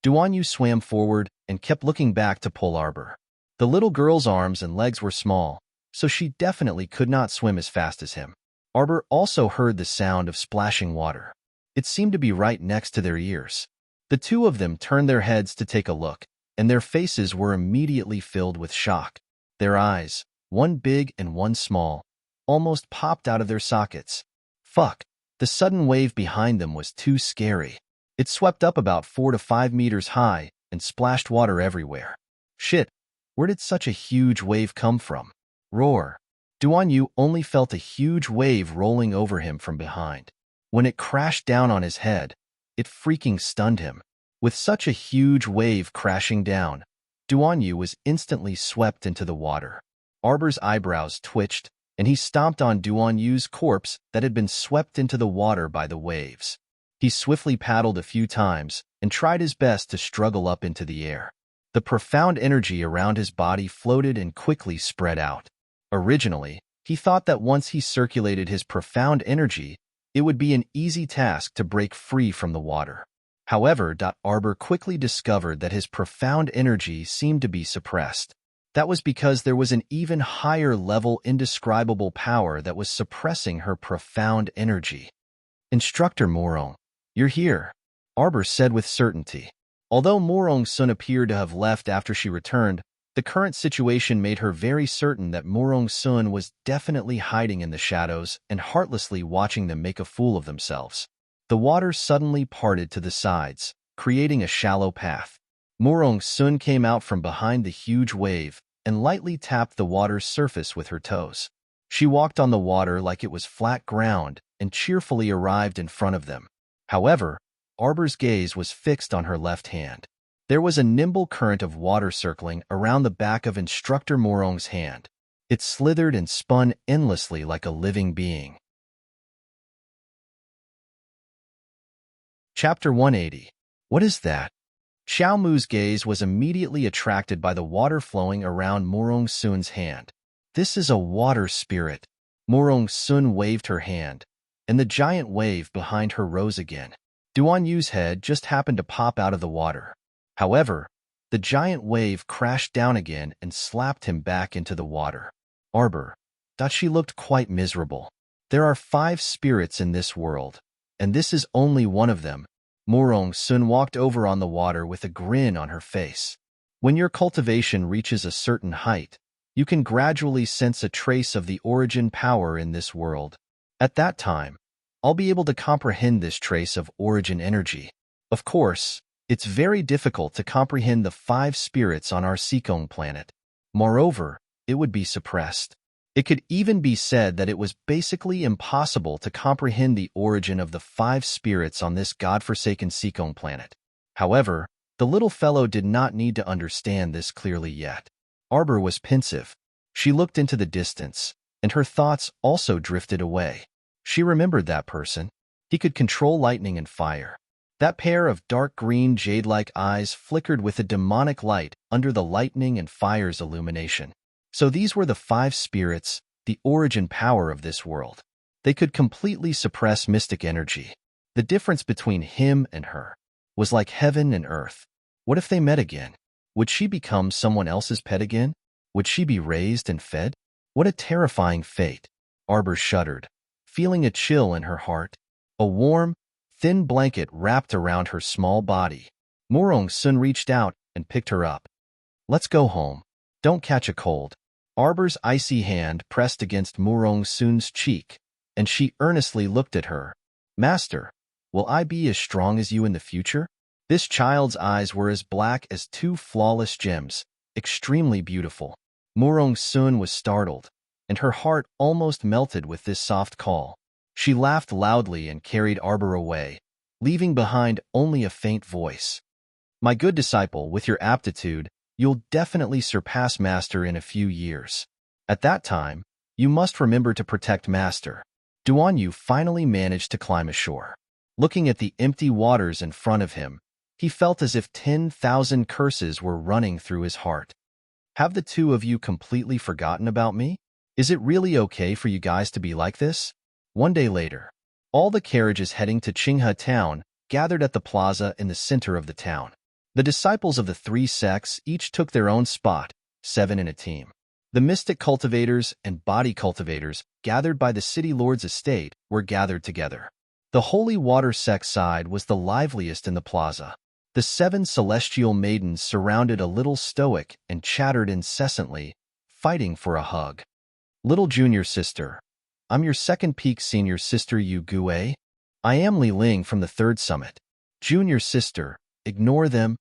Speaker 1: Duan Yu swam forward and kept looking back to pull Arbor. The little girl's arms and legs were small, so she definitely could not swim as fast as him. Arbor also heard the sound of splashing water. It seemed to be right next to their ears. The two of them turned their heads to take a look, and their faces were immediately filled with shock. Their eyes, one big and one small, almost popped out of their sockets. Fuck! The sudden wave behind them was too scary. It swept up about 4 to 5 meters high and splashed water everywhere. Shit! Where did such a huge wave come from? Roar! Duan Yu only felt a huge wave rolling over him from behind. When it crashed down on his head, it freaking stunned him. With such a huge wave crashing down, Duan Yu was instantly swept into the water. Arbor's eyebrows twitched, and he stomped on Duan Yu's corpse that had been swept into the water by the waves. He swiftly paddled a few times and tried his best to struggle up into the air. The profound energy around his body floated and quickly spread out. Originally, he thought that once he circulated his profound energy, it would be an easy task to break free from the water. However, Arbor quickly discovered that his profound energy seemed to be suppressed. That was because there was an even higher level indescribable power that was suppressing her profound energy. "Instructor Morong, you're here," Arbor said with certainty. Although Morong-sun appeared to have left after she returned, the current situation made her very certain that Morong-sun was definitely hiding in the shadows and heartlessly watching them make a fool of themselves. The water suddenly parted to the sides, creating a shallow path. Morong-sun came out from behind the huge wave and lightly tapped the water's surface with her toes. She walked on the water like it was flat ground and cheerfully arrived in front of them. However, Arbor's gaze was fixed on her left hand. There was a nimble current of water circling around the back of Instructor Morong's hand. It slithered and spun endlessly like a living being. Chapter 180. What is that? Xiao Mu's gaze was immediately attracted by the water flowing around Morong-sun's hand. "This is a water spirit." Morong-sun waved her hand, and the giant wave behind her rose again. Duan Yu's head just happened to pop out of the water. However, the giant wave crashed down again and slapped him back into the water. Arbor, she looked quite miserable. "There are 5 spirits in this world, and this is only one of them." Morong-sun walked over on the water with a grin on her face. When your cultivation reaches a certain height, you can gradually sense a trace of the origin power in this world. At that time, I'll be able to comprehend this trace of origin energy. Of course, it's very difficult to comprehend the 5 spirits on our Seekong planet. Moreover, it would be suppressed. It could even be said that it was basically impossible to comprehend the origin of the 5 spirits on this godforsaken Seekong planet. However, the little fellow did not need to understand this clearly yet. Arbor was pensive. She looked into the distance, and her thoughts also drifted away. She remembered that person. He could control lightning and fire. That pair of dark green jade-like eyes flickered with a demonic light under the lightning and fire's illumination. So these were the 5 spirits, the origin power of this world. They could completely suppress mystic energy. The difference between him and her was like heaven and earth. What if they met again? Would she become someone else's pet again? Would she be raised and fed? What a terrifying fate. Arbor shuddered, feeling a chill in her heart. A warm, thin blanket wrapped around her small body. Murong Sun reached out and picked her up. Let's go home. Don't catch a cold. Arbor's icy hand pressed against Murong Sun's cheek, and she earnestly looked at her. Master, will I be as strong as you in the future? This child's eyes were as black as 2 flawless gems, extremely beautiful. Murong Sun was startled, and her heart almost melted with this soft call. She laughed loudly and carried Arbor away, leaving behind only a faint voice. My good disciple, with your aptitude, you'll definitely surpass Master in a few years. At that time, you must remember to protect Master. Duan Yu finally managed to climb ashore. Looking at the empty waters in front of him, he felt as if 10,000 curses were running through his heart. Have the 2 of you completely forgotten about me? Is it really okay for you guys to be like this? One day later, all the carriages heading to Qinghe town gathered at the plaza in the center of the town. The disciples of the 3 sects each took their own spot, 7 in a team. The mystic cultivators and body cultivators gathered by the city lord's estate were gathered together. The holy water sect side was the liveliest in the plaza. The 7 celestial maidens surrounded a little stoic and chattered incessantly, fighting for a hug. Little junior sister, I'm your second peak senior sister Yu Gue. I am Li Ling from the 3rd summit. Junior sister, ignore them.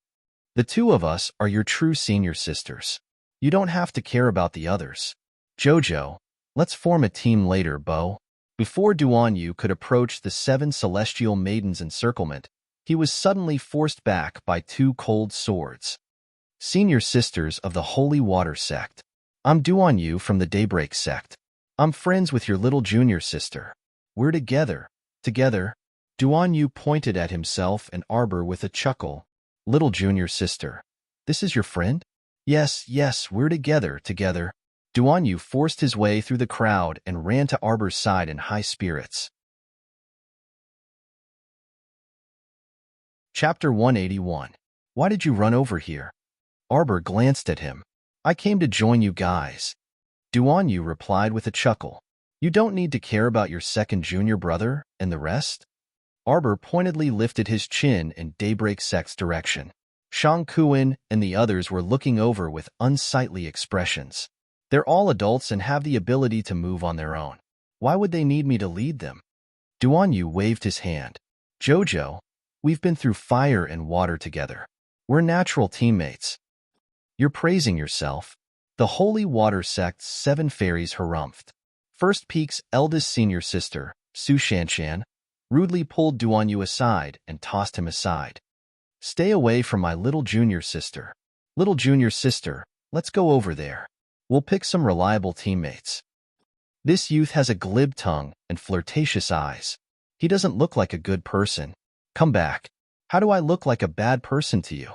Speaker 1: The 2 of us are your true senior sisters. You don't have to care about the others. Jojo, let's form a team later, Bo. Before Duan Yu could approach the 7 celestial maidens' encirclement, he was suddenly forced back by 2 cold swords. Senior sisters of the Holy Water sect. I'm Duan Yu from the Daybreak sect. I'm friends with your little junior sister. We're together. Together. Duan Yu pointed at himself and Arbor with a chuckle. Little junior sister. This is your friend? Yes, we're together. Duan Yu forced his way through the crowd and ran to Arbor's side in high spirits. Chapter 181. Why did you run over here? Arbor glanced at him. I came to join you guys. Duan Yu replied with a chuckle. You don't need to care about your second junior brother and the rest? Arbor pointedly lifted his chin in Daybreak Sect's direction. Shang Kuan and the others were looking over with unsightly expressions. They're all adults and have the ability to move on their own. Why would they need me to lead them? Duan Yu waved his hand. Jojo, we've been through fire and water together. We're natural teammates. You're praising yourself. The Holy Water Sect's 7 fairies harumphed. First Peak's eldest senior sister, Su Shanshan, rudely pulled Duan Yu aside and tossed him aside. Stay away from my little junior sister. Little junior sister, let's go over there. We'll pick some reliable teammates. This youth has a glib tongue and flirtatious eyes. He doesn't look like a good person. Come back. How do I look like a bad person to you?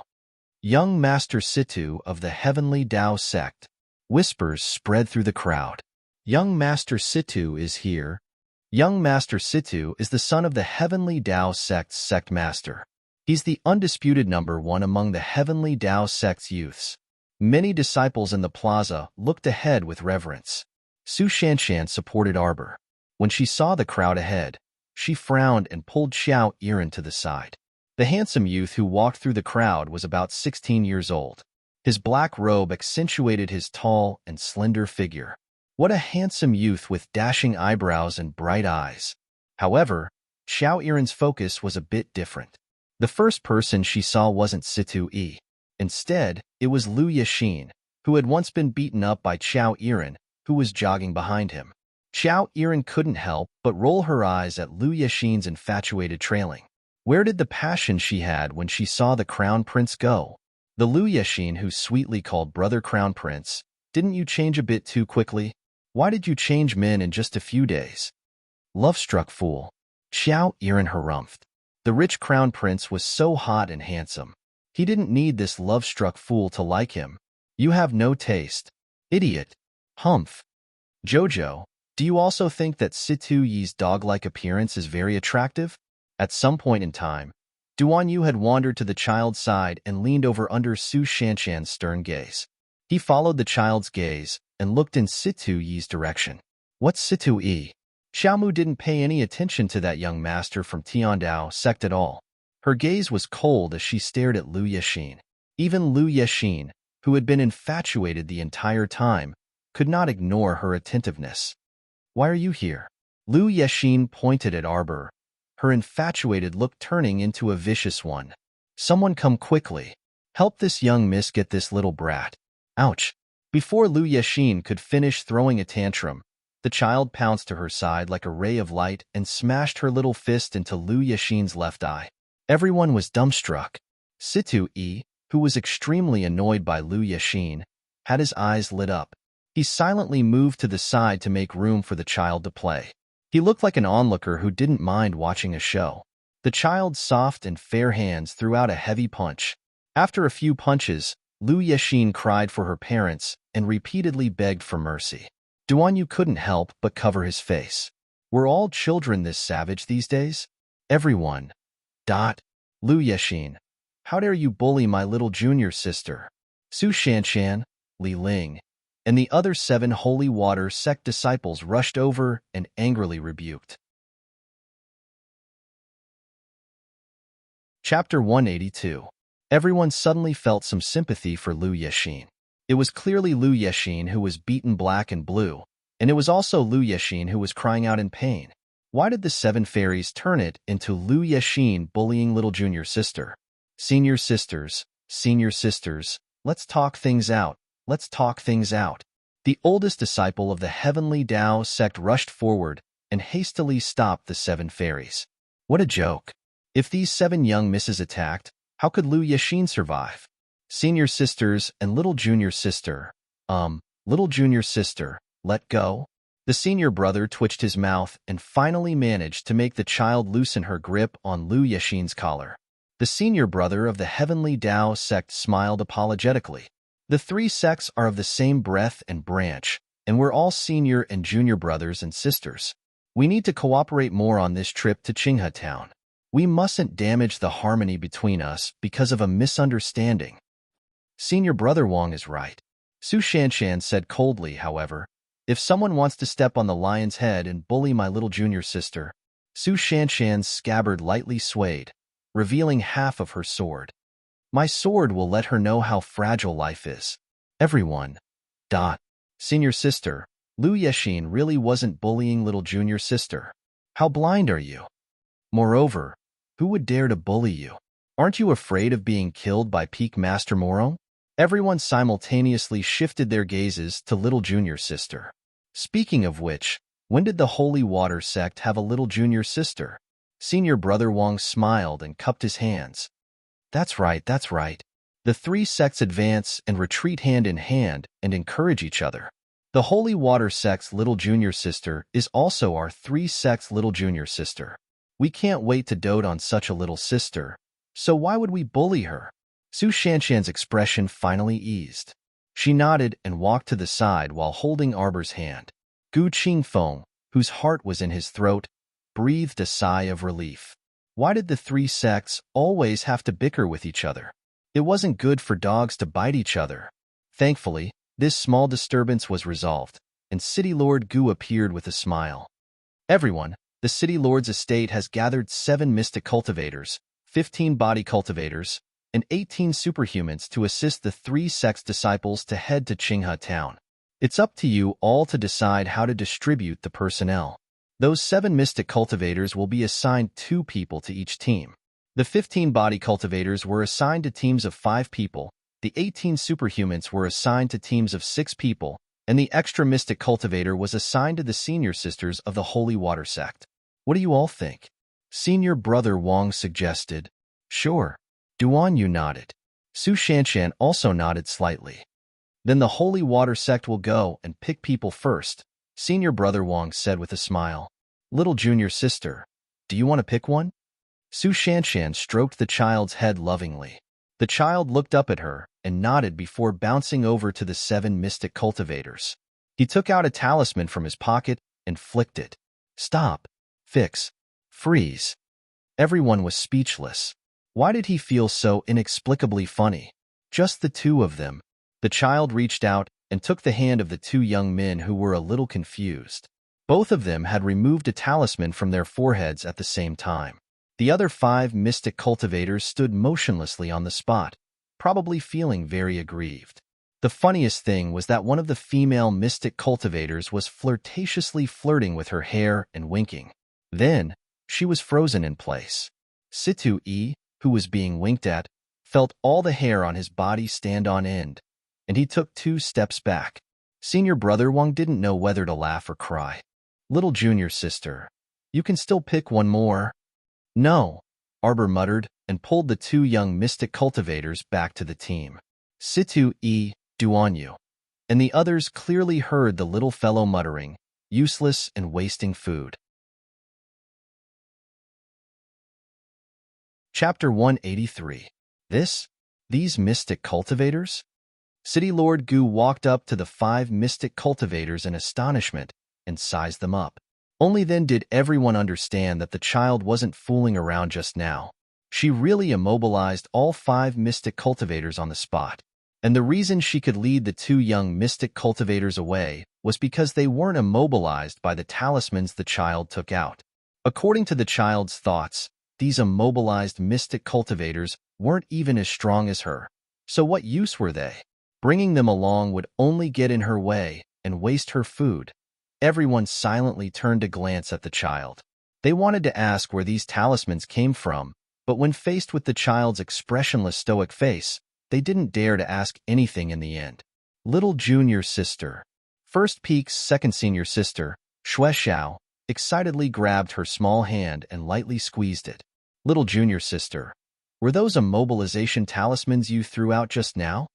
Speaker 1: Young Master Situ of the Heavenly Tao sect. Whispers spread through the crowd. Young Master Situ is here. Young Master Situ is the son of the Heavenly Tao sect's sect master. He's the undisputed #1 among the Heavenly Tao sect's youths. Many disciples in the plaza looked ahead with reverence. Su Shanshan supported Arbor. When she saw the crowd ahead, she frowned and pulled Xiao Yiren to the side. The handsome youth who walked through the crowd was about 16 years old. His black robe accentuated his tall and slender figure. What a handsome youth with dashing eyebrows and bright eyes. However, Xiao Yiren's focus was a bit different. The first person she saw wasn't Situ Yi. Instead, it was Lu Yixin, who had once been beaten up by Xiao Yiren, who was jogging behind him. Xiao Yiren couldn't help but roll her eyes at Lu Yixin's infatuated trailing. Where did the passion she had when she saw the Crown Prince go? The Lu Yixin who sweetly called brother Crown Prince, didn't you change a bit too quickly? Why did you change men in just a few days? Love-struck fool. Xiao Yiren harumphed. The rich Crown Prince was so hot and handsome. He didn't need this love-struck fool to like him. You have no taste. Idiot. Humph. Jojo, do you also think that Situ Yi's dog-like appearance is very attractive? At some point in time, Duan Yu had wandered to the child's side and leaned over under Su Shanshan's stern gaze. He followed the child's gaze and looked in Situ Yi's direction. What's Situ Yi? Xiaomu didn't pay any attention to that young master from Tiandao sect at all. Her gaze was cold as she stared at Lu Yixin. Even Lu Yixin, who had been infatuated the entire time, could not ignore her attentiveness. Why are you here? Lu Yixin pointed at Arbor, her infatuated look turning into a vicious one. Someone come quickly. Help this young miss get this little brat. Ouch. Before Lu Yixin could finish throwing a tantrum, the child pounced to her side like a ray of light and smashed her little fist into Lu Yixin's left eye. Everyone was dumbstruck. Situ Yi, who was extremely annoyed by Lu Yixin, had his eyes lit up. He silently moved to the side to make room for the child to play. He looked like an onlooker who didn't mind watching a show. The child's soft and fair hands threw out a heavy punch. After a few punches, Lu Yixin cried for her parents and repeatedly begged for mercy. Duan Yu couldn't help but cover his face. Were all children this savage these days? Everyone. Lu Yixin, how dare you bully my little junior sister? Su Shanshan, Li Ling, and the other 7 holy water sect disciples rushed over and angrily rebuked. Chapter 182. Everyone suddenly felt some sympathy for Lu Yixin. It was clearly Lu Yixin who was beaten black and blue, and it was also Lu Yixin who was crying out in pain. Why did the 7 fairies turn it into Lu Yixin bullying little junior sister? Senior sisters, let's talk things out, let's talk things out. The oldest disciple of the heavenly Tao sect rushed forward and hastily stopped the 7 fairies. What a joke. If these 7 young misses attacked, how could Lu Yixin survive? Senior sisters and little junior sister, let go. The senior brother twitched his mouth and finally managed to make the child loosen her grip on Lu Yixin's collar. The senior brother of the heavenly Tao sect smiled apologetically. The 3 sects are of the same breath and branch, and we're all senior and junior brothers and sisters. We need to cooperate more on this trip to Qinghe Town. We mustn't damage the harmony between us because of a misunderstanding. Senior brother Wang is right. Su Shanshan said coldly, however. If someone wants to step on the lion's head and bully my little junior sister, Su Shanshan's scabbard lightly swayed, revealing half of her sword. My sword will let her know how fragile life is. Everyone. Senior sister, Lu Yixin really wasn't bullying little junior sister. How blind are you? Moreover, who would dare to bully you? Aren't you afraid of being killed by Peak Master Moro? Everyone simultaneously shifted their gazes to little junior sister. Speaking of which, when did the Holy Water sect have a little junior sister? Senior brother Wang smiled and cupped his hands. That's right. The 3 sects advance and retreat hand in hand and encourage each other. The Holy Water sect's little junior sister is also our 3 sects' little junior sister. We can't wait to dote on such a little sister, so why would we bully her? Su Shanshan's expression finally eased. She nodded and walked to the side while holding Arbor's hand. Gu Qingfeng, whose heart was in his throat, breathed a sigh of relief. Why did the 3 sects always have to bicker with each other? It wasn't good for dogs to bite each other. Thankfully, this small disturbance was resolved, and City Lord Gu appeared with a smile. Everyone, the City Lord's estate has gathered 7 mystic cultivators, 15 body cultivators, and 18 superhumans to assist the 3 sex disciples to head to Qinghe Town. It's up to you all to decide how to distribute the personnel. Those 7 mystic cultivators will be assigned 2 people to each team. The 15 body cultivators were assigned to teams of 5 people, the 18 superhumans were assigned to teams of 6 people, and the extra mystic cultivator was assigned to the senior sisters of the Holy Water sect. What do you all think? Senior brother Wang suggested. Sure. Duan Yu nodded. Su Shanshan also nodded slightly. Then the Holy Water sect will go and pick people first, Senior brother Wang said with a smile. Little junior sister, do you want to pick one? Su Shanshan stroked the child's head lovingly. The child looked up at her and nodded before bouncing over to the 7 mystic cultivators. He took out a talisman from his pocket and flicked it. Stop. Fix. Freeze. Everyone was speechless. Why did he feel so inexplicably funny? Just the 2 of them. The child reached out and took the hand of the 2 young men who were a little confused. Both of them had removed a talisman from their foreheads at the same time. The other 5 mystic cultivators stood motionlessly on the spot, probably feeling very aggrieved. The funniest thing was that one of the female mystic cultivators was flirtatiously flirting with her hair and winking. Then, she was frozen in place. Situ E, who was being winked at, felt all the hair on his body stand on end, and he took 2 steps back. Senior brother Wang didn't know whether to laugh or cry. Little junior sister, you can still pick one more. No, Arbor muttered and pulled the 2 young mystic cultivators back to the team. Situ E, Duanyu. And the others clearly heard the little fellow muttering, useless and wasting food. Chapter 183. These mystic cultivators? City Lord Gu walked up to the 5 mystic cultivators in astonishment and sized them up. Only then did everyone understand that the child wasn't fooling around just now. She really immobilized all 5 mystic cultivators on the spot. And the reason she could lead the 2 young mystic cultivators away was because they weren't immobilized by the talismans the child took out. According to the child's thoughts, these immobilized mystic cultivators weren't even as strong as her. So what use were they? Bringing them along would only get in her way and waste her food. Everyone silently turned to glance at the child. They wanted to ask where these talismans came from, but when faced with the child's expressionless stoic face, they didn't dare to ask anything in the end. Little junior sister. First Peak's second senior sister, Xue Xiao, excitedly grabbed her small hand and lightly squeezed it. Little junior sister, were those immobilization talismans you threw out just now?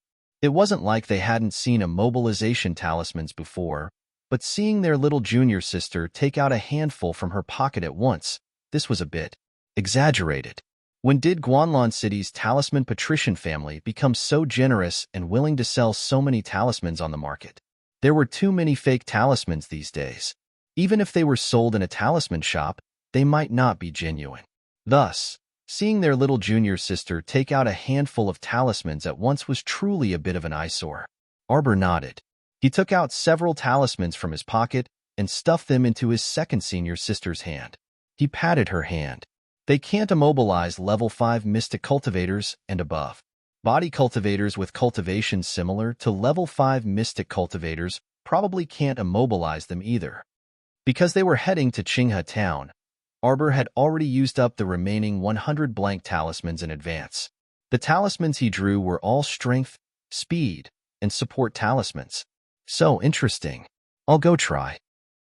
Speaker 1: It wasn't like they hadn't seen immobilization talismans before, but seeing their little junior sister take out a handful from her pocket at once, this was a bit exaggerated. When did Guanlan City's talisman patrician family become so generous and willing to sell so many talismans on the market? There were too many fake talismans these days. Even if they were sold in a talisman shop, they might not be genuine. Thus, seeing their little junior sister take out a handful of talismans at once was truly a bit of an eyesore. Arbor nodded. He took out several talismans from his pocket and stuffed them into his second senior sister's hand. He patted her hand. They can't immobilize level 5 mystic cultivators and above. Body cultivators with cultivation similar to level 5 mystic cultivators probably can't immobilize them either. Because they were heading to Qinghe Town, Arbor had already used up the remaining 100 blank talismans in advance. The talismans he drew were all strength, speed, and support talismans. So interesting. I'll go try.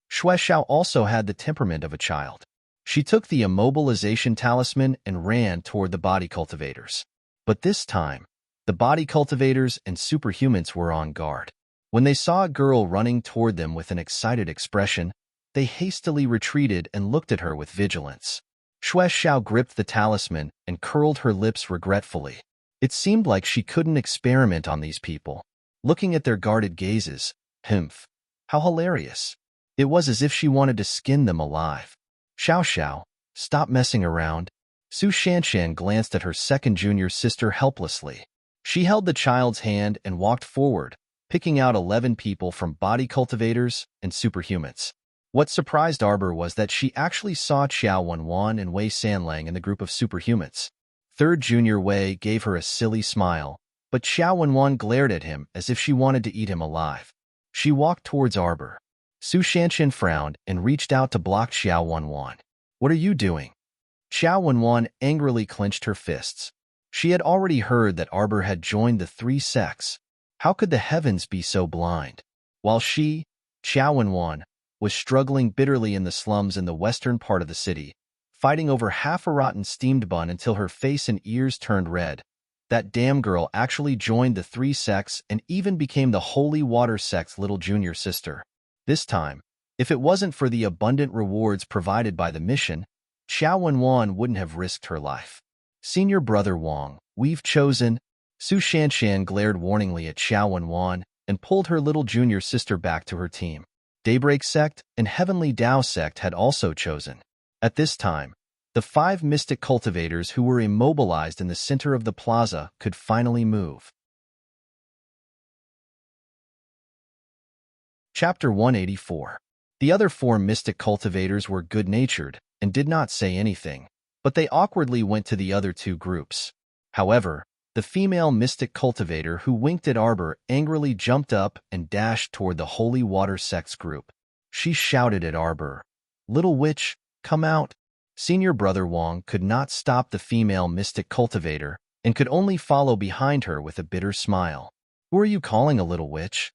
Speaker 1: Xue Xiao also had the temperament of a child. She took the immobilization talisman and ran toward the body cultivators. But this time, the body cultivators and superhumans were on guard. When they saw a girl running toward them with an excited expression, they hastily retreated and looked at her with vigilance. Xue Xiao gripped the talisman and curled her lips regretfully. It seemed like she couldn't experiment on these people. Looking at their guarded gazes, how hilarious. It was as if she wanted to skin them alive. Xiao Xiao, stop messing around. Su Shanshan glanced at her second junior sister helplessly. She held the child's hand and walked forward, picking out 11 people from body cultivators and superhumans. What surprised Arbor was that she actually saw Qiao Wanwan and Wei Sanlang in the group of superhumans. Third Junior Wei gave her a silly smile, but Xiao Wenwan glared at him as if she wanted to eat him alive. She walked towards Arbor. Su Shanshan frowned and reached out to block Xiao Wenwan. What are you doing? Xiao Wenwan angrily clenched her fists. She had already heard that Arbor had joined the three sects. How could the heavens be so blind? While she, Xiao Wenwan, was struggling bitterly in the slums in the western part of the city, fighting over half a rotten steamed bun until her face and ears turned red, that damn girl actually joined the three sects and even became the Holy Water sect's little junior sister. This time, if it wasn't for the abundant rewards provided by the mission, Xiao Wenwan wouldn't have risked her life. Senior Brother Wang, we've chosen. Su Shanshan glared warningly at Xiao Wenwan and pulled her little junior sister back to her team. Daybreak Sect and Heavenly Dao Sect had also chosen. At this time, the 5 mystic cultivators who were immobilized in the center of the plaza could finally move. Chapter 184. The other 4 mystic cultivators were good-natured and did not say anything, but they awkwardly went to the other 2 groups. However, the female mystic cultivator who winked at Arbor angrily jumped up and dashed toward the Holy Water Sect's group. She shouted at Arbor, "Little witch, come out!" Senior Brother Wang could not stop the female mystic cultivator and could only follow behind her with a bitter smile. "Who are you calling a little witch?"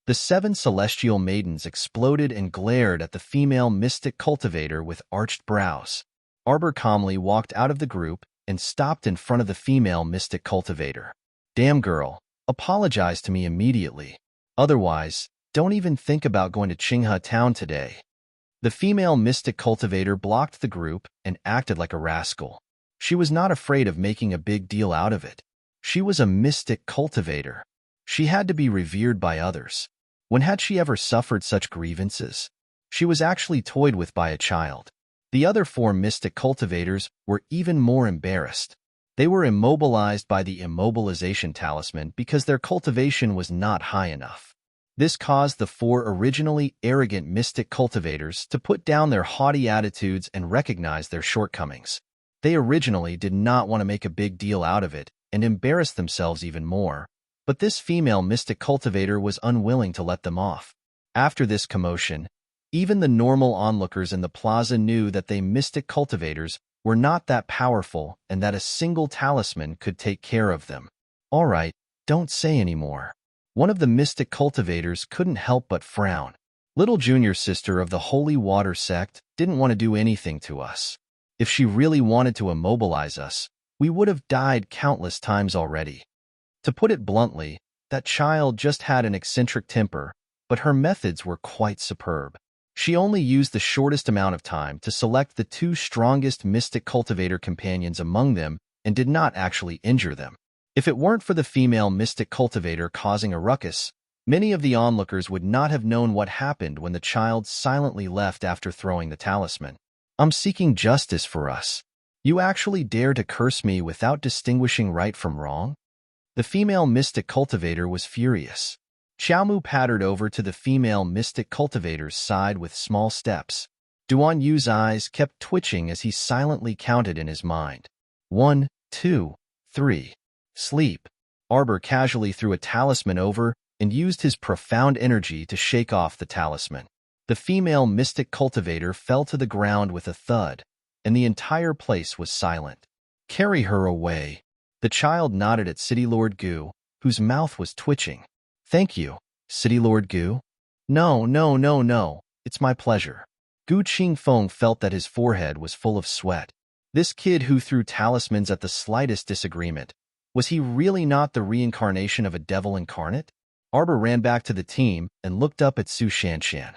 Speaker 1: The 7 celestial maidens exploded and glared at the female mystic cultivator with arched brows. Arbor calmly walked out of the group and stopped in front of the female mystic cultivator. "Damn girl, apologize to me immediately. Otherwise, don't even think about going to Qinghe Town today." The female mystic cultivator blocked the group and acted like a rascal. She was not afraid of making a big deal out of it. She was a mystic cultivator. She had to be revered by others. When had she ever suffered such grievances? She was actually toyed with by a child. The other 4 mystic cultivators were even more embarrassed. They were immobilized by the immobilization talisman because their cultivation was not high enough. This caused the 4 originally arrogant mystic cultivators to put down their haughty attitudes and recognize their shortcomings. They originally did not want to make a big deal out of it and embarrass themselves even more, but this female mystic cultivator was unwilling to let them off. After this commotion, even the normal onlookers in the plaza knew that they mystic cultivators were not that powerful and that a single talisman could take care of them. "All right, don't say any more." One of the mystic cultivators couldn't help but frown. Little junior sister of the Holy Water sect didn't want to do anything to us. If she really wanted to immobilize us, we would have died countless times already. To put it bluntly, that child just had an eccentric temper, but her methods were quite superb. She only used the shortest amount of time to select the 2 strongest mystic cultivator companions among them and did not actually injure them. If it weren't for the female mystic cultivator causing a ruckus, many of the onlookers would not have known what happened when the child silently left after throwing the talisman. "I'm seeking justice for us. You actually dare to curse me without distinguishing right from wrong?" The female mystic cultivator was furious. Xiaomu pattered over to the female mystic cultivator's side with small steps. Duan Yu's eyes kept twitching as he silently counted in his mind. 1, 2, 3. Sleep. Arbor casually threw a talisman over and used his profound energy to shake off the talisman. The female mystic cultivator fell to the ground with a thud, and the entire place was silent. "Carry her away." The child nodded at City Lord Gu, whose mouth was twitching. "Thank you, City Lord Gu." No, it's my pleasure." Gu Qingfeng felt that his forehead was full of sweat. This kid who threw talismans at the slightest disagreement, was he really not the reincarnation of a devil incarnate? Arbor ran back to the team and looked up at Su Shanshan.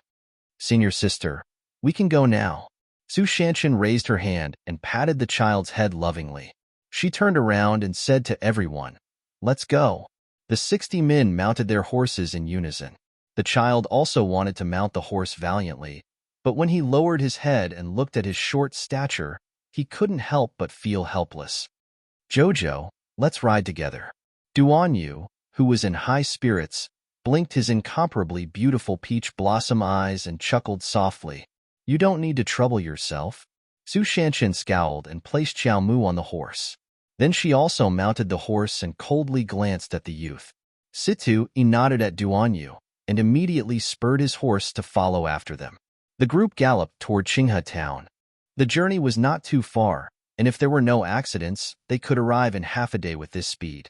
Speaker 1: "Senior sister, we can go now." Su Shanshan raised her hand and patted the child's head lovingly. She turned around and said to everyone, "Let's go." The 60 men mounted their horses in unison. The child also wanted to mount the horse valiantly, but when he lowered his head and looked at his short stature, he couldn't help but feel helpless. "Jojo, let's ride together." Duan Yu, who was in high spirits, blinked his incomparably beautiful peach blossom eyes and chuckled softly. "You don't need to trouble yourself." Su Shanshan scowled and placed Xiao Mu on the horse. Then she also mounted the horse and coldly glanced at the youth. Situ nodded at Duanyu and immediately spurred his horse to follow after them. The group galloped toward Qinghe town. The journey was not too far, and if there were no accidents, they could arrive in half a day with this speed.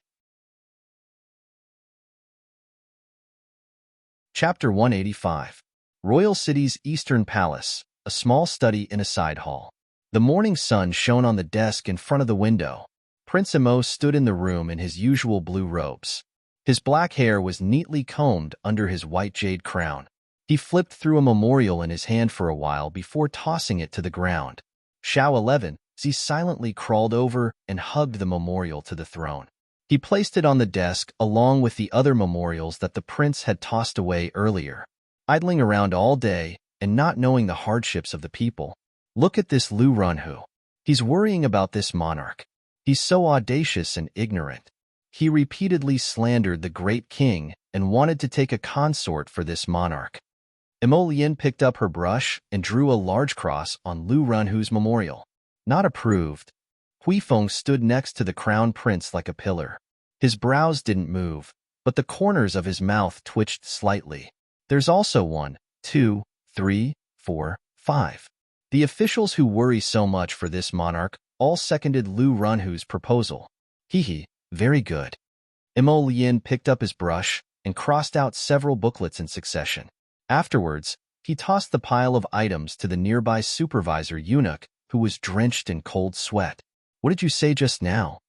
Speaker 1: Chapter 185. Royal City's Eastern Palace, a small study in a side hall. The morning sun shone on the desk in front of the window. Prince Immerse stood in the room in his usual blue robes. His black hair was neatly combed under his white jade crown. He flipped through a memorial in his hand for a while before tossing it to the ground. Xiao 11, Z silently crawled over and hugged the memorial to the throne. He placed it on the desk along with the other memorials that the prince had tossed away earlier. Idling around all day and not knowing the hardships of the people. Look at this Lu Runhu. He's worrying about this monarch. He's so audacious and ignorant. He repeatedly slandered the great king and wanted to take a consort for this monarch. Emolian picked up her brush and drew a large cross on Lu Runhu's memorial. Not approved. Huifeng stood next to the crown prince like a pillar. His brows didn't move, but the corners of his mouth twitched slightly. There's also 1, 2, 3, 4, 5. The officials who worry so much for this monarch all seconded Lu Runhu's proposal. Hee, very good. Emolian picked up his brush and crossed out several booklets in succession. Afterwards, he tossed the pile of items to the nearby supervisor eunuch, who was drenched in cold sweat. What did you say just now?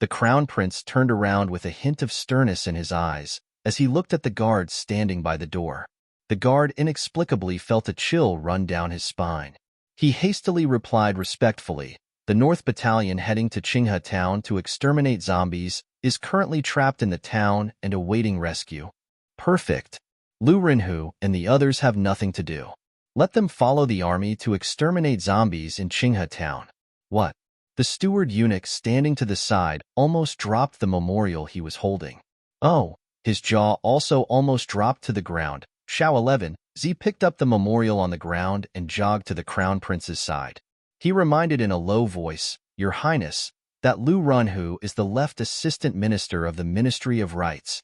Speaker 1: The crown prince turned around with a hint of sternness in his eyes as he looked at the guard standing by the door. The guard inexplicably felt a chill run down his spine. He hastily replied respectfully, "The North Battalion heading to Qinghe town to exterminate zombies is currently trapped in the town and awaiting rescue." Perfect. Lu Runhu and the others have nothing to do. Let them follow the army to exterminate zombies in Qinghe town. What? The steward eunuch standing to the side almost dropped the memorial he was holding. Oh, his jaw also almost dropped to the ground. Xiao 11, Z picked up the memorial on the ground and jogged to the crown prince's side. He reminded in a low voice, "Your Highness, that Lu Runhu is the left assistant minister of the Ministry of Rights."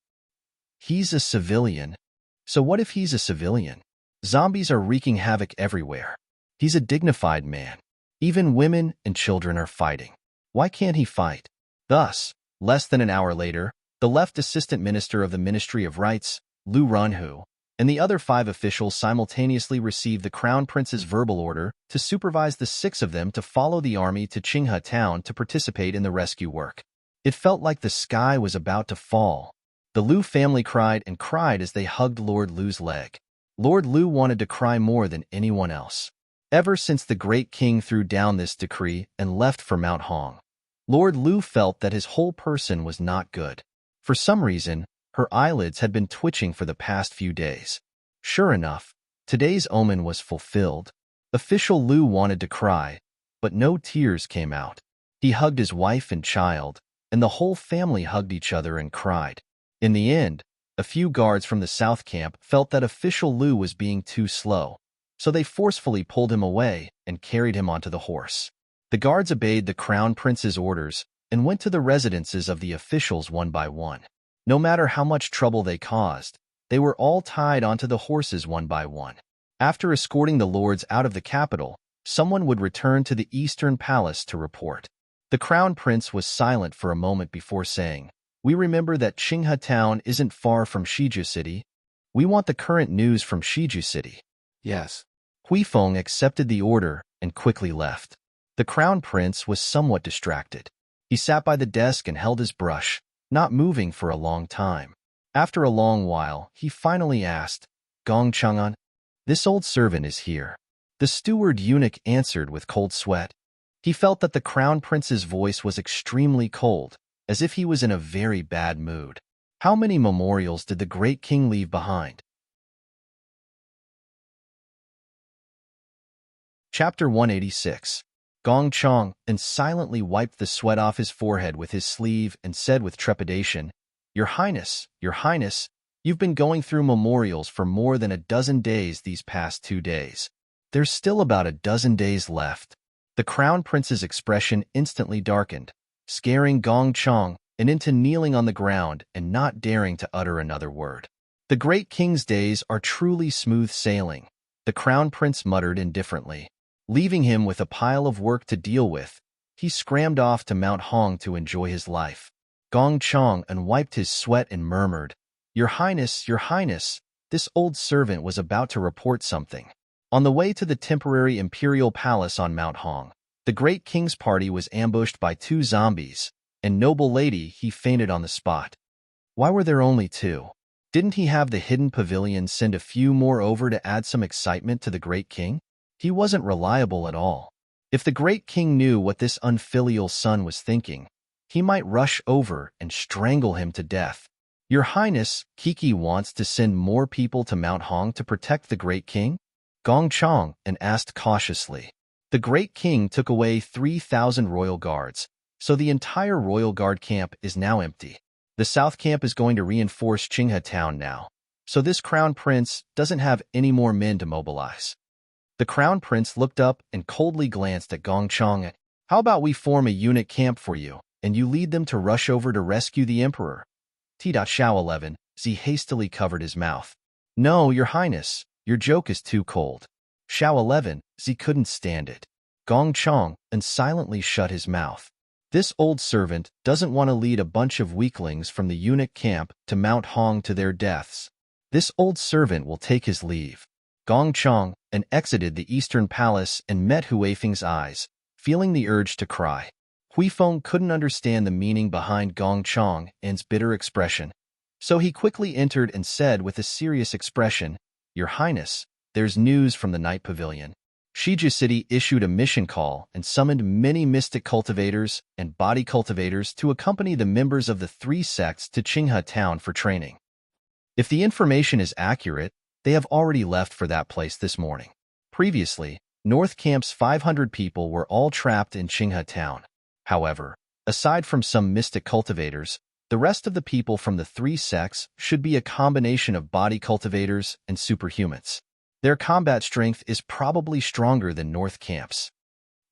Speaker 1: He's a civilian. So what if he's a civilian? Zombies are wreaking havoc everywhere. He's a dignified man. Even women and children are fighting. Why can't he fight? Thus, less than an hour later, the left assistant minister of the Ministry of Rights, Lu Runhu, and the other 5 officials simultaneously received the crown prince's verbal order to supervise the 6 of them to follow the army to Qinghe town to participate in the rescue work. It felt like the sky was about to fall. The Lu family cried and cried as they hugged Lord Lu's leg. Lord Lu wanted to cry more than anyone else. Ever since the great king threw down this decree and left for Mount Hong, Lord Lu felt that his whole person was not good. For some reason, her eyelids had been twitching for the past few days. Sure enough, today's omen was fulfilled. Official Lu wanted to cry, but no tears came out. He hugged his wife and child, and the whole family hugged each other and cried. In the end, a few guards from the South Camp felt that official Lu was being too slow, so they forcefully pulled him away and carried him onto the horse. The guards obeyed the crown prince's orders and went to the residences of the officials one by one. No matter how much trouble they caused, they were all tied onto the horses one by one. After escorting the lords out of the capital, someone would return to the Eastern Palace to report. The crown prince was silent for a moment before saying, "We remember that Qinghe town isn't far from Shiju City. We want the current news from Shiju City."
Speaker 2: Yes.
Speaker 1: Huifeng accepted the order and quickly left. The crown prince was somewhat distracted. He sat by the desk and held his brush, not moving for a long time. After a long while, he finally asked, "Gong Chang'an, this old servant is here." The steward eunuch answered with cold sweat. He felt that the crown prince's voice was extremely cold, as if he was in a very bad mood. How many memorials did the great king leave behind? Chapter 186. Gong Chang and silently wiped the sweat off his forehead with his sleeve and said with trepidation, Your Highness, you've been going through memorials for more than a dozen days these past 2 days. There's still about a dozen days left." The crown prince's expression instantly darkened. scaring Gong Chong and into kneeling on the ground and not daring to utter another word. The great king's days are truly smooth sailing, the crown prince muttered indifferently. Leaving him with a pile of work to deal with, he scrambled off to Mount Hong to enjoy his life. Gong Chong wiped his sweat and murmured, Your Highness, this old servant was about to report something. On the way to the temporary imperial palace on Mount Hong, the great king's party was ambushed by 2 zombies, and noble lady, he fainted on the spot. Why were there only 2? Didn't he have the hidden pavilion send a few more over to add some excitement to the great king? He wasn't reliable at all. If the great king knew what this unfilial son was thinking, he might rush over and strangle him to death. Your Highness, Kiki wants to send more people to Mount Hong to protect the great king? Gong Chong asked cautiously. The great king took away 3,000 royal guards, so the entire royal guard camp is now empty. The south camp is going to reinforce Qinghe town now, so this crown prince doesn't have any more men to mobilize. The crown prince looked up and coldly glanced at Gong Chong. How about we form a unit camp for you, and you lead them to rush over to rescue the emperor? Xiao 11, Z hastily covered his mouth. No, Your Highness, your joke is too cold. Xiao 11, Z couldn't stand it. Gong Chong silently shut his mouth. This old servant doesn't want to lead a bunch of weaklings from the eunuch camp to Mount Hong to their deaths. This old servant will take his leave. Gong Chong exited the eastern palace and met Huifeng's eyes, feeling the urge to cry. Huifeng couldn't understand the meaning behind Gong Chong's bitter expression, so he quickly entered and said with a serious expression, Your Highness, there's news from the night pavilion. Shiju City issued a mission call and summoned many mystic cultivators and body cultivators to accompany the members of the 3 sects to Qinghe town for training. If the information is accurate, they have already left for that place this morning. Previously, North Camp's 500 people were all trapped in Qinghe town. However, aside from some mystic cultivators, the rest of the people from the 3 sects should be a combination of body cultivators and superhumans. Their combat strength is probably stronger than North Camp's.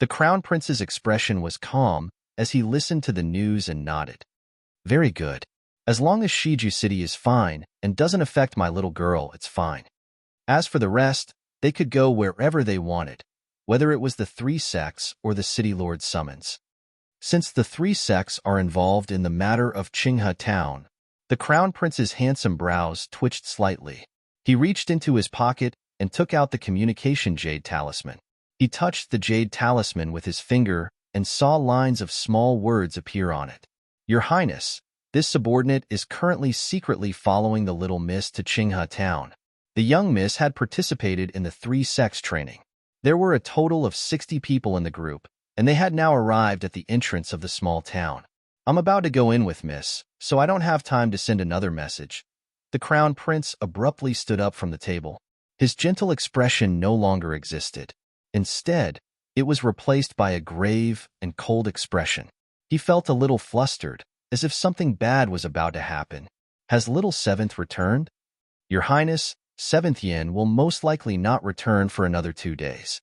Speaker 1: The Crown Prince's expression was calm as he listened to the news and nodded. Very good. As long as Shiju City is fine and doesn't affect my little girl, it's fine. As for the rest, they could go wherever they wanted, whether it was the 3 sects or the City Lord's summons. Since the 3 sects are involved in the matter of Qinghe town, the Crown Prince's handsome brows twitched slightly. He reached into his pocket and took out the communication jade talisman. He touched the jade talisman with his finger and saw lines of small words appear on it. Your Highness, this subordinate is currently secretly following the little miss to Qinghe town. The young miss had participated in the 3 sects training. There were a total of 60 people in the group, and they had now arrived at the entrance of the small town. I'm about to go in with Miss, so I don't have time to send another message. The Crown Prince abruptly stood up from the table. His gentle expression no longer existed. Instead, it was replaced by a grave and cold expression. He felt a little flustered, as if something bad was about to happen. Has little Seventh returned? Your Highness, Seventh Yin will most likely not return for another 2 days.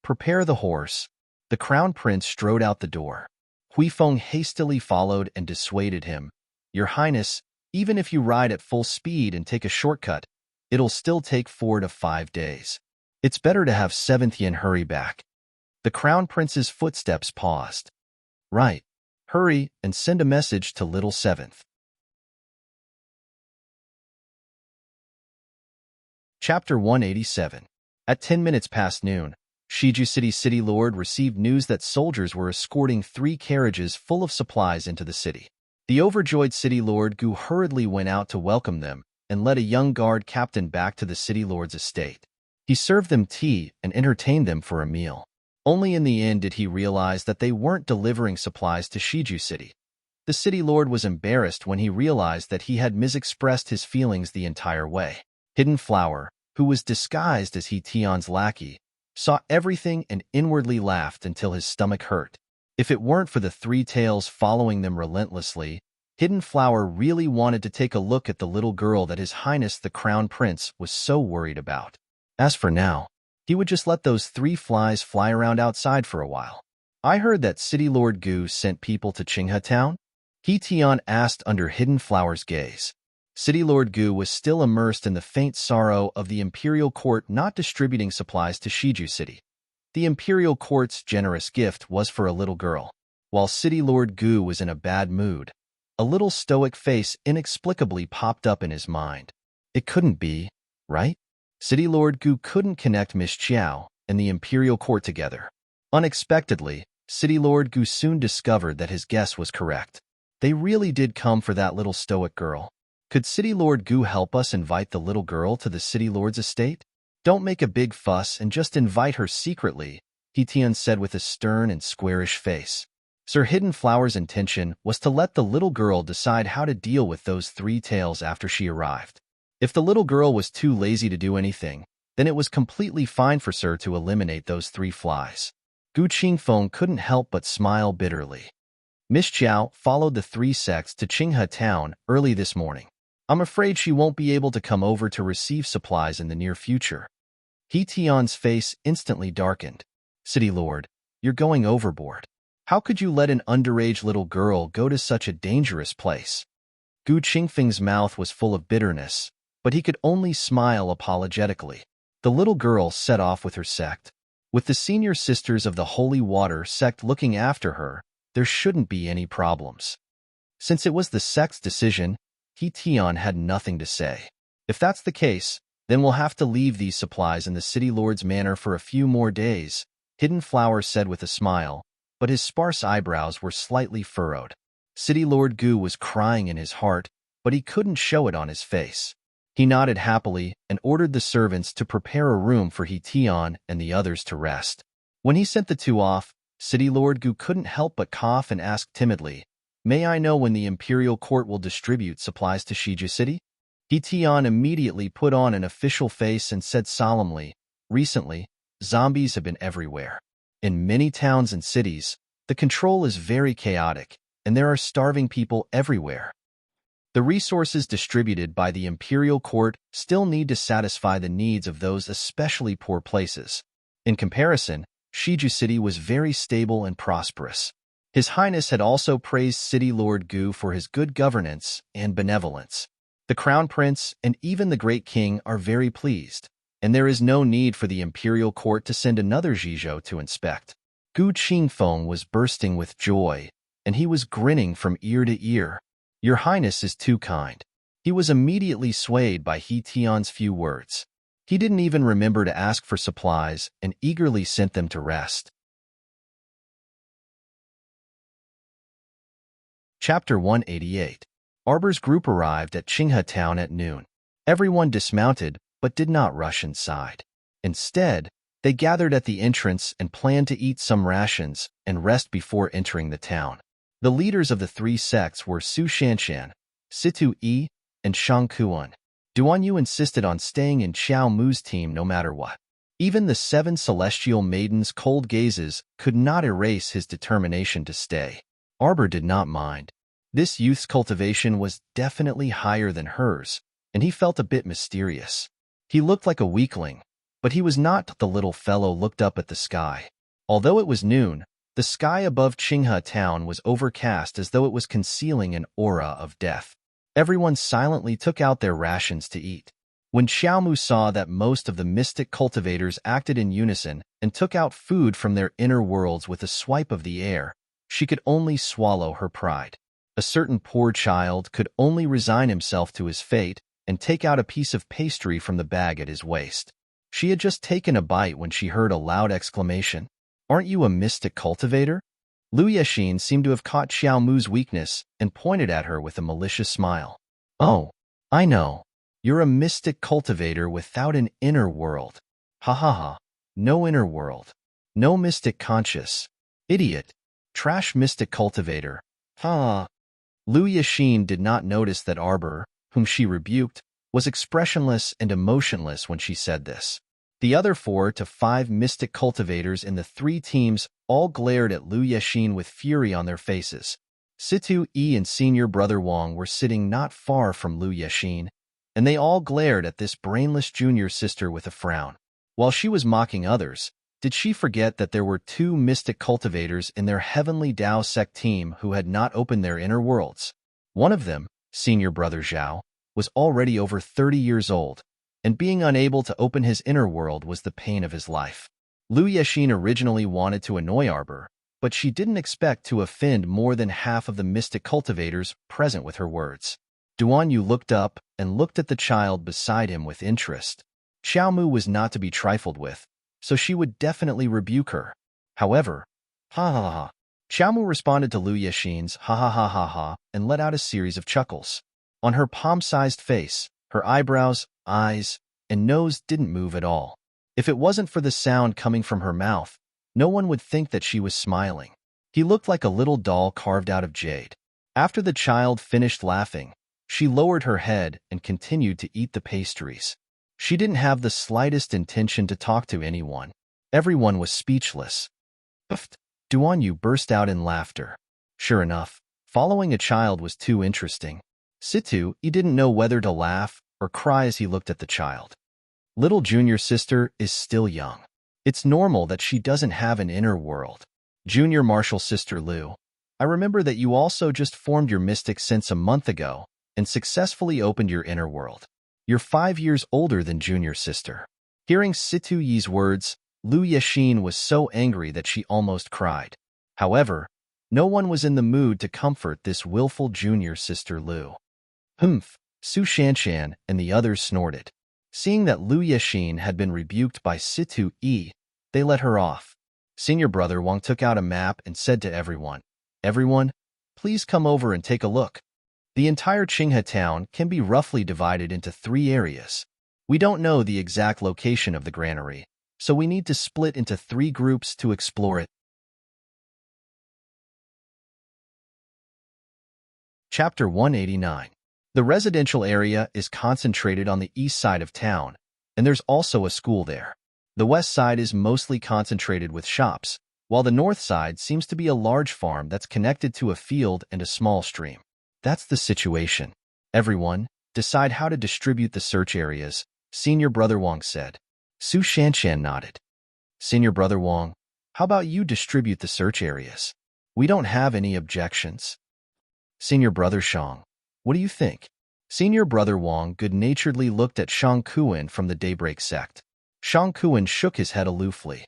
Speaker 1: Prepare the horse. The Crown Prince strode out the door. Huifeng hastily followed and dissuaded him. Your Highness, even if you ride at full speed and take a shortcut, it'll still take 4 to 5 days. It's better to have Seventh Yin hurry back. The Crown Prince's footsteps paused. Right. Hurry and send a message to little Seventh. Chapter 187. At 10 minutes past noon, Shiju City's City Lord received news that soldiers were escorting 3 carriages full of supplies into the city. The overjoyed City Lord Gu hurriedly went out to welcome them and led a young guard captain back to the City Lord's estate. He served them tea and entertained them for a meal. Only in the end did he realize that they weren't delivering supplies to Shiju City. The City Lord was embarrassed when he realized that he had misexpressed his feelings the entire way. Hidden Flower, who was disguised as He Tian's lackey, saw everything and inwardly laughed until his stomach hurt. If it weren't for the 3 tails following them relentlessly, Hidden Flower really wanted to take a look at the little girl that His Highness the Crown Prince was so worried about. As for now, he would just let those 3 flies fly around outside for a while. I heard that City Lord Gu sent people to Qinghe Town? He Tian asked under Hidden Flower's gaze. City Lord Gu was still immersed in the faint sorrow of the imperial court not distributing supplies to Shiju City. The imperial court's generous gift was for a little girl. While City Lord Gu was in a bad mood, a little stoic face inexplicably popped up in his mind. It couldn't be, right? City Lord Gu couldn't connect Miss Qiao and the imperial court together. Unexpectedly, City Lord Gu soon discovered that his guess was correct. They really did come for that little stoic girl. Could City Lord Gu help us invite the little girl to the City Lord's estate? Don't make a big fuss and just invite her secretly, He Tian said with a stern and squarish face. Sir Hidden Flower's intention was to let the little girl decide how to deal with those three tails after she arrived. If the little girl was too lazy to do anything, then it was completely fine for Sir to eliminate those three flies. Gu Qingfeng couldn't help but smile bitterly. Miss Qiao followed the three sects to Qinghe Town early this morning. I'm afraid she won't be able to come over to receive supplies in the near future. He Tian's face instantly darkened. City Lord, you're going overboard. How could you let an underage little girl go to such a dangerous place? Gu Qingfeng's mouth was full of bitterness, but he could only smile apologetically. The little girl set off with her sect. With the senior sisters of the Holy Water sect looking after her, there shouldn't be any problems. Since it was the sect's decision, He Tian had nothing to say. If that's the case, then we'll have to leave these supplies in the City Lord's manor for a few more days, Hidden Flower said with a smile, but his sparse eyebrows were slightly furrowed. City Lord Gu was crying in his heart, but he couldn't show it on his face. He nodded happily and ordered the servants to prepare a room for He Tian and the others to rest. When he sent the two off, City Lord Gu couldn't help but cough and ask timidly, "May I know when the imperial court will distribute supplies to Shiju City?" He Tian immediately put on an official face and said solemnly, "Recently, zombies have been everywhere. In many towns and cities, the control is very chaotic, and there are starving people everywhere. The resources distributed by the imperial court still need to satisfy the needs of those especially poor places. In comparison, Shiju City was very stable and prosperous. His Highness had also praised City Lord Gu for his good governance and benevolence. The Crown Prince and even the Great King are very pleased, and there is no need for the imperial court to send another Zhizhou to inspect." Gu Qingfeng was bursting with joy, and he was grinning from ear to ear. "Your Highness is too kind." He was immediately swayed by He Tian's few words. He didn't even remember to ask for supplies and eagerly sent them to rest. Chapter 188. Arbor's group arrived at Qinghe Town at noon. Everyone dismounted, but did not rush inside. Instead, they gathered at the entrance and planned to eat some rations and rest before entering the town. The leaders of the three sects were Su Shanshan, Situ Yi, and Shang Kuan. Duan Yu insisted on staying in Xiao Mu's team no matter what. Even the 7 celestial maidens' cold gazes could not erase his determination to stay. Arbor did not mind. This youth's cultivation was definitely higher than hers, and he felt a bit mysterious. He looked like a weakling, but he was not. The little fellow looked up at the sky. Although it was noon, the sky above Qinghe Town was overcast as though it was concealing an aura of death. Everyone silently took out their rations to eat. When Xiaomu saw that most of the mystic cultivators acted in unison and took out food from their inner worlds with a swipe of the air, she could only swallow her pride. A certain poor child could only resign himself to his fate and take out a piece of pastry from the bag at his waist. She had just taken a bite when she heard a loud exclamation. "Aren't you a mystic cultivator?" Lu Yexin seemed to have caught Xiao Mu's weakness and pointed at her with a malicious smile. "Oh, I know. You're a mystic cultivator without an inner world. Ha ha ha. No inner world. No mystic conscious. Idiot. Trash mystic cultivator. Ha." Lu Yexin did not notice that Arbor, whom she rebuked, was expressionless and emotionless when she said this. The other 4 to 5 mystic cultivators in the 3 teams all glared at Lu Yexin with fury on their faces. Situ Yi and senior brother Wang were sitting not far from Lu Yexin, and they all glared at this brainless junior sister with a frown. While she was mocking others, Did she forget that there were 2 mystic cultivators in their Heavenly Dao sect team who had not opened their inner worlds? One of them, senior brother Zhao, was already over 30 years old, and being unable to open his inner world was the pain of his life. Lu Yexin originally wanted to annoy Arbor, but she didn't expect to offend more than half of the mystic cultivators present with her words. Duan Yu looked up and looked at the child beside him with interest. Xiaomu was not to be trifled with, so she would definitely rebuke her. However, ha ha ha. Xiaomu responded to Lu Yexin's ha ha ha ha ha and let out a series of chuckles. On her palm-sized face, her eyebrows, eyes, and nose didn't move at all. If it wasn't for the sound coming from her mouth, no one would think that she was smiling. He looked like a little doll carved out of jade. After the child finished laughing, she lowered her head and continued to eat the pastries. She didn't have the slightest intention to talk to anyone. Everyone was speechless. Pfft! Duan Yu burst out in laughter. Sure enough, following a child was too interesting. Situ, he didn't know whether to laugh or cry as he looked at the child. Little junior sister is still young. It's normal that she doesn't have an inner world. Junior martial sister Lu, I remember that you also just formed your mystic sense a month ago and successfully opened your inner world. You're 5 years older than junior sister. Hearing Situ Yi's words, Lu Yexin was so angry that she almost cried. However, no one was in the mood to comfort this willful junior sister Lu. Humph! Su Shanshan and the others snorted. Seeing that Lu Yexin had been rebuked by Situ Yi, they let her off. Senior brother Wang took out a map and said to everyone, "Everyone, please come over and take a look." The entire Qinghe town can be roughly divided into 3 areas. We don't know the exact location of the granary, so we need to split into 3 groups to explore it. Chapter 189. The residential area is concentrated on the east side of town, and there's also a school there. The west side is mostly concentrated with shops, while the north side seems to be a large farm that's connected to a field and a small stream. That's the situation. Everyone, decide how to distribute the search areas, Senior Brother Wang said. Su Shanshan nodded. Senior Brother Wang, how about you distribute the search areas? We don't have any objections. Senior Brother Shang, what do you think? Senior Brother Wang good-naturedly looked at Shang Kuan from the Daybreak sect. Shang Kuan shook his head aloofly.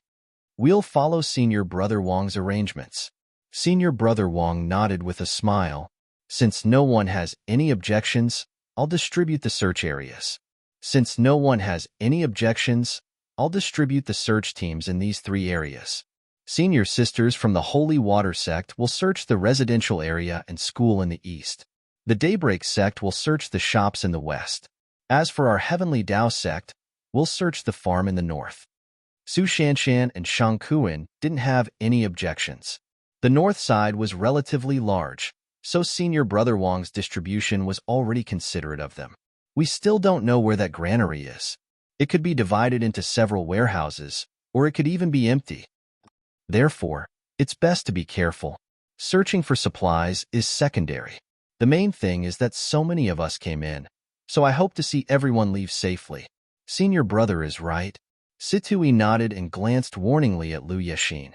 Speaker 1: We'll follow Senior Brother Wang's arrangements. Senior Brother Wang nodded with a smile. Since no one has any objections, I'll distribute the search areas. Since no one has any objections, I'll distribute the search teams in these 3 areas. Senior sisters from the Holy Water sect will search the residential area and school in the east. The Daybreak sect will search the shops in the west. As for our Heavenly Dao sect, we'll search the farm in the north. Su Shanshan and Shang Kuan didn't have any objections. The north side was relatively large, so Senior Brother Wang's distribution was already considerate of them. We still don't know where that granary is. It could be divided into several warehouses, or it could even be empty. Therefore, it's best to be careful. Searching for supplies is secondary. The main thing is that so many of us came in, so I hope to see everyone leave safely. Senior brother is right. Situi nodded and glanced warningly at Lu Yexin.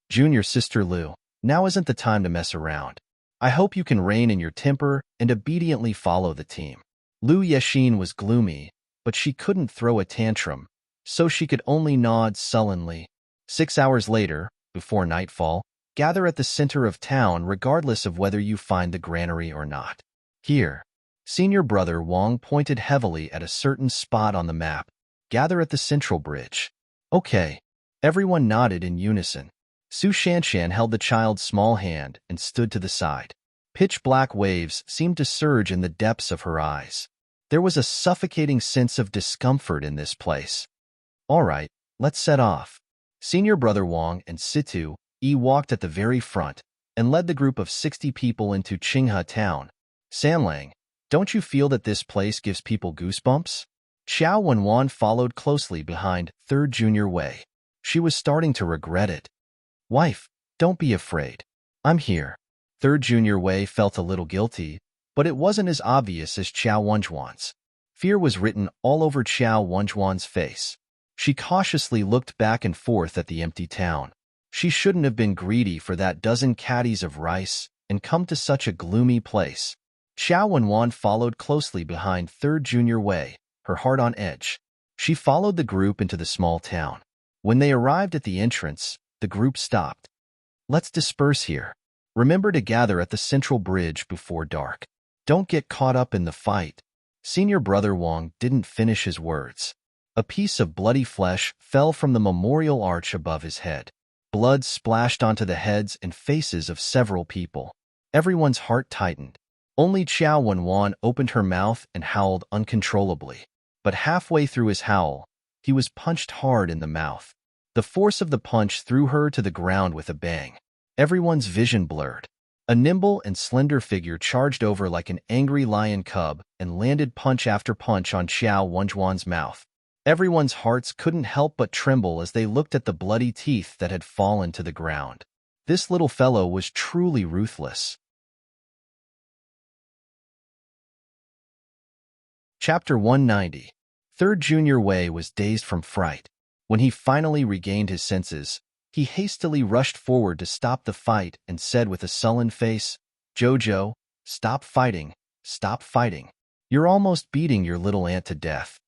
Speaker 1: Junior sister Lu, now isn't the time to mess around. I hope you can rein in your temper and obediently follow the team. Lu Yexin was gloomy, but she couldn't throw a tantrum, so she could only nod sullenly. 6 hours later, before nightfall, gather at the center of town regardless of whether you find the granary or not. Here, Senior Brother Wang pointed heavily at a certain spot on the map. Gather at the central bridge. Okay. Everyone nodded in unison. Su Shanshan held the child's small hand and stood to the side. Pitch-black waves seemed to surge in the depths of her eyes. There was a suffocating sense of discomfort in this place. All right, let's set off. Senior Brother Wang and Situ Yi walked at the very front and led the group of 60 people into Qinghe town. Sanlang, don't you feel that this place gives people goosebumps? Xiao Wenwan followed closely behind 3rd Junior Wei. She was starting to regret it. Wife, don't be afraid. I'm here. 3rd Junior Wei felt a little guilty, but it wasn't as obvious as Qiao Wenjuan's. Fear was written all over Qiao Wenjuan's face. She cautiously looked back and forth at the empty town. She shouldn't have been greedy for that dozen caddies of rice and come to such a gloomy place. Xiao Wenwan followed closely behind Third Junior Wei, her heart on edge. She followed the group into the small town. When they arrived at the entrance, the group stopped. Let's disperse here. Remember to gather at the central bridge before dark. Don't get caught up in the fight. Senior Brother Wang didn't finish his words. A piece of bloody flesh fell from the memorial arch above his head. Blood splashed onto the heads and faces of several people. Everyone's heart tightened. Only Xiao Wenwan opened her mouth and howled uncontrollably. But halfway through his howl, he was punched hard in the mouth. The force of the punch threw her to the ground with a bang. Everyone's vision blurred. A nimble and slender figure charged over like an angry lion cub and landed punch after punch on Xiao Wenwan's mouth. Everyone's hearts couldn't help but tremble as they looked at the bloody teeth that had fallen to the ground. This little fellow was truly ruthless. Chapter 190. Third Junior Wei was dazed from fright. When he finally regained his senses, he hastily rushed forward to stop the fight and said with a sullen face, "Jojo, stop fighting, stop fighting. You're almost beating your little aunt to death.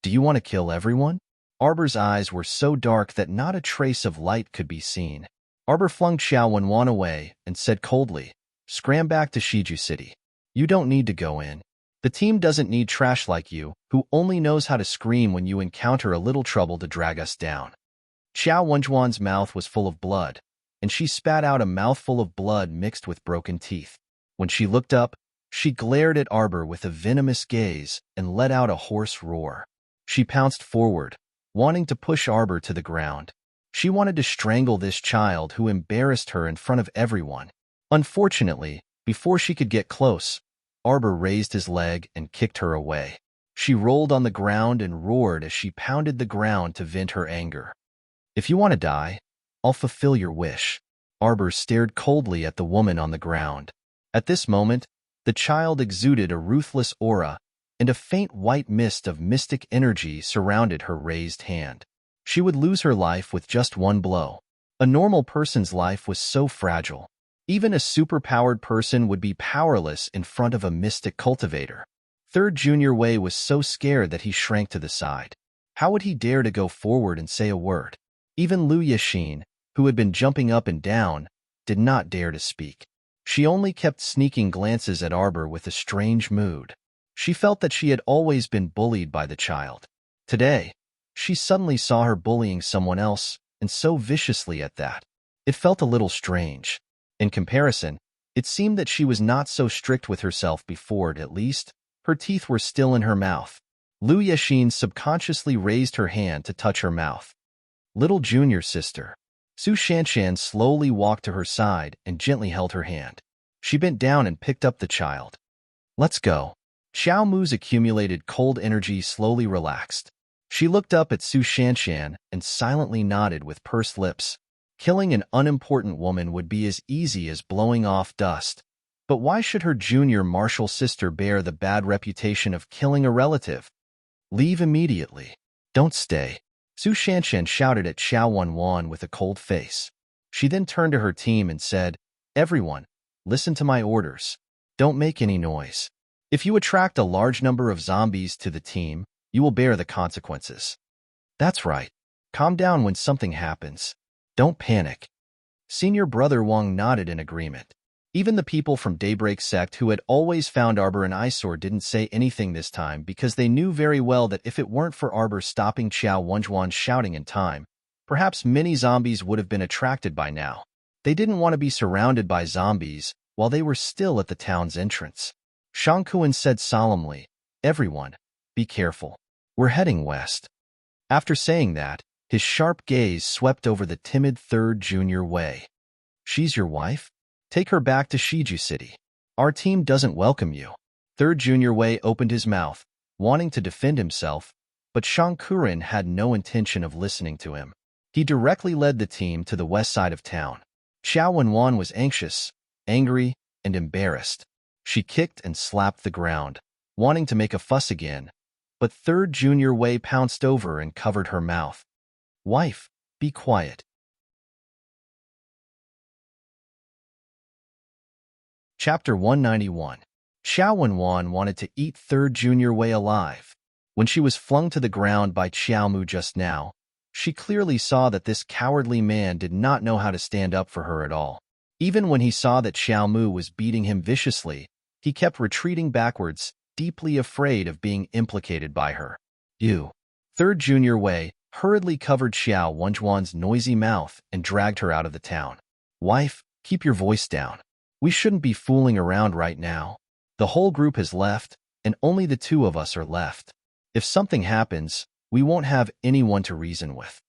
Speaker 1: Do you want to kill everyone?" Arbor's eyes were so dark that not a trace of light could be seen. Arbor flung Xiao Wenwan away and said coldly, "Scram back to Shiju City. You don't need to go in. The team doesn't need trash like you, who only knows how to scream when you encounter a little trouble to drag us down." Xiao Wenwan's mouth was full of blood, and she spat out a mouthful of blood mixed with broken teeth. When she looked up, she glared at Arbor with a venomous gaze and let out a hoarse roar. She pounced forward, wanting to push Arbor to the ground. She wanted to strangle this child who embarrassed her in front of everyone. Unfortunately, before she could get close, Arbor raised his leg and kicked her away. She rolled on the ground and roared as she pounded the ground to vent her anger. "If you want to die, I'll fulfill your wish." Arbor stared coldly at the woman on the ground. At this moment, the child exuded a ruthless aura, and a faint white mist of mystic energy surrounded her raised hand. She would lose her life with just one blow. A normal person's life was so fragile. Even a superpowered person would be powerless in front of a mystic cultivator. Third Junior Wei was so scared that he shrank to the side. How would he dare to go forward and say a word? Even Lu Yixin, who had been jumping up and down, did not dare to speak. She only kept sneaking glances at Arbor with a strange mood. She felt that she had always been bullied by the child. Today, she suddenly saw her bullying someone else, and so viciously at that. It felt a little strange. In comparison, it seemed that she was not so strict with herself before. At least, her teeth were still in her mouth. Lu Yixin subconsciously raised her hand to touch her mouth. "Little junior sister." Su Shanshan slowly walked to her side and gently held her hand. She bent down and picked up the child. "Let's go." Xiao Mu's accumulated cold energy slowly relaxed. She looked up at Su Shanshan and silently nodded with pursed lips. Killing an unimportant woman would be as easy as blowing off dust. But why should her junior martial sister bear the bad reputation of killing a relative? "Leave immediately. Don't stay." Su Shanshan shouted at Xiao Wenwan with a cold face. She then turned to her team and said, "Everyone, listen to my orders. Don't make any noise. If you attract a large number of zombies to the team, you will bear the consequences." "That's right. Calm down when something happens. Don't panic." Senior Brother Wang nodded in agreement. Even the people from Daybreak Sect who had always found Arbor an eyesore didn't say anything this time because they knew very well that if it weren't for Arbor stopping Xiao Wenwan shouting in time, perhaps many zombies would have been attracted by now. They didn't want to be surrounded by zombies while they were still at the town's entrance. Shang Kuan said solemnly, "Everyone, be careful. We're heading west." After saying that, his sharp gaze swept over the timid Third Junior Wei. "She's your wife? Take her back to Shiju City. Our team doesn't welcome you." Third Junior Wei opened his mouth, wanting to defend himself, but Shang Kuan had no intention of listening to him. He directly led the team to the west side of town. Xiao Wenwan was anxious, angry, and embarrassed. She kicked and slapped the ground, wanting to make a fuss again, but third Junior Wei pounced over and covered her mouth. Wife, be quiet. Chapter 191. Xiao Wenwan wanted to eat third Junior Wei alive. When she was flung to the ground by Xiao Mu just now, she clearly saw that this cowardly man did not know how to stand up for her at all. Even when he saw that Xiao Mu was beating him viciously, he kept retreating backwards, deeply afraid of being implicated by her. You. Third Junior Wei hurriedly covered Xiao Wenjuan's noisy mouth and dragged her out of the town. Wife, keep your voice down. We shouldn't be fooling around right now. The whole group has left, and only the two of us are left. If something happens, we won't have anyone to reason with.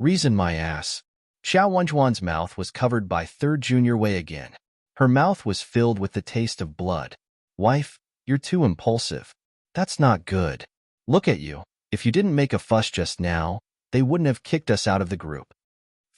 Speaker 1: Reason my ass. Xiao Wenjuan's mouth was covered by third Junior Wei again. Her mouth was filled with the taste of blood. Wife, you're too impulsive. That's not good. Look at you. If you didn't make a fuss just now, they wouldn't have kicked us out of the group.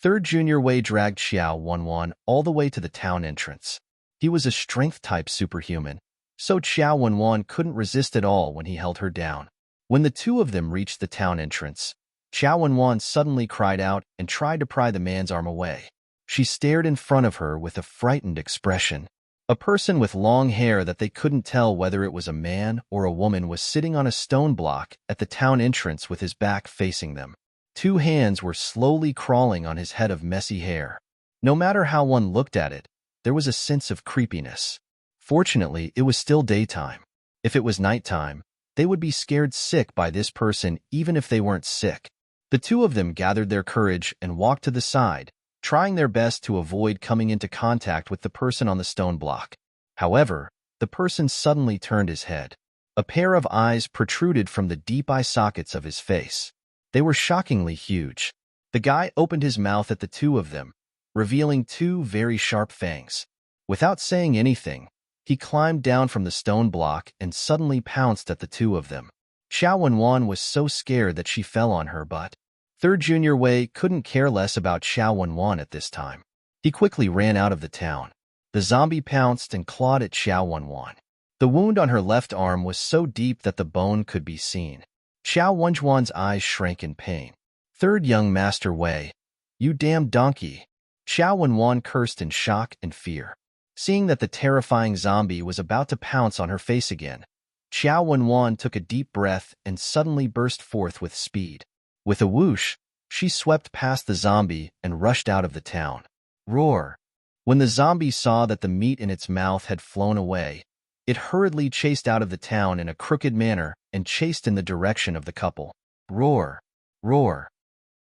Speaker 1: Third Junior Wei dragged Xiao Wenwan all the way to the town entrance. He was a strength-type superhuman, so Xiao Wenwan couldn't resist at all when he held her down. When the two of them reached the town entrance, Xiao Wenwan suddenly cried out and tried to pry the man's arm away. She stared in front of her with a frightened expression. A person with long hair that they couldn't tell whether it was a man or a woman was sitting on a stone block at the town entrance with his back facing them. 2 hands were slowly crawling on his head of messy hair. No matter how one looked at it, there was a sense of creepiness. Fortunately, it was still daytime. If it was nighttime, they would be scared sick by this person even if they weren't sick. The two of them gathered their courage and walked to the side, trying their best to avoid coming into contact with the person on the stone block. However, the person suddenly turned his head. A pair of eyes protruded from the deep eye sockets of his face. They were shockingly huge. The guy opened his mouth at the two of them, revealing 2 very sharp fangs. Without saying anything, he climbed down from the stone block and suddenly pounced at the two of them. Xiao Wenwan was so scared that she fell on her butt. Third Junior Wei couldn't care less about Xiao Wenwan at this time. He quickly ran out of the town. The zombie pounced and clawed at Xiao Wenwan. The wound on her left arm was so deep that the bone could be seen. Xiao Wenjuan's eyes shrank in pain. Third Young Master Wei, you damn donkey. Xiao Wenwan cursed in shock and fear. Seeing that the terrifying zombie was about to pounce on her face again, Xiao Wenwan took a deep breath and suddenly burst forth with speed. With a whoosh, she swept past the zombie and rushed out of the town. Roar! When the zombie saw that the meat in its mouth had flown away, it hurriedly chased out of the town in a crooked manner and chased in the direction of the couple. Roar! Roar!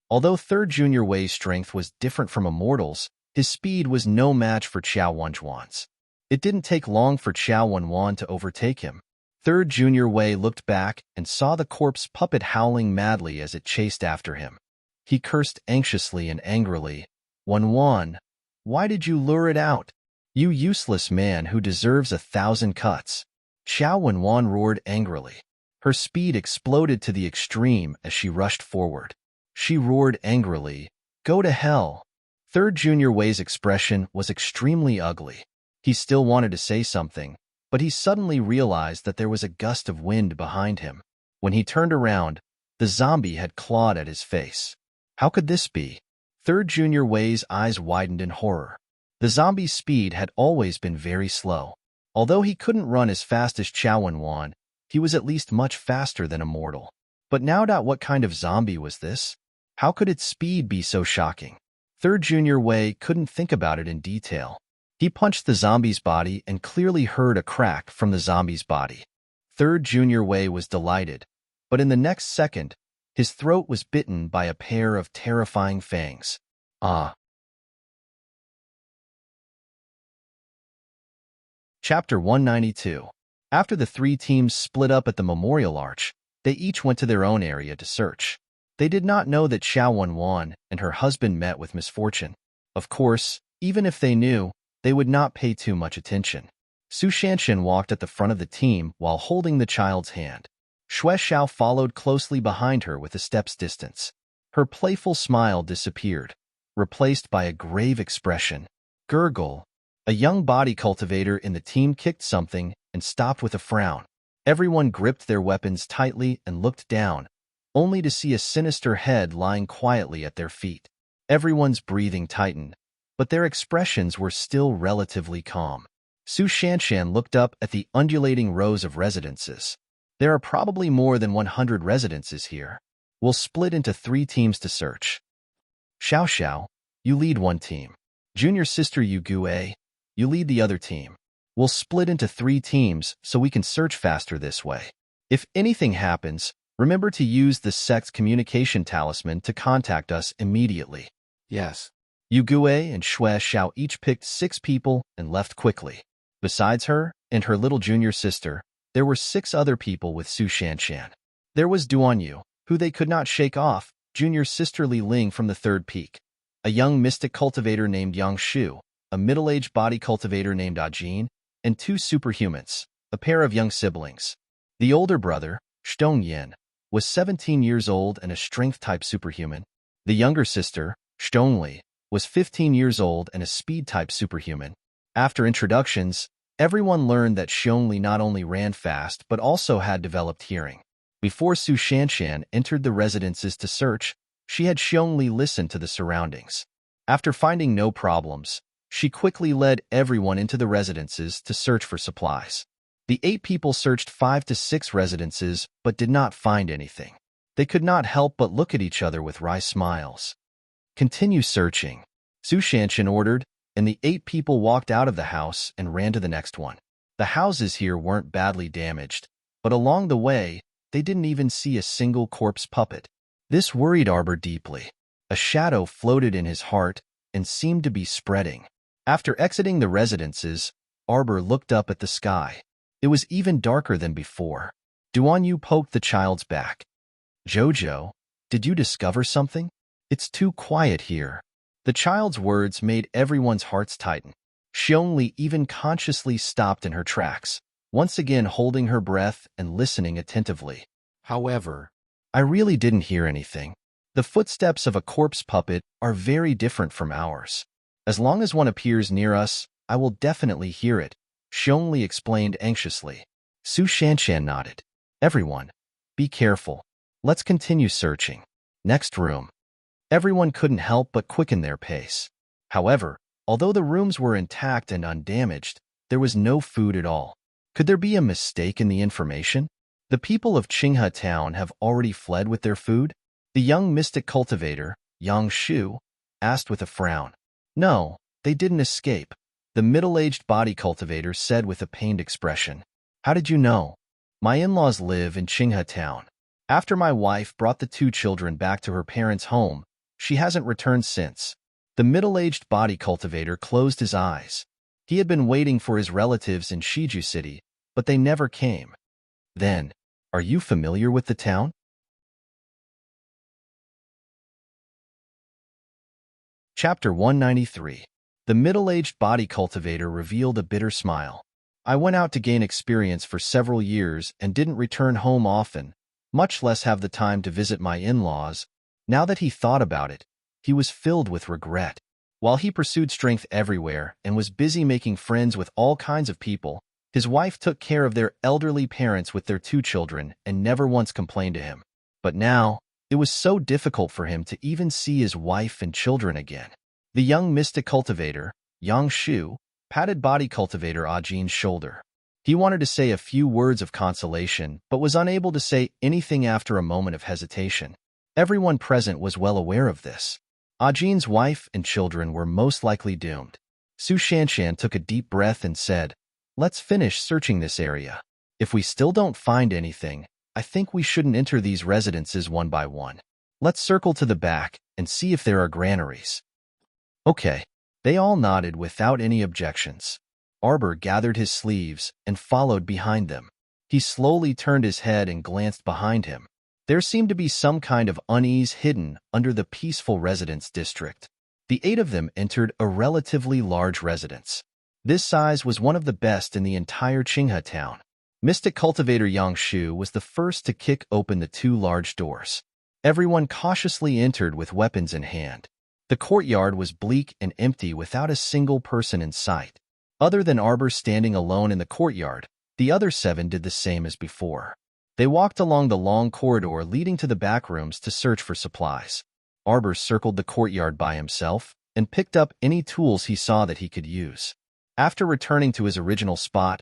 Speaker 1: Although third Junior Wei's strength was different from a mortal's, his speed was no match for Xiao Wenjuan's. It didn't take long for Xiao Wenwan to overtake him. Third Junior Wei looked back and saw the corpse puppet howling madly as it chased after him. He cursed anxiously and angrily. Wenwan, why did you lure it out? You useless man who deserves 1,000 cuts. Xiao Wenwan roared angrily. Her speed exploded to the extreme as she rushed forward. She roared angrily, "Go to hell!" Third Junior Wei's expression was extremely ugly. He still wanted to say something, but he suddenly realized that there was a gust of wind behind him. When he turned around, the zombie had clawed at his face. How could this be? Third Junior Wei's eyes widened in horror. The zombie's speed had always been very slow. Although he couldn't run as fast as Xiao Wenwan, he was at least much faster than a mortal. But now, what kind of zombie was this? How could its speed be so shocking? Third Junior Wei couldn't think about it in detail. He punched the zombie's body and clearly heard a crack from the zombie's body. Third Junior Wei was delighted, but in the next second, his throat was bitten by a pair of terrifying fangs. Ah! Chapter 192. After the 3 teams split up at the Memorial Arch, they each went to their own area to search. They did not know that Xiao Wenwan and her husband met with misfortune. Of course, even if they knew, they would not pay too much attention. Su Shanshan walked at the front of the team while holding the child's hand. Xue Xiao followed closely behind her with a step's distance. Her playful smile disappeared, replaced by a grave expression. Gurgle. A young body cultivator in the team kicked something and stopped with a frown. Everyone gripped their weapons tightly and looked down, only to see a sinister head lying quietly at their feet. Everyone's breathing tightened, but their expressions were still relatively calm. Su Shanshan looked up at the undulating rows of residences. There are probably more than 100 residences here. We'll split into 3 teams to search. Xiao Xiao, you lead one team. Junior sister Yu Gue, you lead the other team. We'll split into 3 teams so we can search faster this way. If anything happens, remember to use the sect's communication talisman to contact us immediately.
Speaker 2: Yes.
Speaker 1: Yu Gue and Xue Xiao each picked 6 people and left quickly. Besides her and her little junior sister, there were 6 other people with Su Shanshan. There was Duan Yu, who they could not shake off, junior sister Li Ling from the 3rd peak, a young mystic cultivator named Yang Shu, a middle-aged body cultivator named Ajin, and 2 superhumans, a pair of young siblings. The older brother, Shtong Yin, was 17 years old and a strength-type superhuman. The younger sister, Shtong Li, was 15 years old and a speed-type superhuman. After introductions, everyone learned that Shtong Li not only ran fast but also had developed hearing. Before Su Shanshan entered the residences to search, she had Shtong Li listen to the surroundings. After finding no problems, she quickly led everyone into the residences to search for supplies. The 8 people searched 5 to 6 residences but did not find anything. They could not help but look at each other with wry smiles. Continue searching, Su Shanshan ordered, and the 8 people walked out of the house and ran to the next one. The houses here weren't badly damaged, but along the way, they didn't even see a single corpse puppet. This worried Arbor deeply. A shadow floated in his heart and seemed to be spreading. After exiting the residences, Arbor looked up at the sky. It was even darker than before. Duan Yu poked the child's back. Jojo, did you discover something? It's too quiet here. The child's words made everyone's hearts tighten. Xiong Li even consciously stopped in her tracks, once again holding her breath and listening attentively.
Speaker 2: However,
Speaker 1: I really didn't hear anything. The footsteps of a corpse puppet are very different from ours. As long as one appears near us, I will definitely hear it, Xiong Li explained anxiously. Su Shanshan nodded. Everyone, be careful. Let's continue searching. Next room. Everyone couldn't help but quicken their pace. However, although the rooms were intact and undamaged, there was no food at all. Could there be a mistake in the information? The people of Qinghe Town have already fled with their food? The young mystic cultivator, Yang Shu, asked with a frown. No, they didn't escape, the middle-aged body cultivator said with a pained expression. How did you know? My in-laws live in Qinghe Town. After my wife brought the 2 children back to her parents' home, she hasn't returned since. The middle-aged body cultivator closed his eyes. He had been waiting for his relatives in Shiju City, but they never came. Then, are you familiar with the town? Chapter 193. The middle-aged body cultivator revealed a bitter smile. I went out to gain experience for several years and didn't return home often, much less have the time to visit my in-laws. Now that he thought about it, he was filled with regret. While he pursued strength everywhere and was busy making friends with all kinds of people, his wife took care of their elderly parents with their 2 children and never once complained to him. But now, it was so difficult for him to even see his wife and children again. The young mystic cultivator, Yang Shu, patted body cultivator Ajin's shoulder. He wanted to say a few words of consolation, but was unable to say anything after a moment of hesitation. Everyone present was well aware of this. Ajin's wife and children were most likely doomed. Su Shanshan took a deep breath and said, Let's finish searching this area. If we still don't find anything, I think we shouldn't enter these residences one by one. Let's circle to the back and see if there are granaries. Okay. They all nodded without any objections. Arbor gathered his sleeves and followed behind them. He slowly turned his head and glanced behind him. There seemed to be some kind of unease hidden under the peaceful residence district. The 8 of them entered a relatively large residence. This size was one of the best in the entire Qinghe town. Mystic cultivator Yang Shu was the first to kick open the 2 large doors. Everyone cautiously entered with weapons in hand. The courtyard was bleak and empty without a single person in sight. Other than Arbor standing alone in the courtyard, The other 7 did the same as before. They walked along the long corridor leading to the back rooms to search for supplies. Arbor circled the courtyard by himself and picked up any tools he saw that he could use. After returning to his original spot,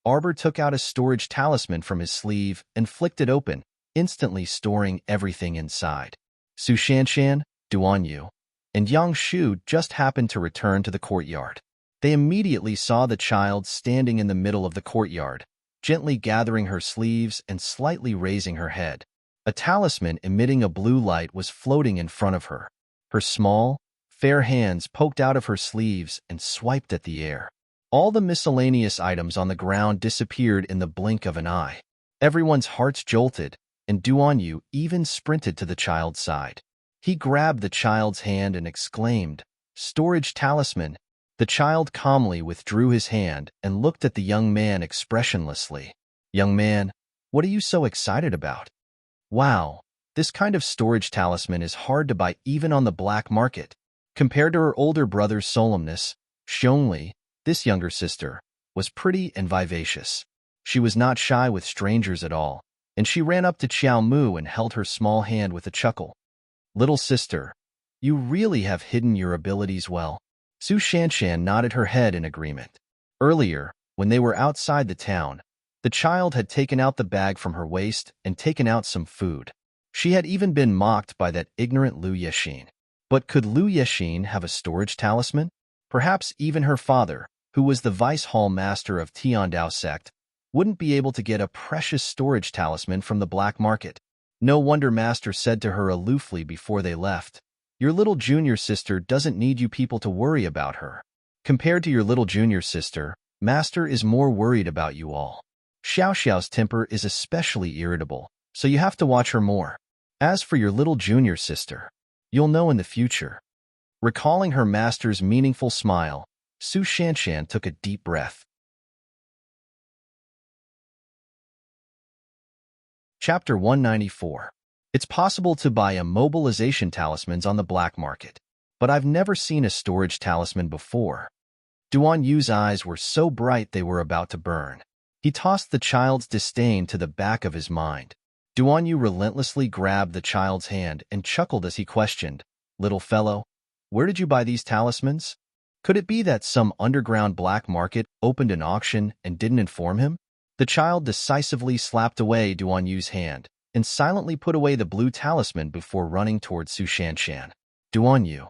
Speaker 1: Arbor took out a storage talisman from his sleeve and flicked it open, instantly storing everything inside. Su Shanshan, Duan Yu, and Yang Shu just happened to return to the courtyard. They immediately saw the child standing in the middle of the courtyard, gently gathering her sleeves and slightly raising her head. A talisman emitting a blue light was floating in front of her. Her small, fair hands poked out of her sleeves and swiped at the air. All the miscellaneous items on the ground disappeared in the blink of an eye. Everyone's hearts jolted, and Duan Yu even sprinted to the child's side. He grabbed the child's hand and exclaimed, "Storage talisman." The child calmly withdrew his hand and looked at the young man expressionlessly. "Young man, what are you so excited about?" "Wow, this kind of storage talisman is hard to buy even on the black market." Compared to her older brother's solemnness, Xiongli, this younger sister, was pretty and vivacious. She was not shy with strangers at all, and she ran up to Qiao Mu and held her small hand with a chuckle. "Little sister, you really have hidden your abilities well." Su Shanshan nodded her head in agreement. Earlier, when they were outside the town, the child had taken out the bag from her waist and taken out some food. She had even been mocked by that ignorant Lu Yexin. But could Lu Yexin have a storage talisman? Perhaps even her father, who was the vice hall master of Tiandao sect, wouldn't be able to get a precious storage talisman from the black market. No wonder Master said to her aloofly before they left, "Your little junior sister doesn't need you people to worry about her. Compared to your little junior sister, Master is more worried about you all." Xiao Xiao's temper is especially irritable, so you have to watch her more. As for your little junior sister, you'll know in the future. Recalling her master's meaningful smile, Su Shanshan took a deep breath. Chapter 194. It's possible to buy immobilization talismans on the black market, but I've never seen a storage talisman before. Duan Yu's eyes were so bright they were about to burn. He tossed the child's disdain to the back of his mind. Duan Yu relentlessly grabbed the child's hand and chuckled as he questioned, "Little fellow, where did you buy these talismans?" Could it be that some underground black market opened an auction and didn't inform him? The child decisively slapped away Duan Yu's hand and silently put away the blue talisman before running towards Su Shanshan. "Duan Yu,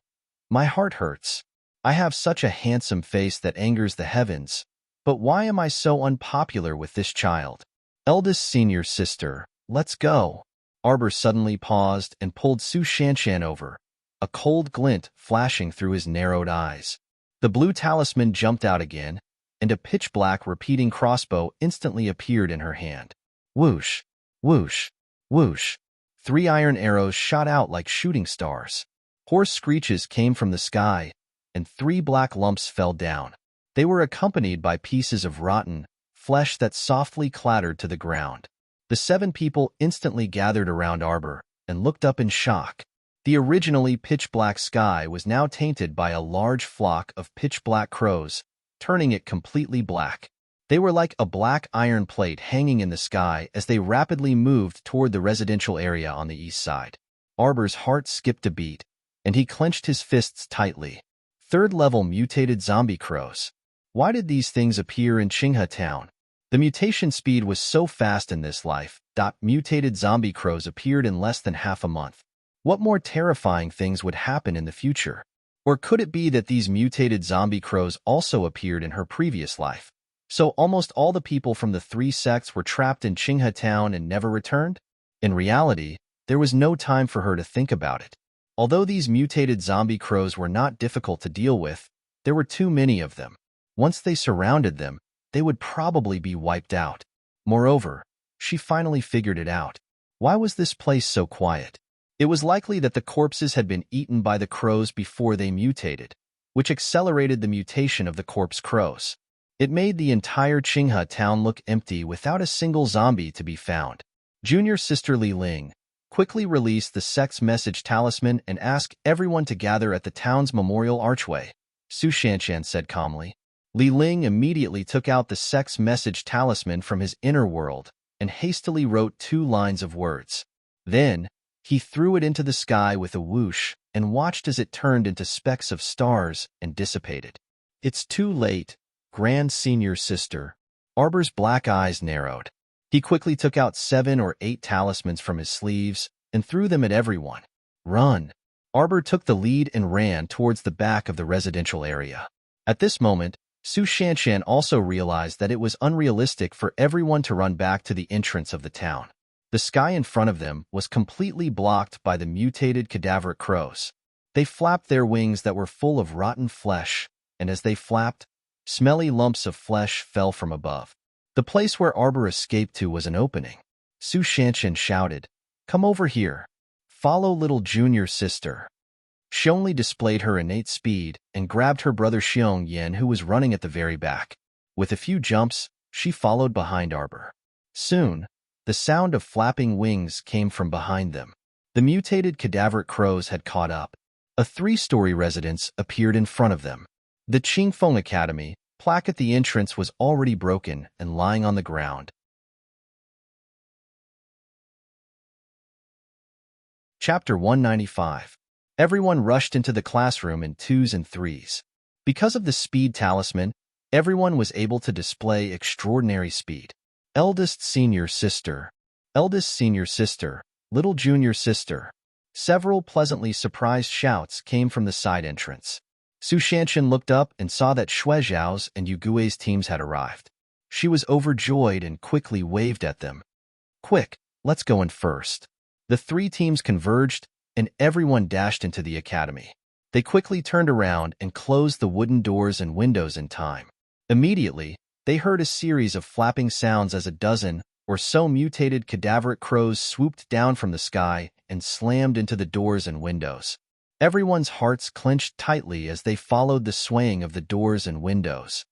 Speaker 1: my heart hurts. I have such a handsome face that angers the heavens, but why am I so unpopular with this child? Eldest senior sister, let's go." Arbor suddenly paused and pulled Su Shanshan over, a cold glint flashing through his narrowed eyes. The blue talisman jumped out again, and a pitch-black repeating crossbow instantly appeared in her hand. Whoosh, whoosh, whoosh. 3 iron arrows shot out like shooting stars. Hoarse screeches came from the sky, and 3 black lumps fell down. They were accompanied by pieces of rotten flesh that softly clattered to the ground. The 7 people instantly gathered around Arbor and looked up in shock. The originally pitch-black sky was now tainted by a large flock of pitch-black crows, turning it completely black. They were like a black iron plate hanging in the sky as they rapidly moved toward the residential area on the east side. Arbor's heart skipped a beat, and he clenched his fists tightly. 3rd-level mutated zombie crows. Why did these things appear in Qinghe Town? The mutation speed was so fast in this life. Mutated zombie crows appeared in less than half a month. What more terrifying things would happen in the future? Or could it be that these mutated zombie crows also appeared in her previous life? So almost all the people from the 3 sects were trapped in Qinghe Town and never returned? In reality, there was no time for her to think about it. Although these mutated zombie crows were not difficult to deal with, there were too many of them. Once they surrounded them, they would probably be wiped out. Moreover, she finally figured it out. Why was this place so quiet? It was likely that the corpses had been eaten by the crows before they mutated, which accelerated the mutation of the corpse crows. It made the entire Qinghe town look empty without a single zombie to be found. Junior Sister Li Ling quickly released the sect's message talisman and asked everyone to gather at the town's memorial archway. Su Shanshan said calmly, Li Ling immediately took out the sex message talisman from his inner world and hastily wrote 2 lines of words. Then, he threw it into the sky with a whoosh and watched as it turned into specks of stars and dissipated. "It's too late, Grand Senior Sister." Arbor's black eyes narrowed. He quickly took out 7 or 8 talismans from his sleeves and threw them at everyone. "Run!" Arbor took the lead and ran towards the back of the residential area. At this moment, Su Shanshan also realized that it was unrealistic for everyone to run back to the entrance of the town. The sky in front of them was completely blocked by the mutated cadaveric crows. They flapped their wings that were full of rotten flesh, and as they flapped, smelly lumps of flesh fell from above. The place where Arbor escaped to was an opening. Su Shanshan shouted, "Come over here. Follow little junior sister." Xiongli displayed her innate speed and grabbed her brother Xiong Yen, who was running at the very back. With a few jumps, she followed behind Arbor. Soon, the sound of flapping wings came from behind them. The mutated cadaveric crows had caught up. A 3-story residence appeared in front of them. The Qingfeng Academy plaque at the entrance was already broken and lying on the ground. Chapter 195. Everyone rushed into the classroom in 2s and 3s. Because of the speed talisman, everyone was able to display extraordinary speed. Eldest senior sister, eldest senior sister, little junior sister. Several pleasantly surprised shouts came from the side entrance. Su Shanshan looked up and saw that Xue Zhao's and Yu Gui's teams had arrived. She was overjoyed and quickly waved at them. "Quick, let's go in first." The 3 teams converged, and everyone dashed into the academy. They quickly turned around and closed the wooden doors and windows in time. Immediately, they heard a series of flapping sounds as a dozen or so mutated cadaveric crows swooped down from the sky and slammed into the doors and windows. Everyone's hearts clenched tightly as they followed the swaying of the doors and windows.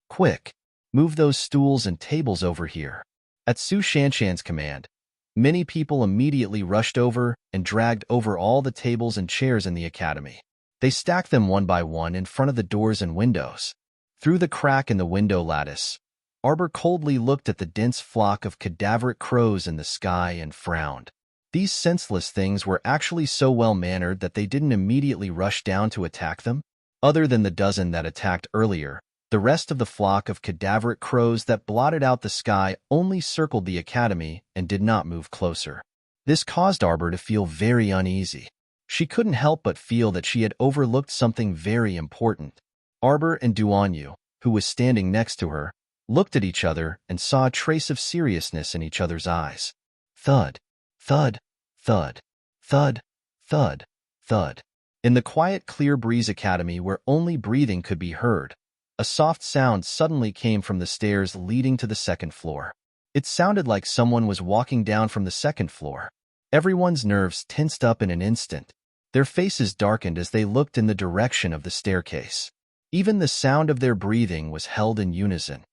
Speaker 1: "Quick, move those stools and tables over here." At Su Shanshan's command, many people immediately rushed over and dragged over all the tables and chairs in the academy. They stacked them one by one in front of the doors and windows. Through the crack in the window lattice, Arbor coldly looked at the dense flock of cadaveric crows in the sky and frowned. These senseless things were actually so well-mannered that they didn't immediately rush down to attack them. Other than the dozen that attacked earlier, the rest of the flock of cadaveric crows that blotted out the sky only circled the academy and did not move closer. This caused Arbor to feel very uneasy. She couldn't help but feel that she had overlooked something very important. Arbor and Duanyu, who was standing next to her, looked at each other and saw a trace of seriousness in each other's eyes. Thud, thud, thud, thud, thud, thud. In the quiet, clear breeze academy where only breathing could be heard, a soft sound suddenly came from the stairs leading to the 2nd floor. It sounded like someone was walking down from the 2nd floor. Everyone's nerves tensed up in an instant. Their faces darkened as they looked in the direction of the staircase. Even the sound of their breathing was held in unison.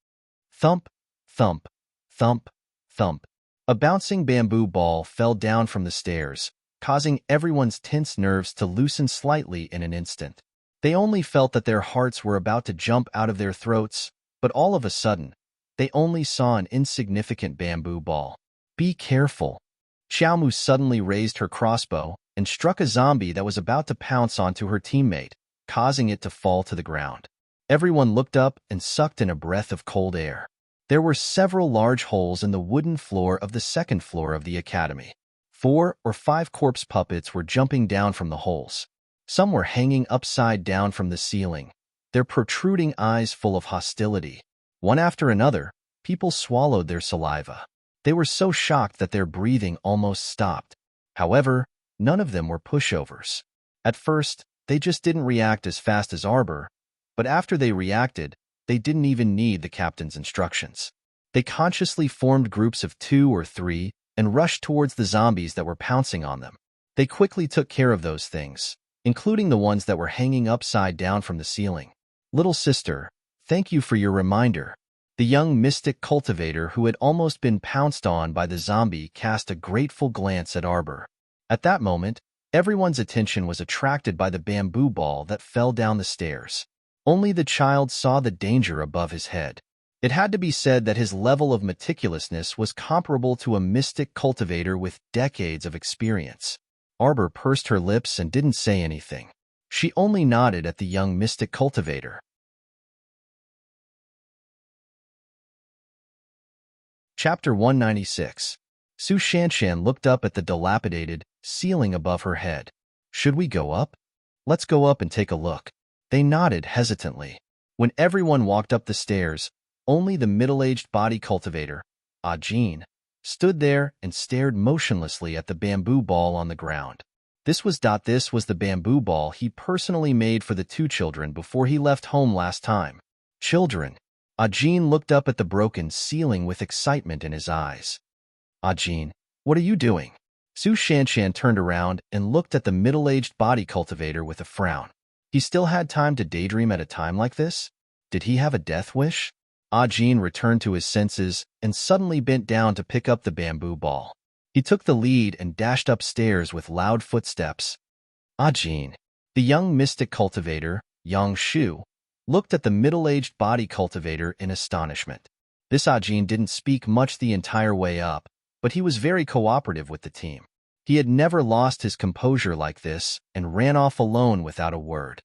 Speaker 1: Thump, thump, thump, thump. A bouncing bamboo ball fell down from the stairs, causing everyone's tense nerves to loosen slightly in an instant. They only felt that their hearts were about to jump out of their throats, but all of a sudden, they only saw an insignificant bamboo ball. "Be careful." Xiaomu suddenly raised her crossbow and struck a zombie that was about to pounce onto her teammate, causing it to fall to the ground. Everyone looked up and sucked in a breath of cold air. There were several large holes in the wooden floor of the 2nd floor of the academy. 4 or 5 corpse puppets were jumping down from the holes. Some were hanging upside down from the ceiling, their protruding eyes full of hostility. One after another, people swallowed their saliva. They were so shocked that their breathing almost stopped. However, none of them were pushovers. At first, they just didn't react as fast as Arbor, but after they reacted, they didn't even need the captain's instructions. They consciously formed groups of 2 or 3 and rushed towards the zombies that were pouncing on them. They quickly took care of those things, including the ones that were hanging upside down from the ceiling. "Little sister, thank you for your reminder." The young mystic cultivator who had almost been pounced on by the zombie cast a grateful glance at Arbor. At that moment, everyone's attention was attracted by the bamboo ball that fell down the stairs. Only the child saw the danger above his head. It had to be said that his level of meticulousness was comparable to a mystic cultivator with decades of experience. Arbor pursed her lips and didn't say anything. She only nodded at the young mystic cultivator. Chapter 196. Su Shanshan looked up at the dilapidated ceiling above her head. Should we go up? Let's go up and take a look. They nodded hesitantly. When everyone walked up the stairs, only the middle-aged body cultivator, Ajin, stood there and stared motionlessly at the bamboo ball on the ground. This was the bamboo ball he personally made for the two children before he left home last time. Children. Ajin looked up at the broken ceiling with excitement in his eyes. Ajin, what are you doing? Su Shanshan turned around and looked at the middle-aged body cultivator with a frown. He still had time to daydream at a time like this? Did he have a death wish? Ajin returned to his senses and suddenly bent down to pick up the bamboo ball. He took the lead and dashed upstairs with loud footsteps. Ajin. The young mystic cultivator, Yang Shu, looked at the middle-aged body cultivator in astonishment. This Ajin didn't speak much the entire way up, but he was very cooperative with the team. He had never lost his composure like this and ran off alone without a word.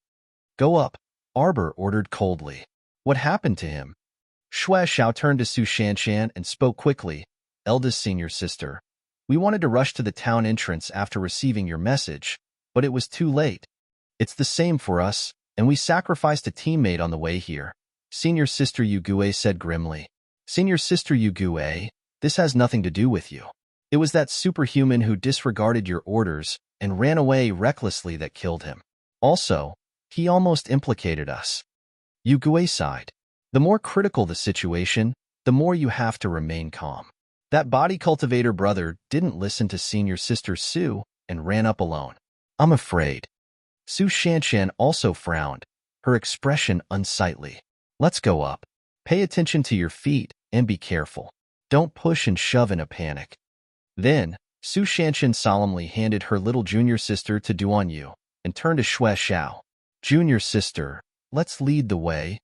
Speaker 1: Go up, Arbor ordered coldly. What happened to him? Xue Xiao turned to Su Shanshan and spoke quickly. Eldest senior sister, we wanted to rush to the town entrance after receiving your message, but it was too late. It's the same for us, and we sacrificed a teammate on the way here. Senior sister Yugue said grimly. Senior sister Yugue, this has nothing to do with you. It was that superhuman who disregarded your orders and ran away recklessly that killed him. Also, he almost implicated us. Yugue sighed. The more critical the situation, the more you have to remain calm. That body cultivator brother didn't listen to senior sister Su and ran up alone. I'm afraid. Su Shanshan also frowned, her expression unsightly. Let's go up. Pay attention to your feet and be careful. Don't push and shove in a panic. Then, Su Shanshan solemnly handed her little junior sister to Duan Yu and turned to Xue Xiao. Junior sister, let's lead the way.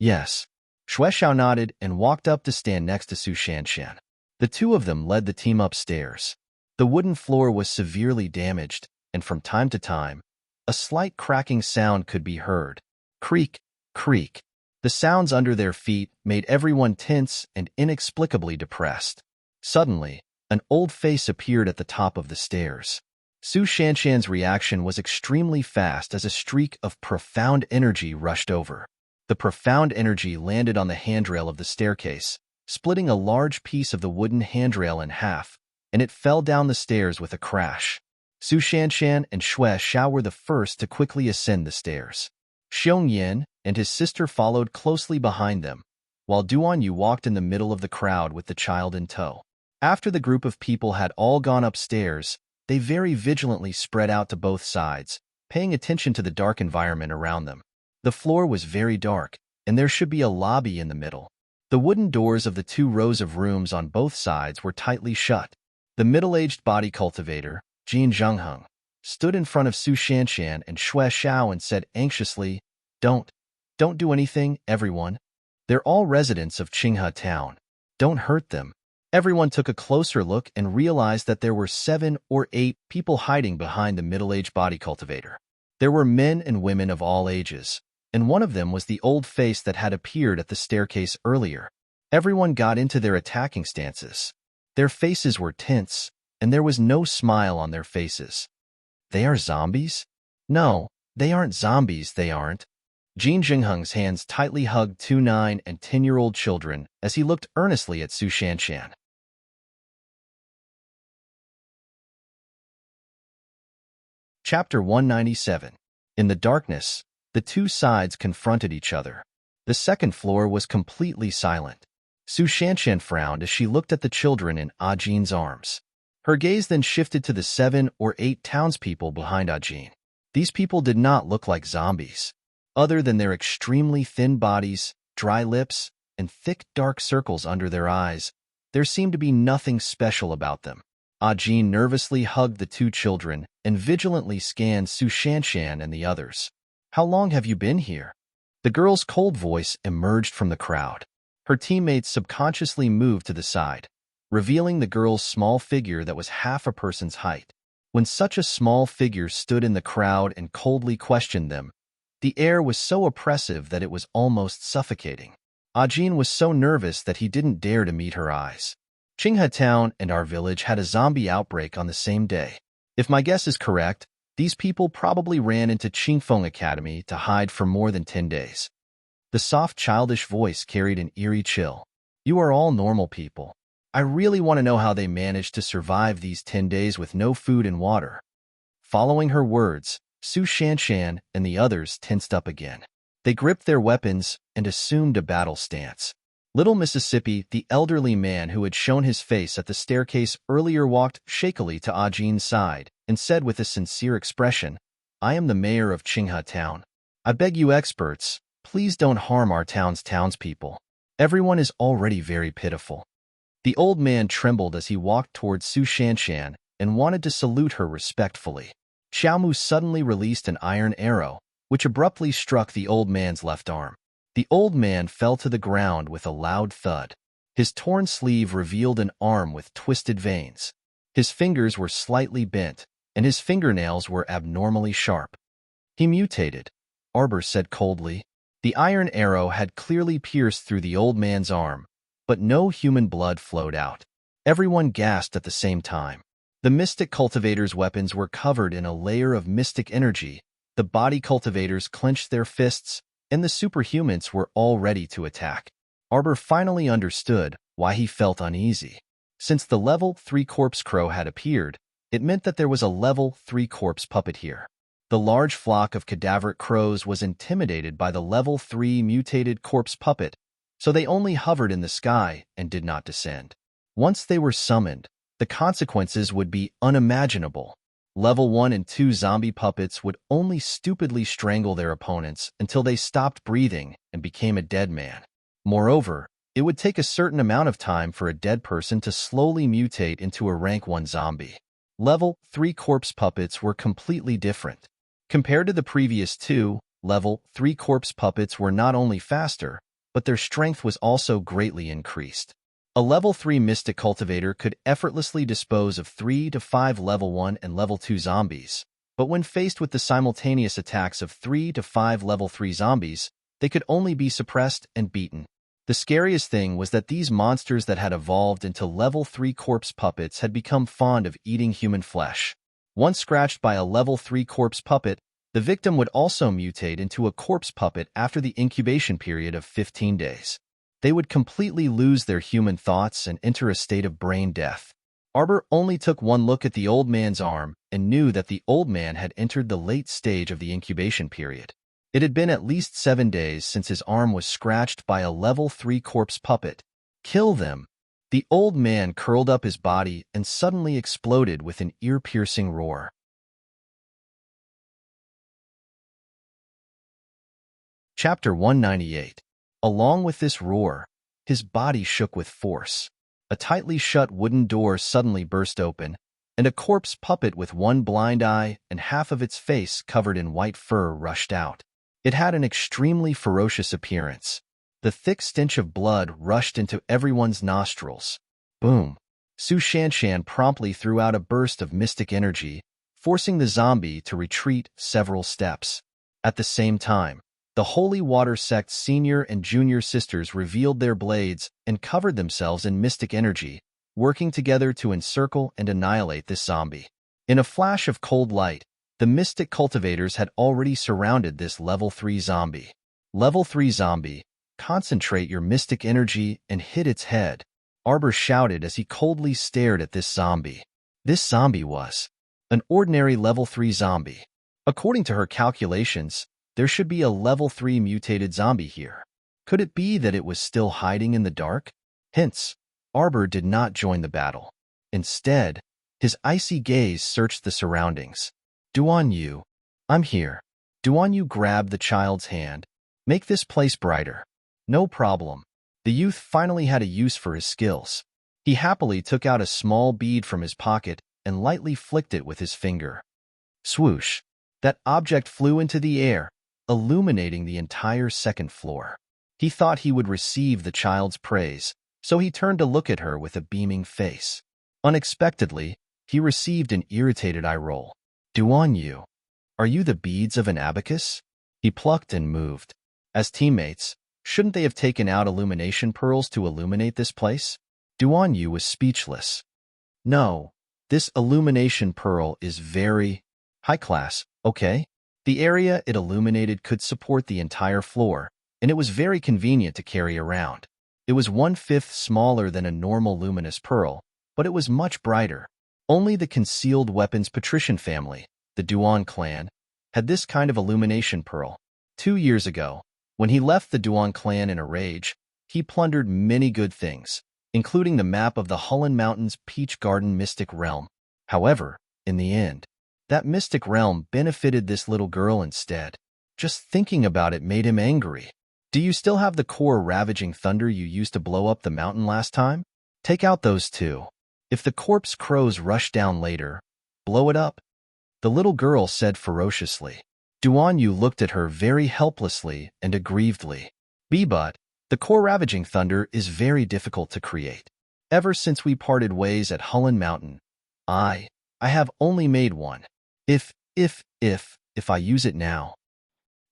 Speaker 1: Yes. Xue Xiao nodded and walked up to stand next to Su Shanshan. The two of them led the team upstairs. The wooden floor was severely damaged, and from time to time, a slight cracking sound could be heard. Creak, creak. The sounds under their feet made everyone tense and inexplicably depressed. Suddenly, an old face appeared at the top of the stairs. Su Shanshan's reaction was extremely fast as a streak of profound energy rushed over. The profound energy landed on the handrail of the staircase, splitting a large piece of the wooden handrail in half, and it fell down the stairs with a crash. Su Shanshan and Xue Xiao were the first to quickly ascend the stairs. Xiong Yin and his sister followed closely behind them, while Duan Yu walked in the middle of the crowd with the child in tow. After the group of people had all gone upstairs, they very vigilantly spread out to both sides, paying attention to the dark environment around them. The floor was very dark, and there should be a lobby in the middle. The wooden doors of the 2 rows of rooms on both sides were tightly shut. The middle-aged body cultivator, Jin Zhengheng, stood in front of Su Shanshan and Xue Xiao and said anxiously, Don't do anything, everyone. They're all residents of Qinghe Town. Don't hurt them. Everyone took a closer look and realized that there were 7 or 8 people hiding behind the middle-aged body cultivator. There were men and women of all ages, and one of them was the old face that had appeared at the staircase earlier. Everyone got into their attacking stances. Their faces were tense, and there was no smile on their faces. They are zombies? No, they aren't zombies, they aren't. Jin Jingheng's hands tightly hugged 2 9- and 10-year-old children as he looked earnestly at Su Shanshan. Chapter 197. In the darkness, the two sides confronted each other. The second floor was completely silent. Su Shanshan frowned as she looked at the children in Ajin's arms. Her gaze then shifted to the 7 or 8 townspeople behind Ajin. These people did not look like zombies. Other than their extremely thin bodies, dry lips, and thick dark circles under their eyes, there seemed to be nothing special about them. Ajin nervously hugged the 2 children and vigilantly scanned Su Shanshan and the others. How long have you been here? The girl's cold voice emerged from the crowd. Her teammates subconsciously moved to the side, revealing the girl's small figure that was half a person's height. When such a small figure stood in the crowd and coldly questioned them, the air was so oppressive that it was almost suffocating. Ajin was so nervous that he didn't dare to meet her eyes. Qinghe Town and our village had a zombie outbreak on the same day. If my guess is correct, these people probably ran into Qingfeng Academy to hide for more than 10 days. The soft, childish voice carried an eerie chill. You are all normal people. I really want to know how they managed to survive these 10 days with no food and water. Following her words, Su Shanshan and the others tensed up again. They gripped their weapons and assumed a battle stance. Little Mississippi, the elderly man who had shown his face at the staircase earlier, walked shakily to Ajin's side and said with a sincere expression, I am the mayor of Qinghe Town. I beg you experts, please don't harm our town's townspeople. Everyone is already very pitiful. The old man trembled as he walked towards Su Shanshan and wanted to salute her respectfully. Xiaomu suddenly released an iron arrow, which abruptly struck the old man's left arm. The old man fell to the ground with a loud thud. His torn sleeve revealed an arm with twisted veins. His fingers were slightly bent, and his fingernails were abnormally sharp. He mutated, Arbor said coldly. The iron arrow had clearly pierced through the old man's arm, but no human blood flowed out. Everyone gasped at the same time. The mystic cultivator's weapons were covered in a layer of mystic energy. The body cultivators clenched their fists, and the superhumans were all ready to attack. Arbor finally understood why he felt uneasy. Since the level 3 corpse crow had appeared, it meant that there was a level 3 corpse puppet here. The large flock of cadaverate crows was intimidated by the level 3 mutated corpse puppet, so they only hovered in the sky and did not descend. Once they were summoned, the consequences would be unimaginable. Level 1 and 2 zombie puppets would only stupidly strangle their opponents until they stopped breathing and became a dead man. Moreover, it would take a certain amount of time for a dead person to slowly mutate into a rank 1 zombie. Level 3 corpse puppets were completely different. Compared to the previous 2, level 3 corpse puppets were not only faster, but their strength was also greatly increased. A level 3 Mystic Cultivator could effortlessly dispose of 3 to 5 level 1 and level 2 zombies, but when faced with the simultaneous attacks of 3 to 5 level 3 zombies, they could only be suppressed and beaten. The scariest thing was that these monsters that had evolved into level 3 corpse puppets had become fond of eating human flesh. Once scratched by a level 3 corpse puppet, the victim would also mutate into a corpse puppet after the incubation period of 15 days. They would completely lose their human thoughts and enter a state of brain death. Arbor only took one look at the old man's arm and knew that the old man had entered the late stage of the incubation period. It had been at least 7 days since his arm was scratched by a level 3 corpse puppet. Kill them! The old man curled up his body and suddenly exploded with an ear-piercing roar. Chapter 198. Along with this roar, his body shook with force. A tightly shut wooden door suddenly burst open, and a corpse puppet with one blind eye and half of its face covered in white fur rushed out. It had an extremely ferocious appearance. The thick stench of blood rushed into everyone's nostrils. Boom! Su Shanshan promptly threw out a burst of mystic energy, forcing the zombie to retreat several steps. At the same time, the Holy Water Sect's senior and junior sisters revealed their blades and covered themselves in mystic energy, working together to encircle and annihilate this zombie. In a flash of cold light, the mystic cultivators had already surrounded this level 3 zombie. Level 3 zombie, concentrate your mystic energy and hit its head, Arbor shouted as he coldly stared at this zombie. This zombie was an ordinary level 3 zombie. According to her calculations, there should be a level 3 mutated zombie here. Could it be that it was still hiding in the dark? Hence, Arbor did not join the battle. Instead, his icy gaze searched the surroundings. Duan Yu, I'm here. Duan Yu grabbed the child's hand. Make this place brighter. No problem. The youth finally had a use for his skills. He happily took out a small bead from his pocket and lightly flicked it with his finger. Swoosh! That object flew into the air, illuminating the entire second floor. He thought he would receive the child's praise, so he turned to look at her with a beaming face. Unexpectedly, he received an irritated eye roll. "Duan Yu, are you the beads of an abacus?" He plucked and moved. As teammates, shouldn't they have taken out illumination pearls to illuminate this place? Duan Yu was speechless. "No, this illumination pearl is very high class, okay?" The area it illuminated could support the entire floor, and it was very convenient to carry around. It was 1/5 smaller than a normal luminous pearl, but it was much brighter. Only the concealed weapons patrician family, the Duan clan, had this kind of illumination pearl. 2 years ago, when he left the Duan clan in a rage, he plundered many good things, including the map of the Hulun Mountains Peach Garden Mystic Realm. However, in the end, that mystic realm benefited this little girl instead. Just thinking about it made him angry. "Do you still have the core ravaging thunder you used to blow up the mountain last time? Take out those two. If the corpse crows rush down later, blow it up," the little girl said ferociously. Duan Yu looked at her very helplessly and aggrievedly. "But the core ravaging thunder is very difficult to create. Ever since we parted ways at Hulun Mountain, I have only made one. If I use it now."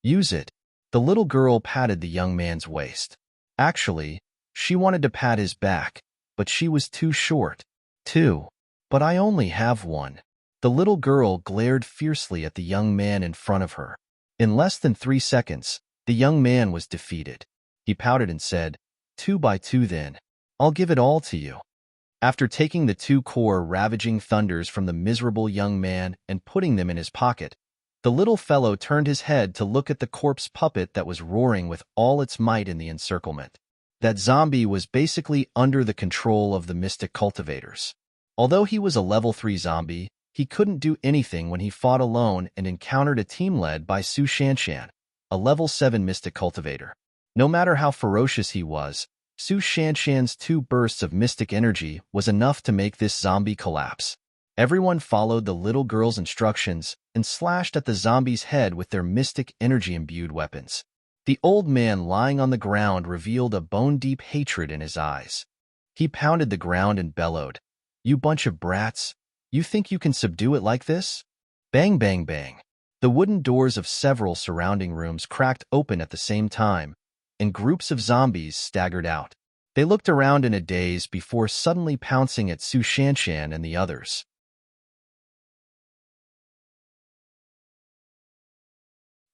Speaker 1: "Use it." The little girl patted the young man's waist. Actually, she wanted to pat his back, but she was too short. "Two. But I only have one." The little girl glared fiercely at the young man in front of her. In less than 3 seconds, the young man was defeated. He pouted and said, "2 by 2 then. I'll give it all to you." After taking the 2 core ravaging thunders from the miserable young man and putting them in his pocket, the little fellow turned his head to look at the corpse puppet that was roaring with all its might in the encirclement. That zombie was basically under the control of the mystic cultivators. Although he was a level 3 zombie, he couldn't do anything when he fought alone and encountered a team led by Su Shanshan, a level 7 mystic cultivator. No matter how ferocious he was, Su Shanshan's 2 bursts of mystic energy was enough to make this zombie collapse. Everyone followed the little girl's instructions and slashed at the zombie's head with their mystic energy-imbued weapons. The old man lying on the ground revealed a bone-deep hatred in his eyes. He pounded the ground and bellowed, "You bunch of brats! You think you can subdue it like this?" Bang, bang, bang. The wooden doors of several surrounding rooms cracked open at the same time, and groups of zombies staggered out. They looked around in a daze before suddenly pouncing at Su Shanshan and the others.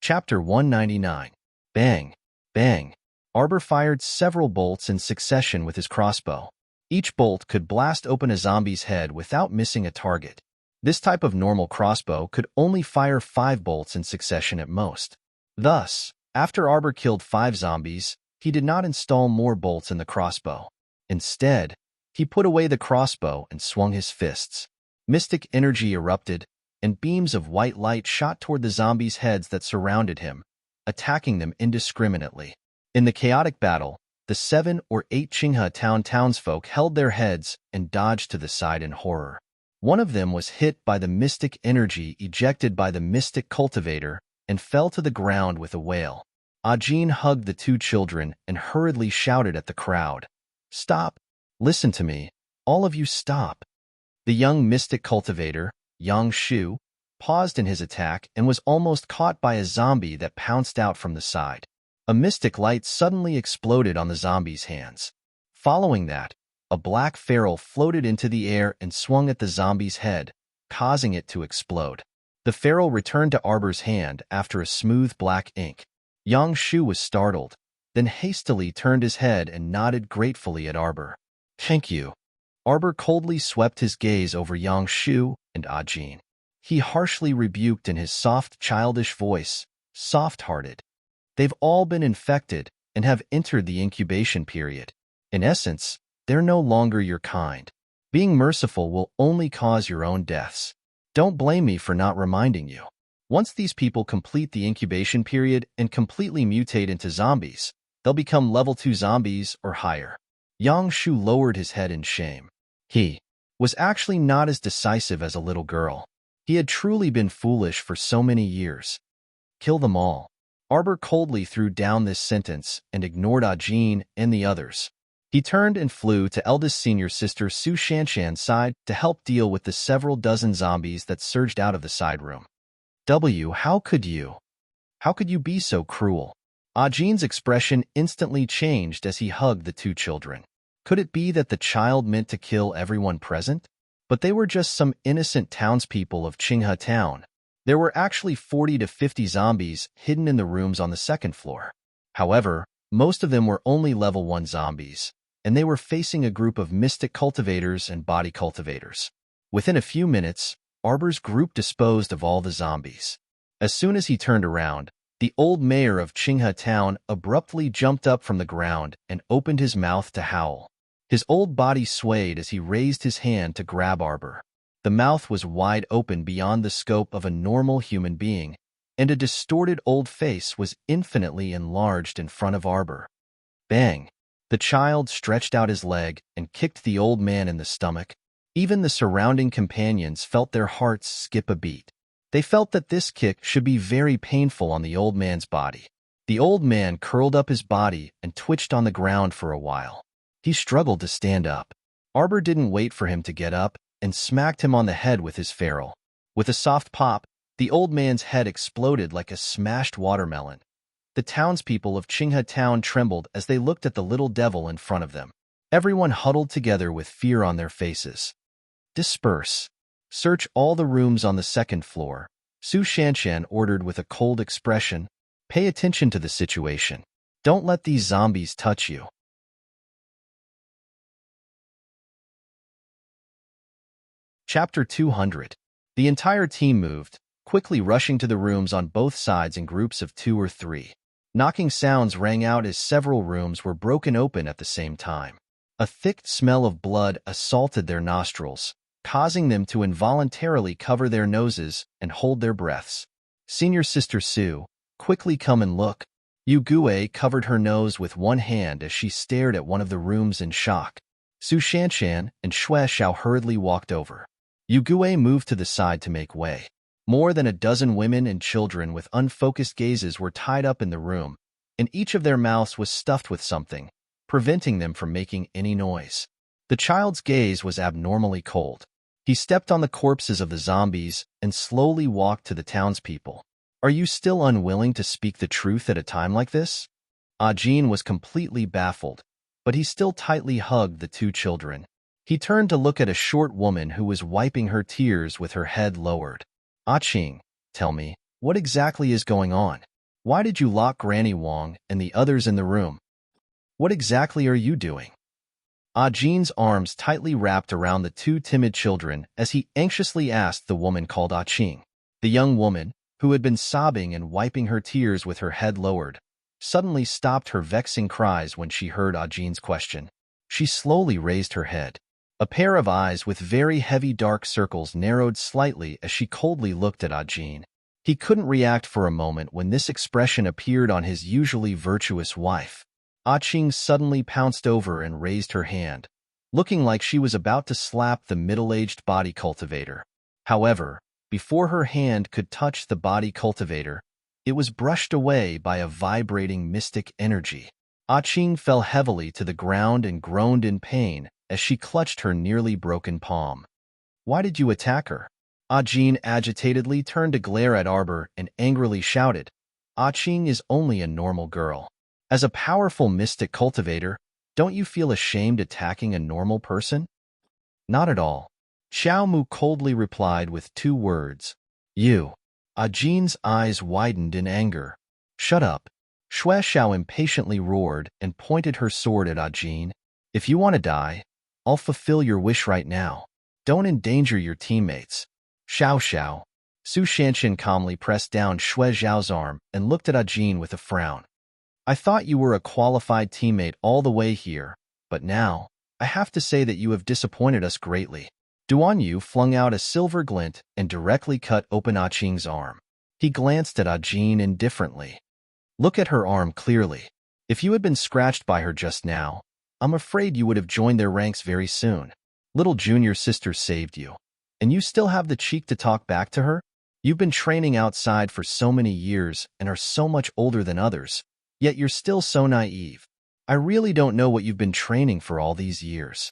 Speaker 1: Chapter 199. Bang, bang. Arbor fired several bolts in succession with his crossbow. Each bolt could blast open a zombie's head without missing a target. This type of normal crossbow could only fire 5 bolts in succession at most. Thus, after Arbor killed 5 zombies, he did not install more bolts in the crossbow. Instead, he put away the crossbow and swung his fists. Mystic energy erupted, and beams of white light shot toward the zombies' heads that surrounded him, attacking them indiscriminately. In the chaotic battle, the 7 or 8 Qinghe town townsfolk held their heads and dodged to the side in horror. One of them was hit by the mystic energy ejected by the mystic cultivator and fell to the ground with a wail. Ajin hugged the 2 children and hurriedly shouted at the crowd, "Stop! Listen to me! All of you stop!" The young mystic cultivator, Yang Shu, paused in his attack and was almost caught by a zombie that pounced out from the side. A mystic light suddenly exploded on the zombie's hands. Following that, a black ferrule floated into the air and swung at the zombie's head, causing it to explode. The ferrule returned to Arbor's hand after a smooth black ink. Yang Shu was startled, then hastily turned his head and nodded gratefully at Arbor. "Thank you." Arbor coldly swept his gaze over Yang Shu and Ajin. He harshly rebuked in his soft, childish voice, "Soft-hearted. They've all been infected and have entered the incubation period. In essence, they're no longer your kind. Being merciful will only cause your own deaths. Don't blame me for not reminding you. Once these people complete the incubation period and completely mutate into zombies, they'll become level 2 zombies or higher." Yang Shu lowered his head in shame. He was actually not as decisive as a little girl. He had truly been foolish for so many years. "Kill them all." Arbor coldly threw down this sentence and ignored Ajin and the others. He turned and flew to eldest senior sister Su Shanshan's side to help deal with the several dozen zombies that surged out of the side room. How could you? How could you be so cruel? Ajin's expression instantly changed as he hugged the two children. Could it be that the child meant to kill everyone present? But they were just some innocent townspeople of Qinghe Town. There were actually 40 to 50 zombies hidden in the rooms on the second floor. However, most of them were only level 1 zombies, and they were facing a group of mystic cultivators and body cultivators. Within a few minutes, Arbor's group disposed of all the zombies. As soon as he turned around, the old mayor of Qinghe Town abruptly jumped up from the ground and opened his mouth to howl. His old body swayed as he raised his hand to grab Arbor. The mouth was wide open beyond the scope of a normal human being, and a distorted old face was infinitely enlarged in front of Arbor. Bang! The child stretched out his leg and kicked the old man in the stomach. Even the surrounding companions felt their hearts skip a beat. They felt that this kick should be very painful on the old man's body. The old man curled up his body and twitched on the ground for a while. He struggled to stand up. Arbor didn't wait for him to get up and smacked him on the head with his ferrule. With a soft pop, the old man's head exploded like a smashed watermelon. The townspeople of Qinghe Town trembled as they looked at the little devil in front of them. Everyone huddled together with fear on their faces. Disperse. Search all the rooms on the second floor, Su Shanshan ordered with a cold expression. Pay attention to the situation. Don't let these zombies touch you. Chapter 200. The entire team moved, quickly rushing to the rooms on both sides in groups of 2 or 3. Knocking sounds rang out as several rooms were broken open at the same time. A thick smell of blood assaulted their nostrils, causing them to involuntarily cover their noses and hold their breaths. Senior Sister Su, quickly come and look. Yu Gue covered her nose with one hand as she stared at one of the rooms in shock. Su Shanshan and Xue Xiao hurriedly walked over. Yu Gue moved to the side to make way. More than a dozen women and children with unfocused gazes were tied up in the room, and each of their mouths was stuffed with something, preventing them from making any noise. The child's gaze was abnormally cold. He stepped on the corpses of the zombies and slowly walked to the townspeople. Are you still unwilling to speak the truth at a time like this? Ajin was completely baffled, but he still tightly hugged the two children. He turned to look at a short woman who was wiping her tears with her head lowered. Qing, tell me, what exactly is going on? Why did you lock Granny Wang and the others in the room? What exactly are you doing? Ajin's arms tightly wrapped around the two timid children as he anxiously asked the woman called Qing. The young woman, who had been sobbing and wiping her tears with her head lowered, suddenly stopped her vexing cries when she heard Ajin's question. She slowly raised her head. A pair of eyes with very heavy dark circles narrowed slightly as she coldly looked at Ajin. He couldn't react for a moment when this expression appeared on his usually virtuous wife. Qing suddenly pounced over and raised her hand, looking like she was about to slap the middle-aged body cultivator. However, before her hand could touch the body cultivator, it was brushed away by a vibrating mystic energy. Qing fell heavily to the ground and groaned in pain as she clutched her nearly broken palm. Why did you attack her? Ajin agitatedly turned to glare at Arbor and angrily shouted, Qing is only a normal girl. As a powerful mystic cultivator, don't you feel ashamed attacking a normal person? Not at all. Xiao Mu coldly replied with 2 words. You. Ajin's eyes widened in anger. Shut up. Xue Xiao impatiently roared and pointed her sword at Ajin. If you want to die, I'll fulfill your wish right now. Don't endanger your teammates. Xiao Xiao. Su Shanshan calmly pressed down Xue Xiao's arm and looked at Ajin with a frown. I thought you were a qualified teammate all the way here, but now, I have to say that you have disappointed us greatly. Duan Yu flung out a silver glint and directly cut open Qing's arm. He glanced at Ajin indifferently. Look at her arm clearly. If you had been scratched by her just now, I'm afraid you would have joined their ranks very soon. Little junior sister saved you, and you still have the cheek to talk back to her? You've been training outside for so many years and are so much older than others, yet you're still so naive. I really don't know what you've been training for all these years.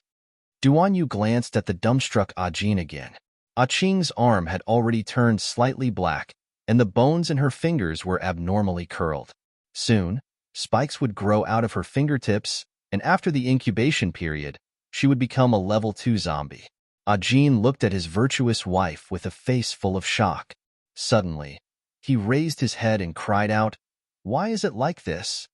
Speaker 1: Duan Yu glanced at the dumbstruck Ajin again. Qing's arm had already turned slightly black, and the bones in her fingers were abnormally curled. Soon, spikes would grow out of her fingertips, and after the incubation period, she would become a level 2 zombie. Ajin looked at his virtuous wife with a face full of shock. Suddenly, he raised his head and cried out, "Why is it like this?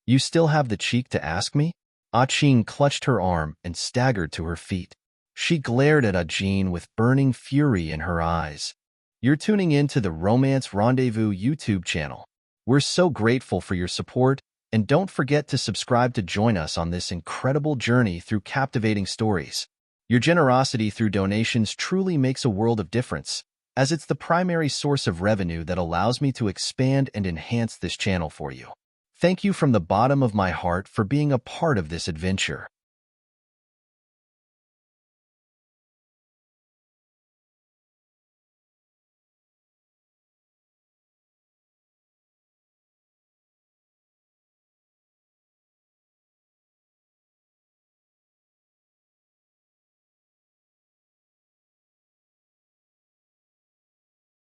Speaker 1: You still have the cheek to ask me?" Qing clutched her arm and staggered to her feet. She glared at Ajin with burning fury in her eyes. You're tuning in to the Romance Rendezvous YouTube channel. We're so grateful for your support, and don't forget to subscribe to join us on this incredible journey through captivating stories. Your generosity through donations truly makes a world of difference, as it's the primary source of revenue that allows me to expand and enhance this channel for you. Thank you from the bottom of my heart for being a part of this adventure.